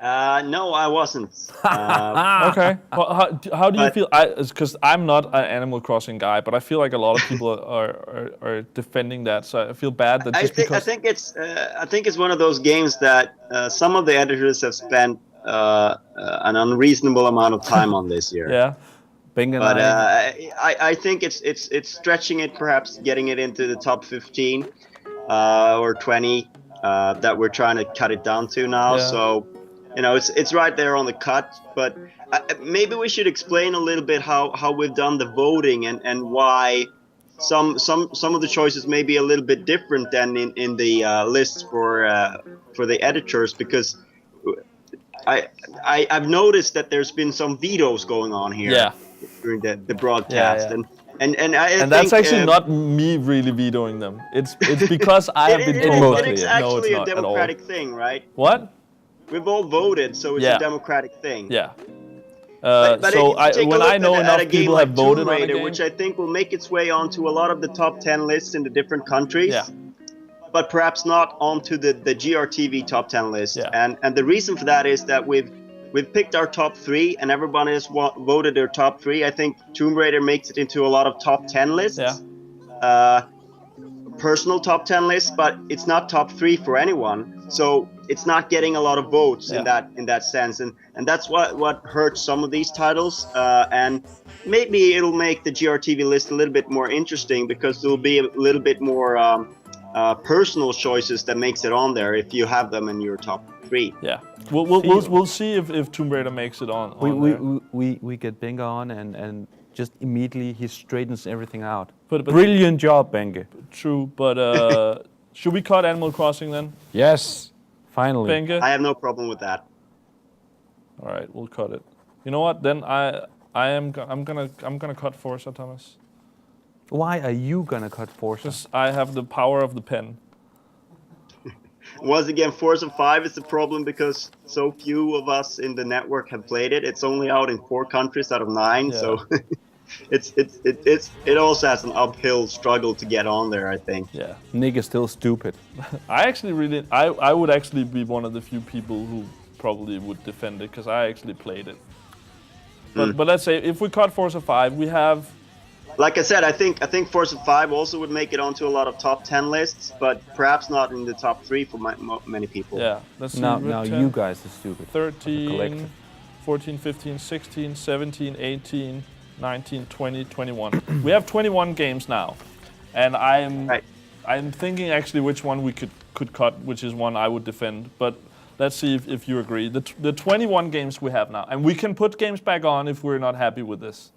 Speaker 5: No, I wasn't.
Speaker 1: Okay. Well, how do you feel? Because I'm not an Animal Crossing guy, but I feel like a lot of people are defending that. So I feel bad that just because.
Speaker 5: I think it's one of those games that some of the editors have spent an unreasonable amount of time on this year.
Speaker 1: Yeah.
Speaker 5: But I think it's stretching it, perhaps getting it into the top 15 or 20 that we're trying to cut it down to now.
Speaker 1: Yeah.
Speaker 5: So. You know, it's right there on the cut, but maybe we should explain a little bit how we've done the voting and why some of the choices may be a little bit different than in the lists for the editors, because I've noticed that there's been some vetoes going on here during the broadcast, and
Speaker 1: that's actually not me really vetoing them. It's because I have been told.
Speaker 5: It's actually a democratic thing, right?
Speaker 1: What?
Speaker 5: We've all voted, so it's a democratic thing.
Speaker 1: Yeah.
Speaker 5: But
Speaker 1: so when I know enough people have voted on a game,
Speaker 5: which I think will make its way onto a lot of the top 10 lists in the different countries, but perhaps not onto the GRTV top 10 list.
Speaker 1: Yeah.
Speaker 5: And the reason for that is that we've picked our top 3, and everybody has voted their top 3. I think Tomb Raider makes it into a lot of top 10 lists.
Speaker 1: Yeah.
Speaker 5: personal top 10 list, but it's not top 3 for anyone. So it's not getting a lot of votes in that sense, and that's what hurts some of these titles. And maybe it'll make the GRTV list a little bit more interesting because there'll be a little bit more personal choices that makes it on there if you have them in your top 3.
Speaker 1: Yeah, we'll see if Tomb Raider makes it on.
Speaker 2: We get Benga on and just immediately he straightens everything out.
Speaker 1: But
Speaker 2: Brilliant job, Benga.
Speaker 1: True, but should we cut Animal Crossing then?
Speaker 2: Yes, finally.
Speaker 1: Benga?
Speaker 5: I have no problem with that.
Speaker 1: All right, we'll cut it. You know what? Then I'm gonna cut Forza, Thomas.
Speaker 2: Why are you gonna cut Forza?
Speaker 1: Because I have the power of the pen.
Speaker 5: Once again, Forza 5 is the problem because so few of us in the network have played it. It's only out in 4 countries out of 9, so it also has an uphill struggle to get on there, I think.
Speaker 1: Yeah.
Speaker 2: Nick is still stupid.
Speaker 1: I would actually be one of the few people who probably would defend it because I actually played it. But let's say if we cut Forza 5, we have.
Speaker 5: Like I said, I think Forza 5 also would make it onto a lot of top 10 lists, but perhaps not in the top 3 for many people.
Speaker 1: Yeah, let's see.
Speaker 2: Now
Speaker 1: 10,
Speaker 2: you guys are stupid.
Speaker 1: 13, 14, 15, 16, 17, 18, 19, 20, 21. We have 21 games now, and I'm thinking actually which one we could cut, which is one I would defend. But let's see if you agree. The 21 games we have now, and we can put games back on if we're not happy with this.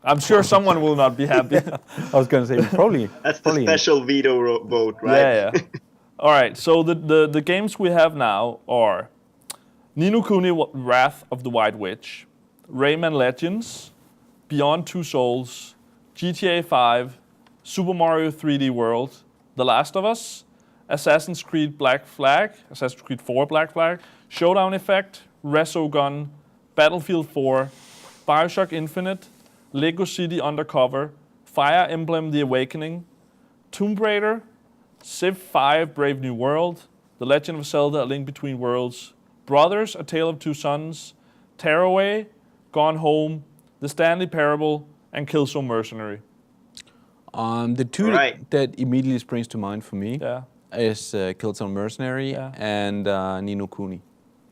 Speaker 1: I'm sure someone will not be happy.
Speaker 2: I was going to say probably.
Speaker 5: That's the special veto vote, right?
Speaker 1: Yeah. All right. So the games we have now are Ni no Kuni: Wrath of the White Witch, Rayman Legends, Beyond Two Souls, GTA 5, Super Mario 3D World, The Last of Us, Assassin's Creed Black Flag, Assassin's Creed 4 Black Flag, Showdown Effect, Resogun, Battlefield 4, Bioshock Infinite, Lego City Undercover, Fire Emblem The Awakening, Tomb Raider, Civ 5 Brave New World, The Legend of Zelda: A Link Between Worlds, Brothers: A Tale of Two Sons, Tearaway, Gone Home, The Stanley Parable, and Killzone Mercenary.
Speaker 2: The two that immediately springs to mind for me is Killzone Mercenary and Ni no Kuni.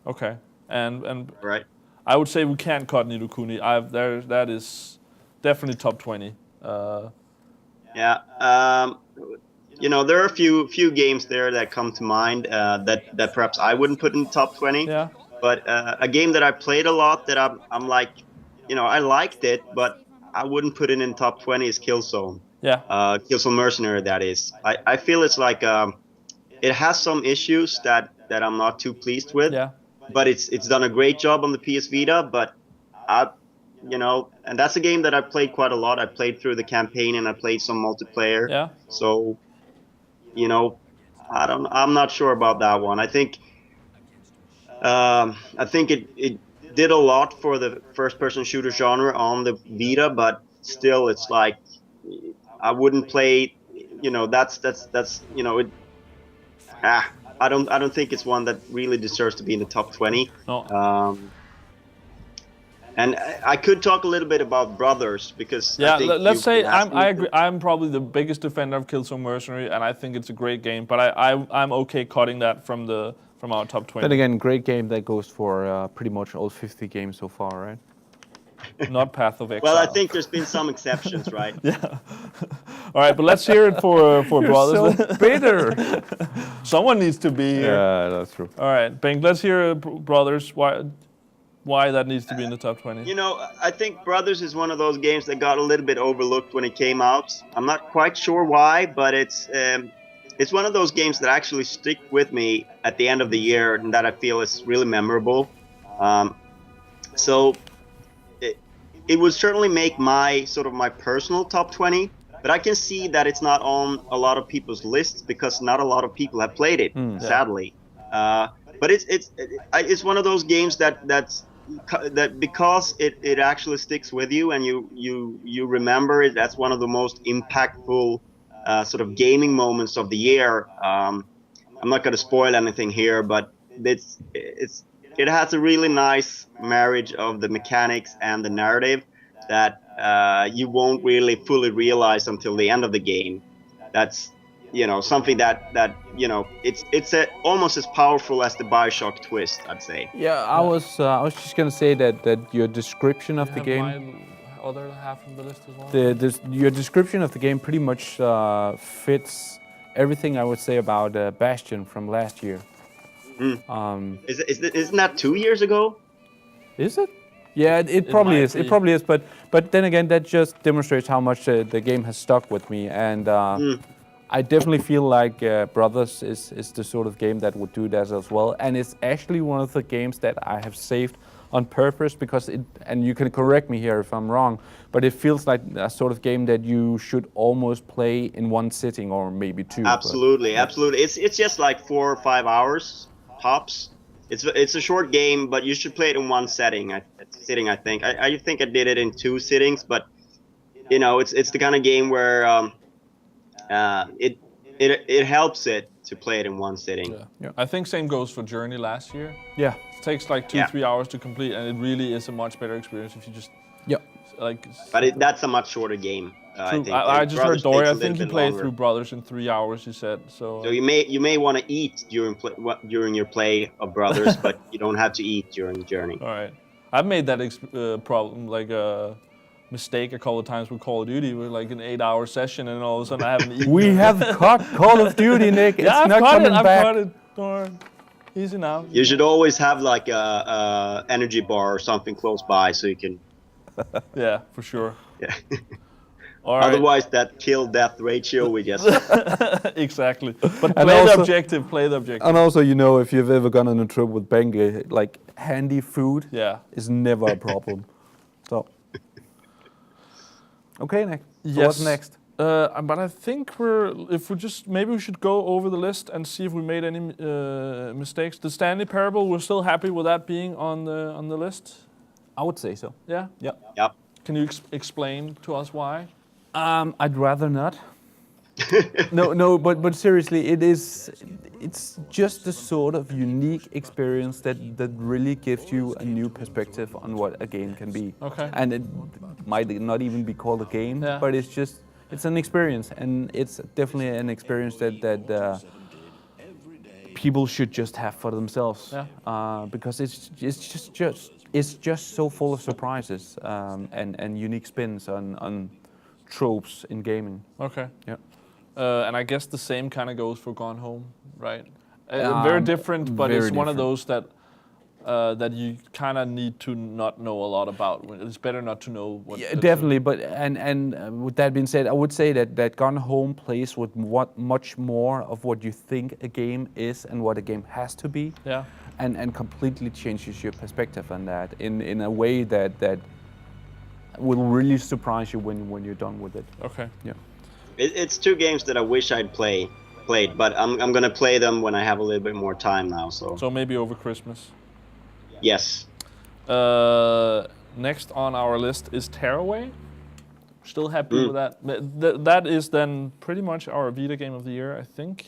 Speaker 1: Okay, and
Speaker 5: right.
Speaker 1: I would say we can't cut Ni no Kuni. That is definitely top 20.
Speaker 5: You know, there are a few games there that come to mind that perhaps I wouldn't put in the top 20.
Speaker 1: Yeah.
Speaker 5: But a game that I played a lot that I'm like, you know, I liked it, but I wouldn't put it in top 20 is Killzone.
Speaker 1: Yeah.
Speaker 5: Killzone Mercenary, that is. I feel it's like it has some issues that I'm not too pleased with.
Speaker 1: Yeah.
Speaker 5: But it's done a great job on the PS Vita. But you know, and that's a game that I played quite a lot. I played through the campaign and I played some multiplayer.
Speaker 1: Yeah.
Speaker 5: So, you know, I'm not sure about that one. I think it did a lot for the first-person shooter genre on the Vita, but still, it's like I wouldn't play. You know, that's you know, I don't think it's one that really deserves to be in the top 20.
Speaker 1: No.
Speaker 5: And I could talk a little bit about Brothers because
Speaker 1: let's say I agree. I'm probably the biggest defender of Killzone Mercenary, and I think it's a great game. But I'm okay cutting that from our top 20.
Speaker 2: Then again, great game that goes for pretty much all 50 games so far, right?
Speaker 1: Not Path of Exile.
Speaker 5: Well, I think there's been some exceptions, right?
Speaker 1: Yeah. All right, but let's hear it for Brothers.
Speaker 2: So bitter.
Speaker 1: Someone needs to be here.
Speaker 2: Yeah, that's true.
Speaker 1: All right, Bengt, let's hear Brothers. Why that needs to be in the top 20?
Speaker 5: You know, I think Brothers is one of those games that got a little bit overlooked when it came out. I'm not quite sure why, but it's one of those games that actually stick with me at the end of the year and that I feel is really memorable. So it would certainly make my personal top 20, but I can see that it's not on a lot of people's lists because not a lot of people have played it, sadly. But it's one of those games that because it actually sticks with you and you remember it. That's one of the most impactful sort of gaming moments of the year. I'm not going to spoil anything here, but it has a really nice marriage of the mechanics and the narrative that you won't really fully realize until the end of the game. that's something that it's almost as powerful as the Bioshock twist, I'd say.
Speaker 2: Yeah, I was just gonna say that your description of the
Speaker 1: Have
Speaker 2: game,
Speaker 1: my other half of the list as well.
Speaker 2: your description of the game pretty much fits everything I would say about Bastion from last year.
Speaker 5: Isn't that 2 years ago?
Speaker 2: Is it? Yeah, it probably
Speaker 1: might
Speaker 2: is. It
Speaker 1: be.
Speaker 2: probably is. But then again, that just demonstrates how much the game has stuck with me, and I definitely feel like Brothers is the sort of game that would do that as well. And it's actually one of the games that I have saved on purpose because and you can correct me here if I'm wrong, but it feels like a sort of game that you should almost play in one sitting or maybe two.
Speaker 5: Absolutely. It's just like 4 or 5 hours tops. It's a short game, but you should play it in one sitting. I think. I think I did it in 2 sittings, but it's the kind of game where it helps it to play it in one sitting.
Speaker 1: Yeah. I think same goes for Journey last year.
Speaker 2: Yeah.
Speaker 1: It takes like 2-3 hours to complete, and it really is a much better experience if you just like.
Speaker 5: But that's a much shorter game. I think.
Speaker 1: I just heard
Speaker 5: Brothers
Speaker 1: Dory.
Speaker 5: takes
Speaker 1: I
Speaker 5: a
Speaker 1: think
Speaker 5: little
Speaker 1: he
Speaker 5: bit
Speaker 1: played
Speaker 5: longer.
Speaker 1: through Brothers in 3 hours. He said so.
Speaker 5: So you may want to eat during your play of Brothers, but you don't have to eat during Journey.
Speaker 1: All right. I've made that problem, like a mistake a couple of times with Call of Duty. We're like an 8-hour session, and all of a sudden I haven't eaten.
Speaker 2: We have caught Call of Duty, Nick. It's
Speaker 1: I've
Speaker 2: not
Speaker 1: caught
Speaker 2: coming
Speaker 1: it.
Speaker 2: back.
Speaker 1: I've caught it. Don't worry. Easy now.
Speaker 5: You should always have like a energy bar or something close by so you can.
Speaker 1: Yeah, for sure.
Speaker 5: Yeah.
Speaker 1: All right.
Speaker 5: Otherwise, that kill-death ratio we just.
Speaker 1: Exactly. But
Speaker 2: And
Speaker 1: play the
Speaker 2: also-
Speaker 1: objective. Play the objective.
Speaker 2: And also, if you've ever gone on a trip with Benge, like handy food
Speaker 1: Yeah.
Speaker 2: is never a problem. So, okay, Nick. So
Speaker 1: Yes.
Speaker 2: what's next?
Speaker 1: But I think maybe we should go over the list and see if we made any mistakes. The Stanley Parable, we're still happy with that being on the list.
Speaker 2: I would say so.
Speaker 1: Yeah.
Speaker 2: Yeah.
Speaker 5: Yep.
Speaker 1: Can you explain to us why?
Speaker 2: I'd rather not. No, but seriously, it's just the sort of unique experience that really gives you a new perspective on what a game can be.
Speaker 1: Okay.
Speaker 2: And it might not even be called a game,
Speaker 1: Yeah.
Speaker 2: but it's an experience, and it's definitely an experience that people should just have for themselves.
Speaker 1: Yeah.
Speaker 2: Because it's just so full of surprises and unique spins on tropes in gaming.
Speaker 1: Okay.
Speaker 2: Yeah.
Speaker 1: And I guess the same kind of goes for Gone Home, right? Very different, but
Speaker 2: very
Speaker 1: it's one of
Speaker 2: different.
Speaker 1: those that you kind of need to not know a lot about. It's better not to know what.
Speaker 2: Yeah, definitely, but and with that being said, I would say that Gone Home plays with much more of what you think a game is and what a game has to be.
Speaker 1: Yeah.
Speaker 2: And completely changes your perspective on that in a way that will really surprise you when you're done with it.
Speaker 1: Okay.
Speaker 2: Yeah.
Speaker 5: It's 2 games that I wish I'd played, but I'm gonna play them when I have a little bit more time now. So
Speaker 1: maybe over Christmas.
Speaker 5: yes.
Speaker 1: Next on our list is Tearaway. Still happy with that. That is then pretty much our Vita game of the year, I think.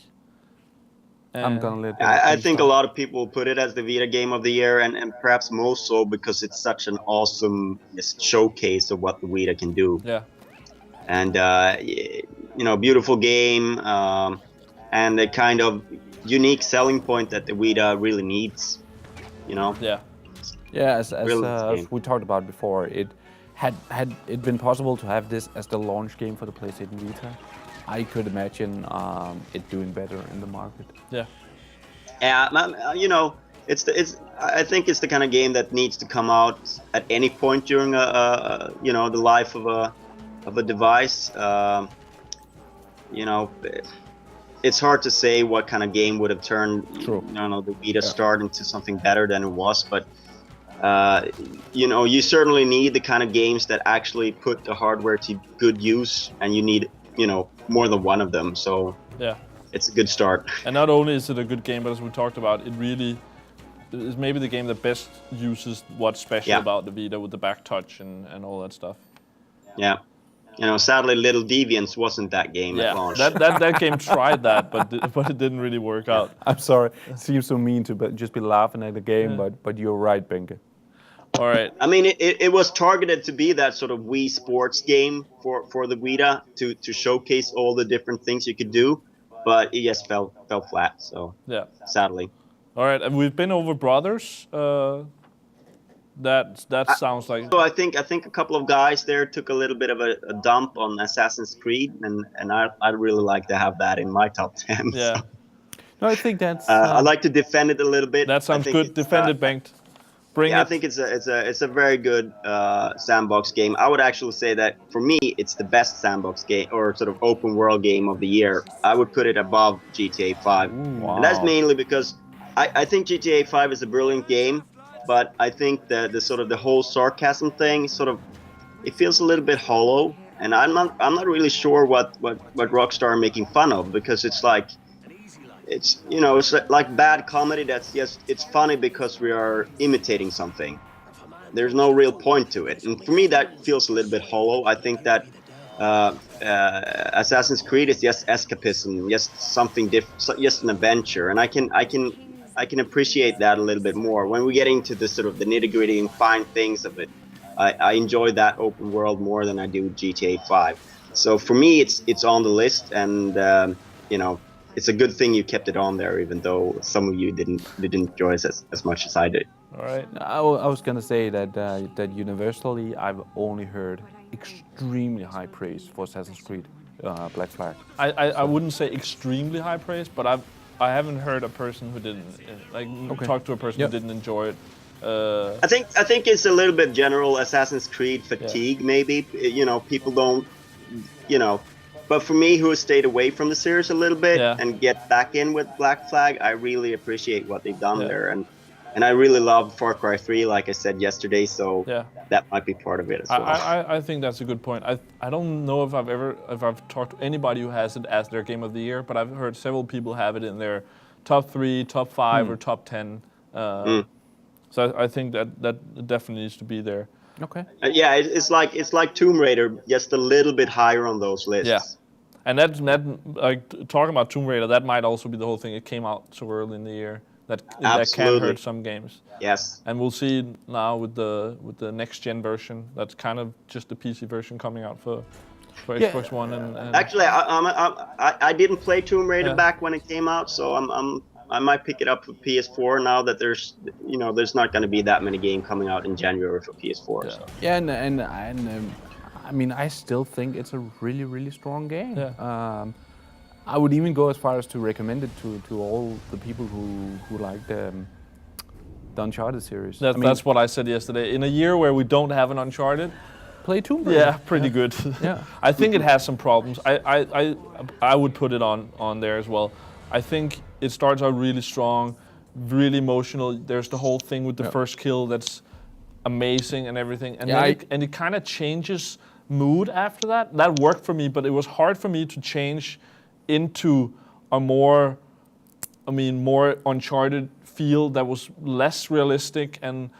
Speaker 2: I'm gonna let.
Speaker 5: I think a lot of people put it as the Vita game of the year, and perhaps most so because it's such an awesome showcase of what the Vita can do.
Speaker 1: Yeah.
Speaker 5: And beautiful game, and a kind of unique selling point that the Vita really needs.
Speaker 1: Yeah.
Speaker 2: Yeah, as
Speaker 5: Brilliant game.
Speaker 2: we talked about before, had it been possible to have this as the launch game for the PlayStation Vita, I could imagine it doing better in the market.
Speaker 1: Yeah.
Speaker 5: Yeah, I think it's the kind of game that needs to come out at any point during the life of a device. It's hard to say what kind of game would have turned the Vita start into something better than it was, but you certainly need the kind of games that actually put the hardware to good use, and you need more than one of them. So
Speaker 1: Yeah.
Speaker 5: it's a good start.
Speaker 1: And not only is it a good game, but as we talked about, it really is maybe the game that best uses what's special about the Vita with the back touch and all that stuff.
Speaker 5: Yeah. Sadly, Little Deviants wasn't that game at launch.
Speaker 1: that game tried that, but it didn't really work out.
Speaker 2: I'm sorry, it seems so mean to just be laughing at the game, but you're right, Benke.
Speaker 1: All right.
Speaker 5: I mean, it was targeted to be that sort of Wii Sports game for the Vita to showcase all the different things you could do, but it just fell flat. So
Speaker 1: Yeah.
Speaker 5: sadly,
Speaker 1: All right. And we've been over Brothers. That sounds like.
Speaker 5: so I think a couple of guys there took a little bit of a dump on Assassin's Creed, and I'd really like to have that in my top 10.
Speaker 1: Yeah.
Speaker 5: So,
Speaker 2: No, I think that's.
Speaker 5: I'd like to defend it a little bit.
Speaker 1: That sounds
Speaker 5: I think
Speaker 1: good.
Speaker 5: it's,
Speaker 1: Defend it, Bengt. Bring
Speaker 5: Yeah,
Speaker 1: it.
Speaker 5: I think it's a very good sandbox game. I would actually say that for me, it's the best sandbox game or sort of open world game of the year. I would put it above GTA 5,
Speaker 2: Wow.
Speaker 5: and that's mainly because I think GTA 5 is a brilliant game, but I think the sort of the whole sarcasm thing sort of it feels a little bit hollow, and I'm not really sure what Rockstar are making fun of, because it's like. It's it's like bad comedy that's just it's funny because we are imitating something. There's no real point to it, and for me that feels a little bit hollow. I think that Assassin's Creed is just escapism, just something different, just an adventure, and I can appreciate that a little bit more when we get into the sort of the nitty gritty and fine things of it. I enjoy that open world more than I do GTA 5. So for me, it's on the list, and it's a good thing you kept it on there, even though some of you didn't enjoy it as much as I did.
Speaker 1: All right.
Speaker 2: I was gonna say that universally, I've only heard extremely high praise for Assassin's Creed Black Flag.
Speaker 1: I wouldn't say extremely high praise, but I haven't heard a person who didn't talk to a person who didn't enjoy it.
Speaker 5: I think it's a little bit general Assassin's Creed fatigue, maybe. People don't, But for me, who has stayed away from the series a little bit and get back in with Black Flag, I really appreciate what they've done there, and I really love Far Cry 3, like I said yesterday. So that might be part of it as well.
Speaker 1: I think that's a good point. I don't know if I've talked to anybody who has it as their game of the year, but I've heard several people have it in their top 3, top 5, or top 10. So I think that definitely needs to be there.
Speaker 2: Okay.
Speaker 5: It's like Tomb Raider, just a little bit higher on those lists.
Speaker 1: Yeah, and that like talking about Tomb Raider, that might also be the whole thing. It came out so early in the year that can hurt some games.
Speaker 5: Yes.
Speaker 1: And we'll see now with the next gen version. That's kind of just the PC version coming out for Xbox One and
Speaker 5: Actually, I didn't play Tomb Raider back when it came out, so I might pick it up for PS4 now that there's not going to be that many games coming out in January for PS4. So.
Speaker 2: Yeah, and I mean, I still think it's a really, really strong game.
Speaker 1: Yeah.
Speaker 2: I would even go as far as to recommend it to all the people who like the Uncharted series.
Speaker 1: That's what I said yesterday. In a year where we don't have an Uncharted,
Speaker 2: play Tomb Raider.
Speaker 1: Yeah, pretty good.
Speaker 2: Yeah.
Speaker 1: I think it has some problems. I would put it on there as well. I think it starts out really strong, really emotional. There's the whole thing with the first kill that's amazing and everything. And then it kind of changes mood after that. That worked for me, but it was hard for me to change into a more Uncharted feel that was less realistic and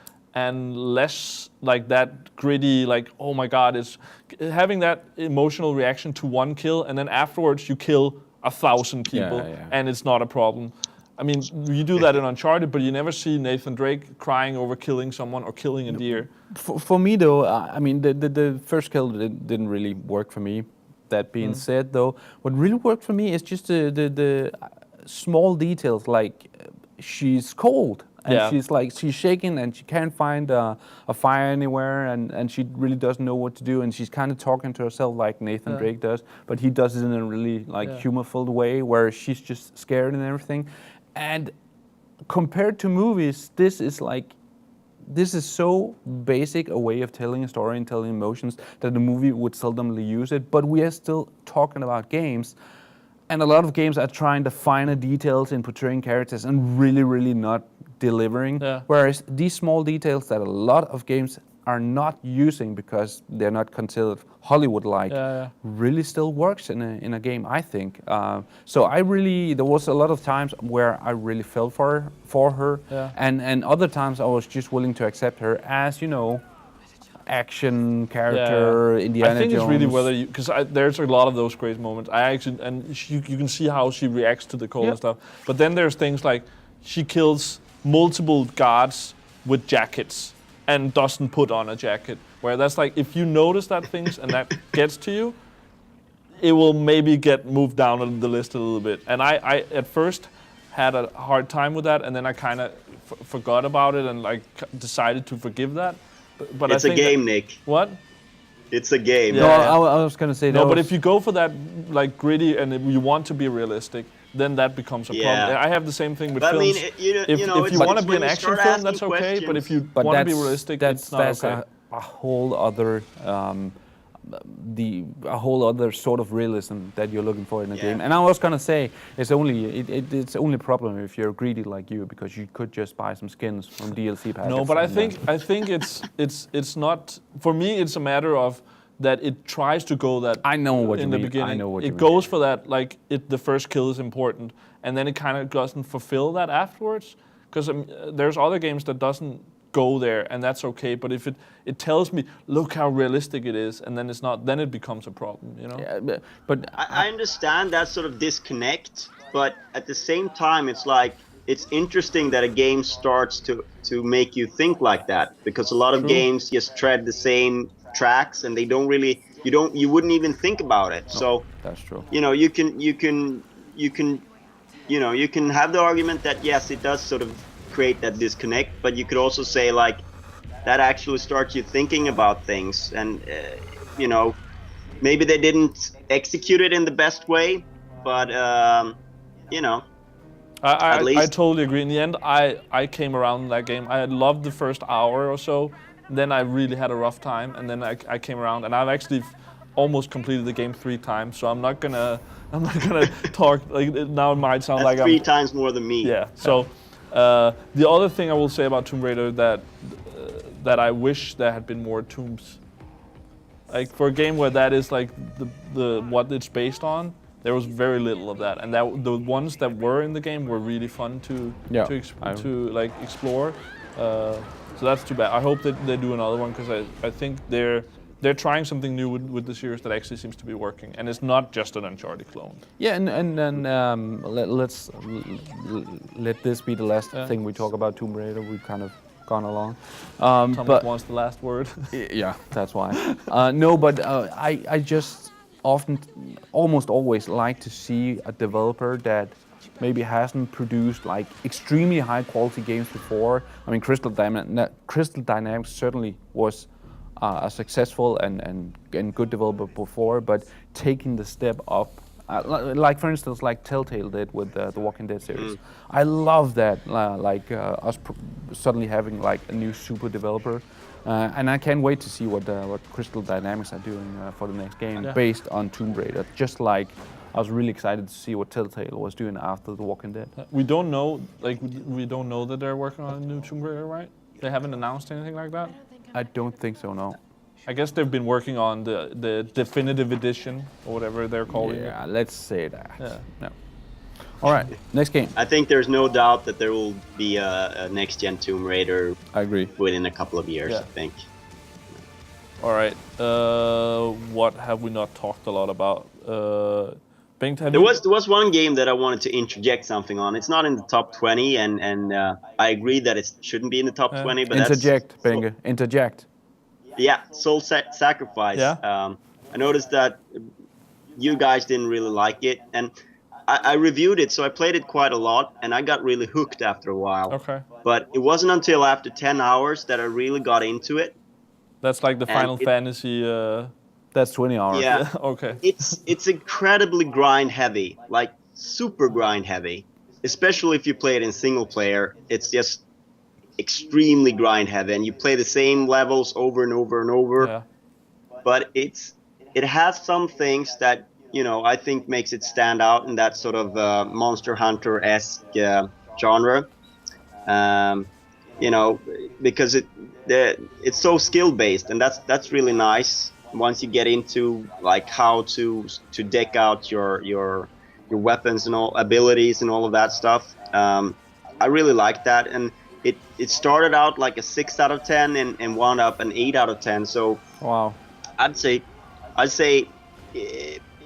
Speaker 1: less like that gritty, like, oh my God, it's having that emotional reaction to one kill, and then afterwards you kill 1,000 people, and it's not a problem. I mean, you do that in Uncharted, but you never see Nathan Drake crying over killing someone or killing a deer.
Speaker 2: For me, though, I mean, the first kill didn't really work for me. That being said, though, what really worked for me is just the small details, like she's cold. And she's shaking and she can't find a fire anywhere, and she really doesn't know what to do, and she's kind of talking to herself like Nathan Drake does, but he does it in a really humor-filled way where she's just scared and everything. And compared to movies, this is so basic a way of telling a story and telling emotions that the movie would seldomly use it, but we are still talking about games. And a lot of games are trying to finer details in portraying characters and really, really not delivering. Yeah. Whereas these small details that a lot of games are not using because they're not considered Hollywood-like really still works in a game, I think. So there was a lot of times where I really felt for her, and other times I was just willing to accept her as, action character, Indiana Jones.
Speaker 1: I think it's really whether you, because there's a lot of those great moments. You can see how she reacts to the cold and stuff. But then there's things like she kills multiple guards with jackets, and doesn't put on a jacket. Where that's like, if you notice that things and that gets to you, it will maybe get moved down on the list a little bit. And I at first had a hard time with that, and then I kind of forgot about it and like decided to forgive that. But
Speaker 5: It's
Speaker 1: I
Speaker 5: a
Speaker 1: think
Speaker 5: game, Nick.
Speaker 1: What?
Speaker 5: It's a game.
Speaker 1: Yeah.
Speaker 2: No, I was gonna say
Speaker 1: No, but if you go for that like gritty and if you want to be realistic, then that becomes a problem.
Speaker 5: Yeah.
Speaker 1: I have the same thing with
Speaker 5: But I
Speaker 1: films.
Speaker 5: mean,
Speaker 1: if
Speaker 5: you know,
Speaker 1: you want to be an action film, that's okay. But if you want to be realistic, it's not okay.
Speaker 2: a whole other a whole other sort of realism that you're looking for in a game. And I was gonna say it's only a problem if you're greedy like you, because you could just buy some skins from DLC packets.
Speaker 1: No, but I think it's not, for me. It's a matter of that it tries to go that.
Speaker 2: I know what
Speaker 1: in
Speaker 2: you
Speaker 1: the
Speaker 2: mean.
Speaker 1: beginning.
Speaker 2: I know what
Speaker 1: it
Speaker 2: you mean.
Speaker 1: goes for that, like the first kill is important, and then it kind of doesn't fulfill that afterwards. Because there's other games that doesn't go there, and that's okay. But if it tells me, look how realistic it is, and then it's not, then it becomes a problem, you know.
Speaker 2: Yeah, but
Speaker 5: I understand that sort of disconnect, but at the same time, it's like it's interesting that a game starts to make you think like that, because a lot of games just tread the same tracks and they don't really, you wouldn't even think about it. So
Speaker 2: that's true.
Speaker 5: You know, you can have the argument that yes, it does sort of create that disconnect, but you could also say like that actually starts you thinking about things, and you know, maybe they didn't execute it in the best way, but you know, at least
Speaker 1: I totally agree. In the end, I came around that game. I had loved the first hour or so. Then I really had a rough time, and then I came around, and I've actually almost completed the game 3 times. So I'm not gonna talk like now. It might sound
Speaker 5: that's
Speaker 1: like
Speaker 5: 3 times more than me.
Speaker 1: Yeah. So the other thing I will say about Tomb Raider that I wish there had been more tombs. Like for a game where that is like the what it's based on, there was very little of that, and the ones that were in the game were really fun to like explore. So that's too bad. I hope that they do another one, because I think they're trying something new with the series that actually seems to be working, and it's not just an Uncharted clone.
Speaker 2: Yeah, and then let's let this be the last thing we talk about Tomb Raider. We've kind of gone along.
Speaker 1: Thomas wants the last word.
Speaker 2: Yeah, that's why. No, but I just almost always like to see a developer that maybe hasn't produced like extremely high quality games before. I mean, Crystal Dynamics certainly was a successful and good developer before, but taking the step up, like for instance, like Telltale did with the Walking Dead series. I love that, us suddenly having like a new super developer, and I can't wait to see what Crystal Dynamics are doing for the next game based on Tomb Raider. Just like I was really excited to see what Telltale was doing after The Walking Dead.
Speaker 1: We don't know, we don't know that they're working on a new Tomb Raider, right? They haven't announced anything like that?
Speaker 2: I don't think so, no.
Speaker 1: I guess they've been working on the definitive edition, or whatever they're calling it.
Speaker 2: Yeah, let's say that.
Speaker 1: Yeah.
Speaker 2: No. All right, next game.
Speaker 5: I think there's no doubt that there will be a next-gen Tomb Raider.
Speaker 2: I agree.
Speaker 5: Within a couple of years, I think.
Speaker 1: All right. What have we not talked a lot about? Bengt,
Speaker 5: there was one game that I wanted to interject something on. It's not in the top 20, and I agree that it shouldn't be in the top 20. But
Speaker 2: interject, Bengt. Interject.
Speaker 5: Yeah, Soul Sacrifice.
Speaker 1: Yeah.
Speaker 5: I noticed that you guys didn't really like it, and I reviewed it, so I played it quite a lot, and I got really hooked after a while.
Speaker 1: Okay.
Speaker 5: But it wasn't until after 10 hours that I really got into it.
Speaker 1: That's like the Final Fantasy.
Speaker 2: That's 20 hours.
Speaker 5: Yeah.
Speaker 1: Okay.
Speaker 5: It's incredibly grind heavy, like super grind heavy. Especially if you play it in single player, it's just extremely grind heavy, and you play the same levels over and over and over.
Speaker 1: Yeah.
Speaker 5: But it has some things that, you know, I think makes it stand out in that sort of Monster Hunter-esque genre. You know, because it's so skill based, and that's really nice. Once you get into like how to deck out your weapons and all abilities and all of that stuff, I really like that. And it started out like a 6 out of 10 and wound up an 8 out of 10. So
Speaker 2: wow,
Speaker 5: I'd say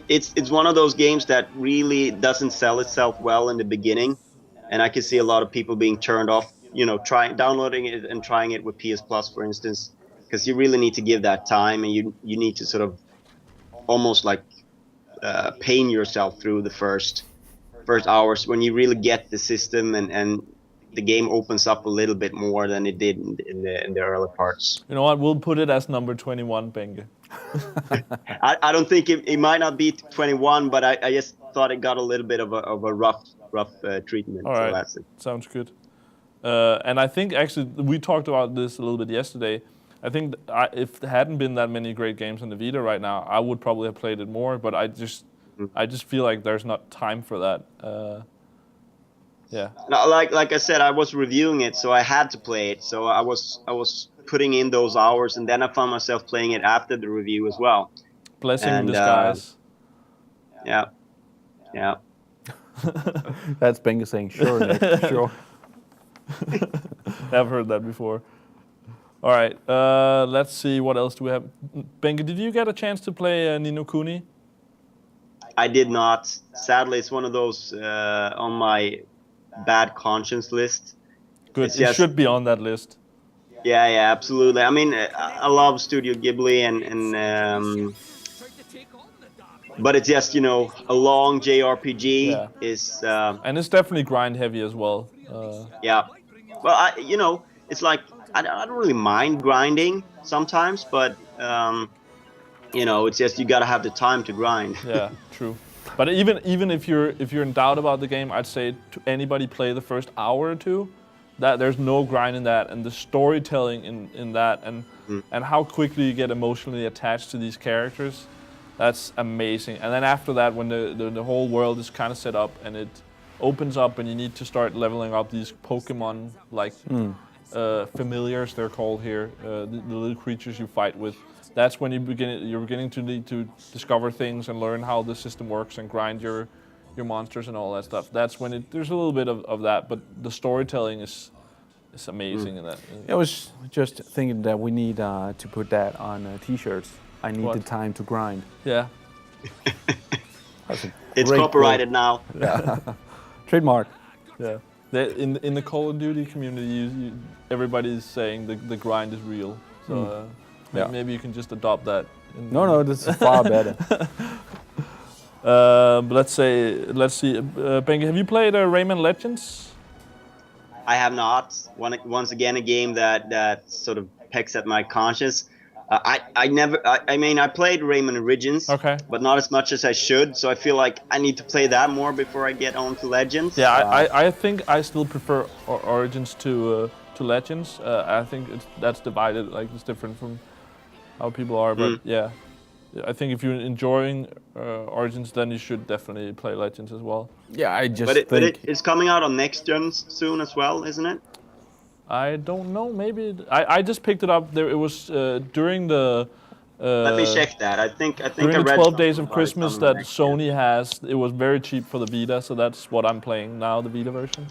Speaker 5: it's one of those games that really doesn't sell itself well in the beginning, and I can see a lot of people being turned off downloading it and trying it with PS Plus, for instance, because you really need to give that time, and you need to sort of almost like pain yourself through the first hours when you really get the system and the game opens up a little bit more than it did in the early parts.
Speaker 1: You know what? We'll put it as number 21, Benge.
Speaker 5: I don't think it might not be 21, but I just thought it got a little bit of a rough treatment.
Speaker 1: All right,
Speaker 5: that's it.
Speaker 1: Sounds good. And I think actually we talked about this a little bit yesterday. I think if there hadn't been that many great games on the Vita right now, I would probably have played it more. But I just feel like there's not time for that. Yeah.
Speaker 5: No, like I said, I was reviewing it, so I had to play it. So I was putting in those hours, and then I found myself playing it after the review as well.
Speaker 1: Blessing in disguise.
Speaker 5: Yeah.
Speaker 2: That's Benge saying sure, Nick, sure.
Speaker 1: I've heard that before. All right, let's see, what else do we have? Benge, did you get a chance to play Ni no Kuni?
Speaker 5: I did not. Sadly, it's one of those on my bad conscience list.
Speaker 1: Good, it should be on that list.
Speaker 5: Yeah, absolutely. I mean, I love Studio Ghibli, and but it's just, a long JRPG is...
Speaker 1: and it's definitely grind heavy as well.
Speaker 5: Yeah. Well, it's like, I don't really mind grinding sometimes, but, it's just you gotta have the time to grind.
Speaker 1: Yeah, true. But even if you're in doubt about the game, I'd say to anybody play the first hour or two, that there's no grind in that, and the storytelling in that, and how quickly you get emotionally attached to these characters, that's amazing. And then after that, when the whole world is kind of set up and it opens up and you need to start leveling up these Pokemon like familiars, they're called here, the little creatures you fight with. That's when you're beginning to need to discover things and learn how the system works and grind your monsters and all that stuff. That's when there's a little bit of that, but the storytelling is amazing in that.
Speaker 2: I was just thinking that we need to put that on T-shirts. I need the time to grind.
Speaker 1: Yeah.
Speaker 5: It's copyrighted now.
Speaker 2: Yeah. Trademark.
Speaker 1: Yeah. In the Call of Duty community, everybody's saying the grind is real. So maybe you can just adopt that.
Speaker 2: No, this is far better.
Speaker 1: But let's see. Benge, have you played Rayman Legends?
Speaker 5: I have not. Once again, a game that sort of pecks at my conscience. I played Rayman Origins, but not as much as I should, so I feel like I need to play that more before I get on to Legends.
Speaker 1: Yeah, I think I still prefer Origins to Legends. I think that's divided, like it's different from how people are, but yeah. I think if you're enjoying Origins, then you should definitely play Legends as well.
Speaker 2: Yeah, I just
Speaker 5: but it's coming out on next gen soon as well, isn't it?
Speaker 1: I don't know. Maybe I just picked it up. It was during the.
Speaker 5: Let me check that. I think
Speaker 1: during
Speaker 5: I
Speaker 1: the
Speaker 5: read
Speaker 1: 12 days of Christmas that
Speaker 5: next
Speaker 1: Sony has. It was very cheap for the Vita, so that's what I'm playing now, the Vita version.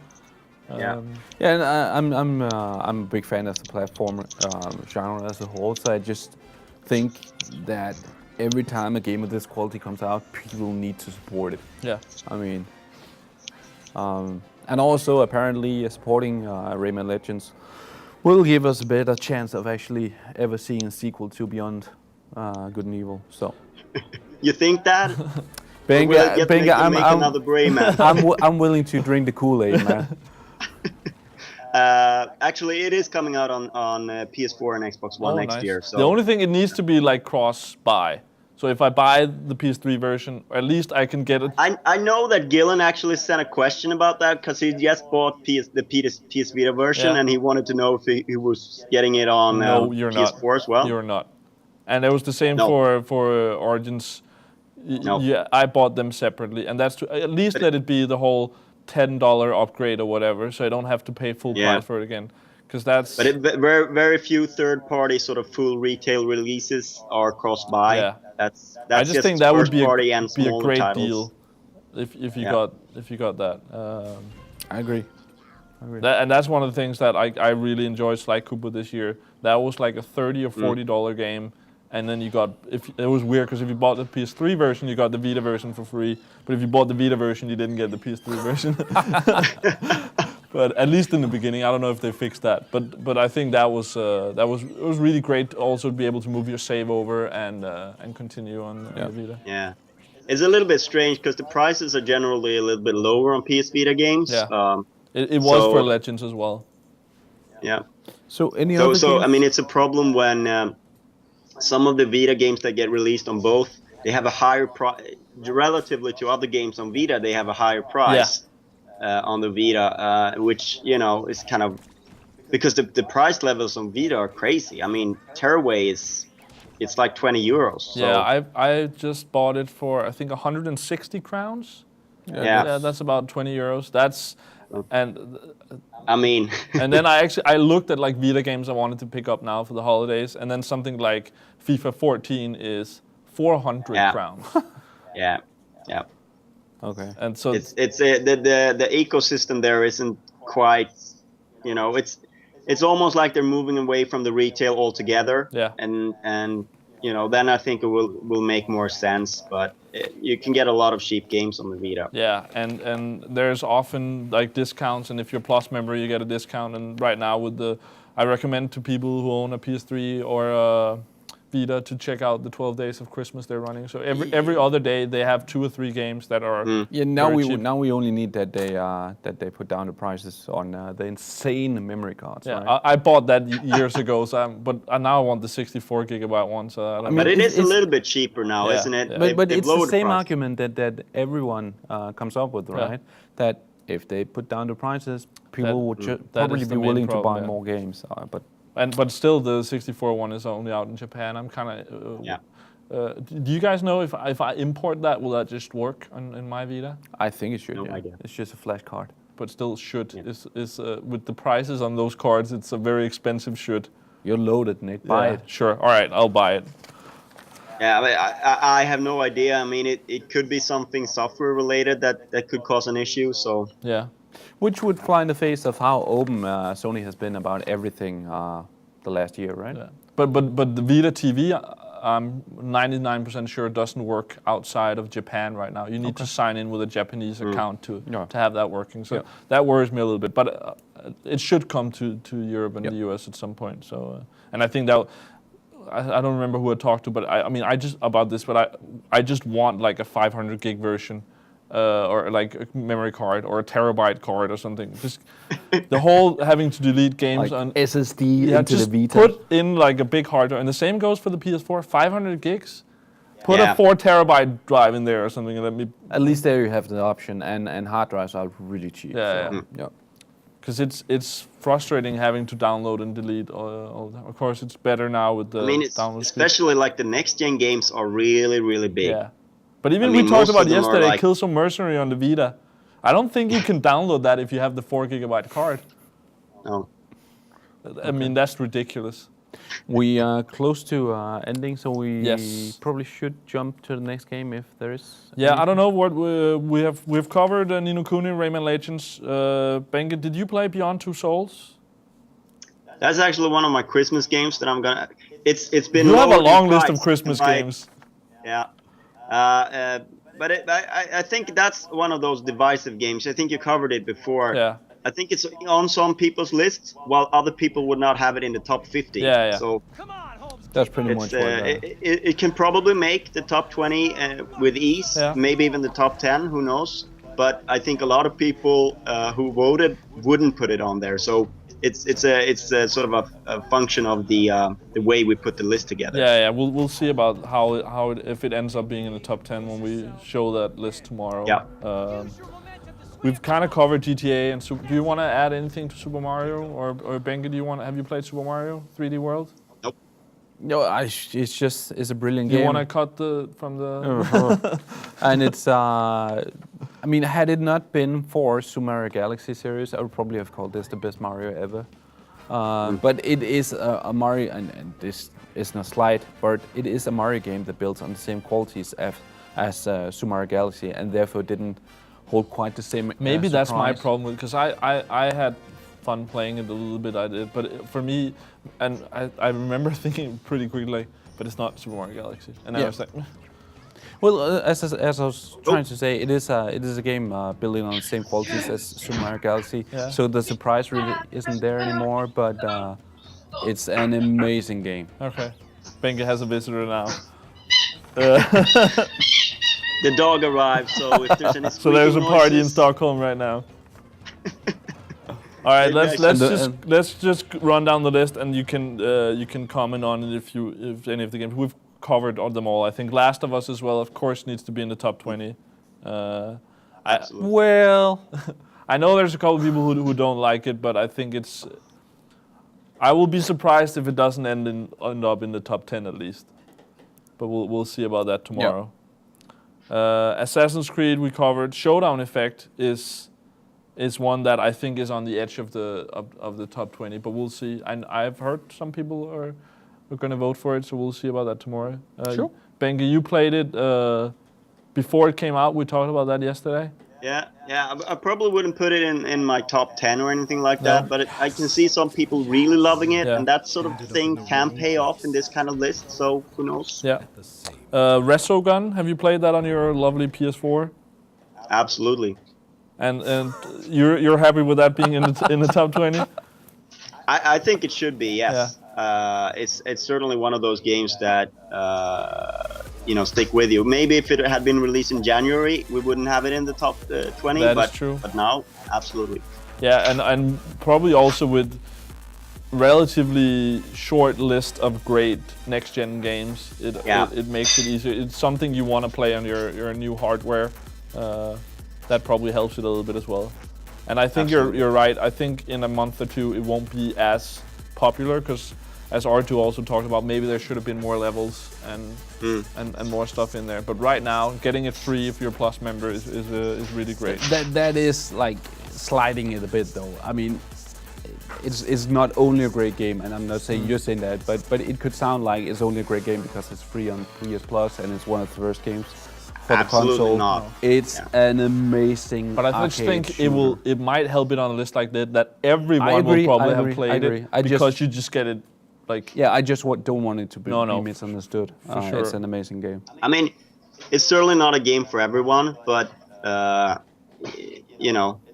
Speaker 2: And I'm a big fan of the platform genre as a whole. So I just think that every time a game of this quality comes out, people need to support it.
Speaker 1: Yeah.
Speaker 2: I mean. And also, apparently, supporting Rayman Legends will give us a better chance of actually ever seeing a sequel to Beyond Good and Evil. So,
Speaker 5: you think that?
Speaker 2: Benge,
Speaker 5: I'm another Rayman.
Speaker 2: I'm willing to drink the Kool-Aid, man.
Speaker 5: Actually, it is coming out on PS4 and Xbox One next year. So
Speaker 1: the only thing, it needs to be like cross-buy. So if I buy the PS3 version, at least I can get it.
Speaker 5: I know that Gillen actually sent a question about that because he just bought the PS Vita version and he wanted to know if he was getting it on PS4 as well.
Speaker 1: You're not. And it was the same for Origins. Yeah, I bought them separately, and that's to at least let it be the whole $10 upgrade or whatever, so I don't have to pay full price for it again. Because that's.
Speaker 5: But very few third-party sort of full retail releases are cross-buy.
Speaker 1: Yeah.
Speaker 5: That's
Speaker 1: I just think that would be a great
Speaker 5: titles.
Speaker 1: deal if you got that.
Speaker 2: I agree.
Speaker 1: And that's one of the things that I really enjoyed Sly Cooper this year. That was like a $30 or $40 game, and then you got it was weird because if you bought the PS3 version, you got the Vita version for free. But if you bought the Vita version, you didn't get the PS3 version. But at least in the beginning, I don't know if they fixed that. But I think it was really great also to be able to move your save over and continue on the Vita.
Speaker 5: Yeah. It's a little bit strange because the prices are generally a little bit lower on PS Vita games.
Speaker 1: Yeah. It was for Legends as well.
Speaker 5: Yeah.
Speaker 2: So any other games?
Speaker 5: I mean, it's a problem when some of the Vita games that get released on both, they have a higher price relatively to other games on Vita. They have a higher price on the Vita, which is kind of because the price levels on Vita are crazy. I mean, Tearaway it's like 20 euros. So.
Speaker 1: Yeah, I just bought it for I think 160 crowns. Yeah, that's about 20 euros.
Speaker 5: I mean,
Speaker 1: and then I looked at like Vita games I wanted to pick up now for the holidays, and then something like FIFA 14 is 400 crowns.
Speaker 5: Yeah.
Speaker 2: Okay.
Speaker 5: And so it's the ecosystem there isn't quite, it's almost like they're moving away from the retail altogether.
Speaker 1: Yeah.
Speaker 5: And then I think it will make more sense, but you can get a lot of cheap games on the Vita.
Speaker 1: Yeah, and there's often like discounts, and if you're Plus member, you get a discount. And right now I recommend to people who own a PS3 or a Vita to check out the 12 Days of Christmas they're running. So every other day they have 2 or 3 games that are
Speaker 2: now we
Speaker 1: cheap.
Speaker 2: only need that they put down the prices on the insane memory cards.
Speaker 1: Yeah,
Speaker 2: right?
Speaker 1: I bought that years ago, but now I want the 64 gigabyte one. So I don't
Speaker 5: but it is a little bit cheaper now, isn't it?
Speaker 1: Yeah.
Speaker 2: But it's the same argument that everyone comes up with, right? That if they put down the prices, people would probably be willing to buy more games.
Speaker 1: But still, the 64 one is only out in Japan. I'm kind of. Do you guys know if I import that, will that just work in my Vita?
Speaker 2: I think it should.
Speaker 5: No idea.
Speaker 2: It's just a flash card.
Speaker 1: But still should. Yeah. With the prices on those cards, it's a very expensive should.
Speaker 2: You're loaded, Nick. Buy it.
Speaker 1: Sure. All right, I'll buy it.
Speaker 5: Yeah, I have no idea. I mean, it could be something software related that could cause an issue. So
Speaker 1: yeah.
Speaker 2: Which would fly in the face of how open Sony has been about everything the last year, right?
Speaker 1: Yeah. But the Vita TV, I'm 99% sure doesn't work outside of Japan right now. You need to sign in with a Japanese account to have that working. So that worries me a little bit. But it should come to Europe and the US at some point. So and I think that. I don't remember who I talked to, but I just want like a 500 gig version. Or like a memory card or a terabyte card or something. Just the whole having to delete games
Speaker 2: like
Speaker 1: on
Speaker 2: SSD into the Vita.
Speaker 1: Put in like a big hard drive, and the same goes for the PS4. 500 gigs. Put a 4 terabyte drive in there or something, and let me.
Speaker 2: At least there you have the option, and hard drives are really cheap.
Speaker 1: Yeah. Because it's frustrating having to download and delete all that. Of course, it's better now with the download.
Speaker 5: Especially like the next gen games are really, really big.
Speaker 1: Yeah. But even we talked about yesterday, Killzone Mercenary on the Vita. I don't think you can download that if you have the 4 gigabyte card.
Speaker 5: No.
Speaker 1: I mean, that's ridiculous.
Speaker 2: We are close to ending, so we probably should jump to the next game if there is.
Speaker 1: Yeah, anything. I don't know what we've covered Ni no Kuni, Rayman Legends. Benke, did you play Beyond Two Souls?
Speaker 5: That's actually one of my Christmas games that I'm gonna. It's been.
Speaker 1: You have a long list of Christmas games.
Speaker 5: Yeah. But I think that's one of those divisive games. I think you covered it before.
Speaker 1: Yeah.
Speaker 5: I think it's on some people's lists, while other people would not have it in the top 50.
Speaker 1: Yeah.
Speaker 5: So
Speaker 2: that's pretty much what
Speaker 5: it can probably make the top 20 with ease. Yeah. Maybe even the top 10. Who knows? But I think a lot of people who voted wouldn't put it on there. So it's a sort of a function of the way we put the list together.
Speaker 1: Yeah. We'll see about how if it ends up being in the top 10 when we show that list tomorrow.
Speaker 5: Yeah.
Speaker 1: We've kind of covered GTA and do you want to add anything to Super Mario or Benke? Have you played Super Mario 3D World?
Speaker 5: Nope.
Speaker 2: No, it's a brilliant game.
Speaker 1: You want to cut from the?
Speaker 2: And it's I mean, had it not been for Super Mario Galaxy series, I would probably have called this the best Mario ever. But it is a Mario, and this is not slight, but it is a Mario game that builds on the same qualities as Super Mario Galaxy, and therefore didn't hold quite the same.
Speaker 1: Maybe that's my problem, because I had fun playing it a little bit. I did, but for me, and I remember thinking pretty quickly, but it's not Super Mario Galaxy, and I was like.
Speaker 2: Well, as I was trying to say, it is a game building on the same qualities as Super Mario Galaxy.
Speaker 1: Yeah.
Speaker 2: So the surprise really isn't there anymore, but it's an amazing game.
Speaker 1: Okay. Benke has a visitor now.
Speaker 5: The dog arrived, so if there's any
Speaker 1: So there's a
Speaker 5: squeaking
Speaker 1: party in
Speaker 5: noises-
Speaker 1: Stockholm right now. All right,
Speaker 5: Maybe
Speaker 1: let's just run down the list, and you can comment on it if any of the games we've covered on them all. I think Last of Us as well, of course, needs to be in the top 20.
Speaker 5: Absolutely.
Speaker 1: Well, I know there's a couple of people who don't like it, but I think it's. I will be surprised if it doesn't end up in the top 10 at least. But we'll see about that tomorrow. Assassin's Creed we covered. Showdown Effect is one that I think is on the edge of the top 20, but we'll see. And I've heard some people are going to vote for it, so we'll see about that tomorrow.
Speaker 2: Sure.
Speaker 1: Benke, you played it before it came out. We talked about that yesterday.
Speaker 5: Yeah. I probably wouldn't put it in my top 10 or anything like that, but I can see some people really loving it,
Speaker 1: Yeah.
Speaker 5: and that sort of thing can pay off in this kind of list, so who knows?
Speaker 1: Yeah. Resogun, have you played that on your lovely PS4?
Speaker 5: Absolutely.
Speaker 1: And you're happy with that being in the top 20?
Speaker 5: I think it should be, yes. It's certainly one of those games that stick with you. Maybe if it had been released in January, we wouldn't have it in the top 20.
Speaker 1: That is
Speaker 5: but
Speaker 1: true.
Speaker 5: But now, absolutely.
Speaker 1: Yeah, and probably also with relatively short list of great next-gen games, it makes it easier. It's something you want to play on your new hardware. That probably helps it a little bit as well. And I think you're right. I think in a month or two it won't be as popular because, as R2 also talked about, maybe there should have been more levels and more stuff in there. But right now, getting it free if you're a Plus member is really great.
Speaker 2: That is like sliding it a bit, though. I mean, it's not only a great game, and I'm not saying you're saying that, but it could sound like it's only a great game because it's free on 3 Plus and it's one of the first games for
Speaker 5: Absolutely
Speaker 2: the console.
Speaker 5: not.
Speaker 2: It's an amazing.
Speaker 1: But I just think
Speaker 2: shooter.
Speaker 1: it might help it on a list like that everyone will probably have played it because you just get it like.
Speaker 2: Yeah, I just don't want it to be,
Speaker 1: No,
Speaker 2: misunderstood.
Speaker 1: for sure.
Speaker 2: It's an amazing game.
Speaker 5: I mean, it's certainly not a game for everyone, but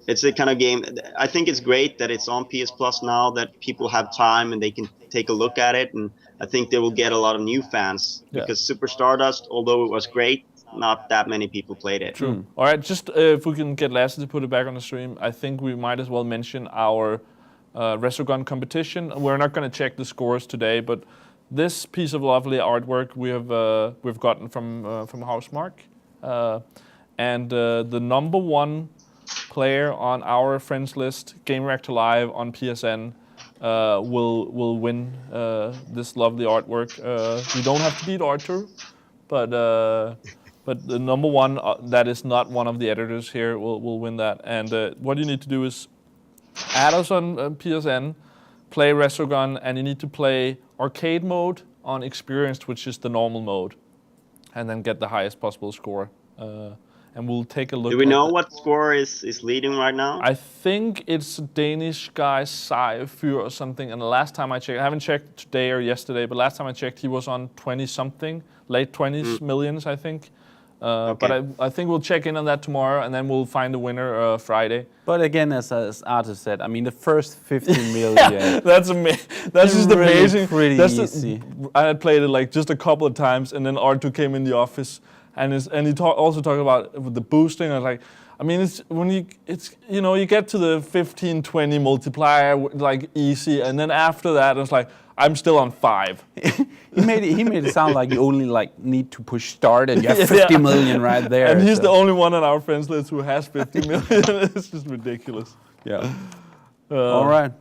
Speaker 5: it's the kind of game. I think it's great that it's on PS Plus now, that people have time and they can take a look at it, and I think they will get a lot of new fans because Super Stardust, although it was great, not that many people played it.
Speaker 1: True. All right, just if we can get Lasse to put it back on the stream, I think we might as well mention our Resogun competition. We're not going to check the scores today, but this piece of lovely artwork we've gotten from Housemarque, and the number one player on our friends list, Gamereactor Live on PSN, will win this lovely artwork. You don't have to beat Arthur, but the number one that is not one of the editors here will win that. And what you need to do is add us on PSN, play Resogun, and you need to play arcade mode on experienced, which is the normal mode, and then get the highest possible score. And we'll take a look.
Speaker 5: Do we know what score is leading right now?
Speaker 1: I think it's a Danish guy, Fyr or something. And the last time I checked, I haven't checked today or yesterday, but last time I checked, he was on 20-something, late 20s millions, I think. But I think we'll check in on that tomorrow, and then we'll find the winner Friday.
Speaker 2: But again, as Arthur said, I mean, the first 15 million.
Speaker 1: That's amazing. That's just
Speaker 2: really
Speaker 1: amazing.
Speaker 2: pretty easy.
Speaker 1: I had played it like just a couple of times, and then R2 came in the office, and he also talked about the boosting. I was like, I mean, you get to the 15-20 multiplier like easy, and then after that, it's like I'm still on 5.
Speaker 2: He made it sound like you only need to push start and you have 50 million right there.
Speaker 1: And he's the only one on our friends list who has 50 million. It's just ridiculous.
Speaker 2: Yeah. All right.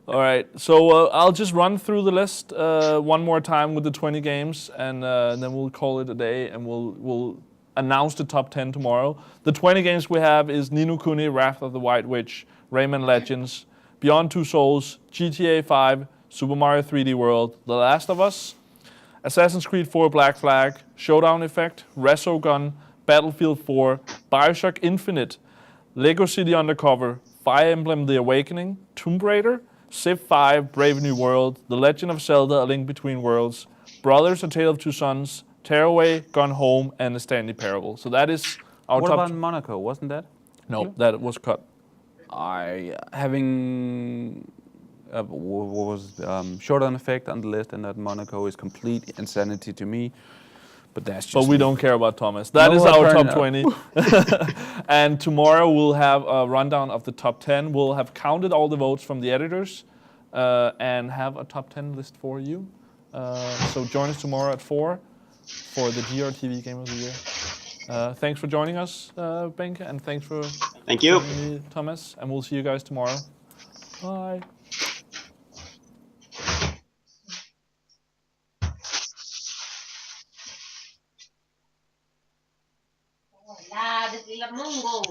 Speaker 1: All right. So I'll just run through the list one more time with the 20 games, and then we'll call it a day, and we'll announce the top 10 tomorrow. The 20 games we have is Ni no Kuni, Wrath of the White Witch, Rayman Legends, Beyond Two Souls, GTA 5, Super Mario 3D World, The Last of Us, Assassin's Creed 4 Black Flag, Showdown Effect, Resogun, Battlefield 4, Bioshock Infinite, Lego City Undercover, Fire Emblem The Awakening, Tomb Raider, Civ 5, Brave New World, The Legend of Zelda: A Link Between Worlds, Brothers: A Tale of Two Sons, Tearaway, Gone Home, and The Stanley Parable. So that is our
Speaker 2: What
Speaker 1: top.
Speaker 2: about Monaco? Wasn't that?
Speaker 1: No, that was cut.
Speaker 2: Having what was Short-on Effect on the list, and that Monaco is complete insanity to me. But that's just.
Speaker 1: But we
Speaker 2: me.
Speaker 1: don't care about Thomas. That
Speaker 2: No,
Speaker 1: is our top
Speaker 2: apparently
Speaker 1: 20. And tomorrow we'll have a rundown of the top 10. We'll have counted all the votes from the editors and have a top 10 list for you. So join us tomorrow at 4 for the GRTV Game of the Year. Thanks for joining us, Benke, and thanks for
Speaker 5: Thank you.
Speaker 1: joining me, Thomas. And we'll see you guys tomorrow. Bye.
Speaker 6: Hola, desde la Mungo.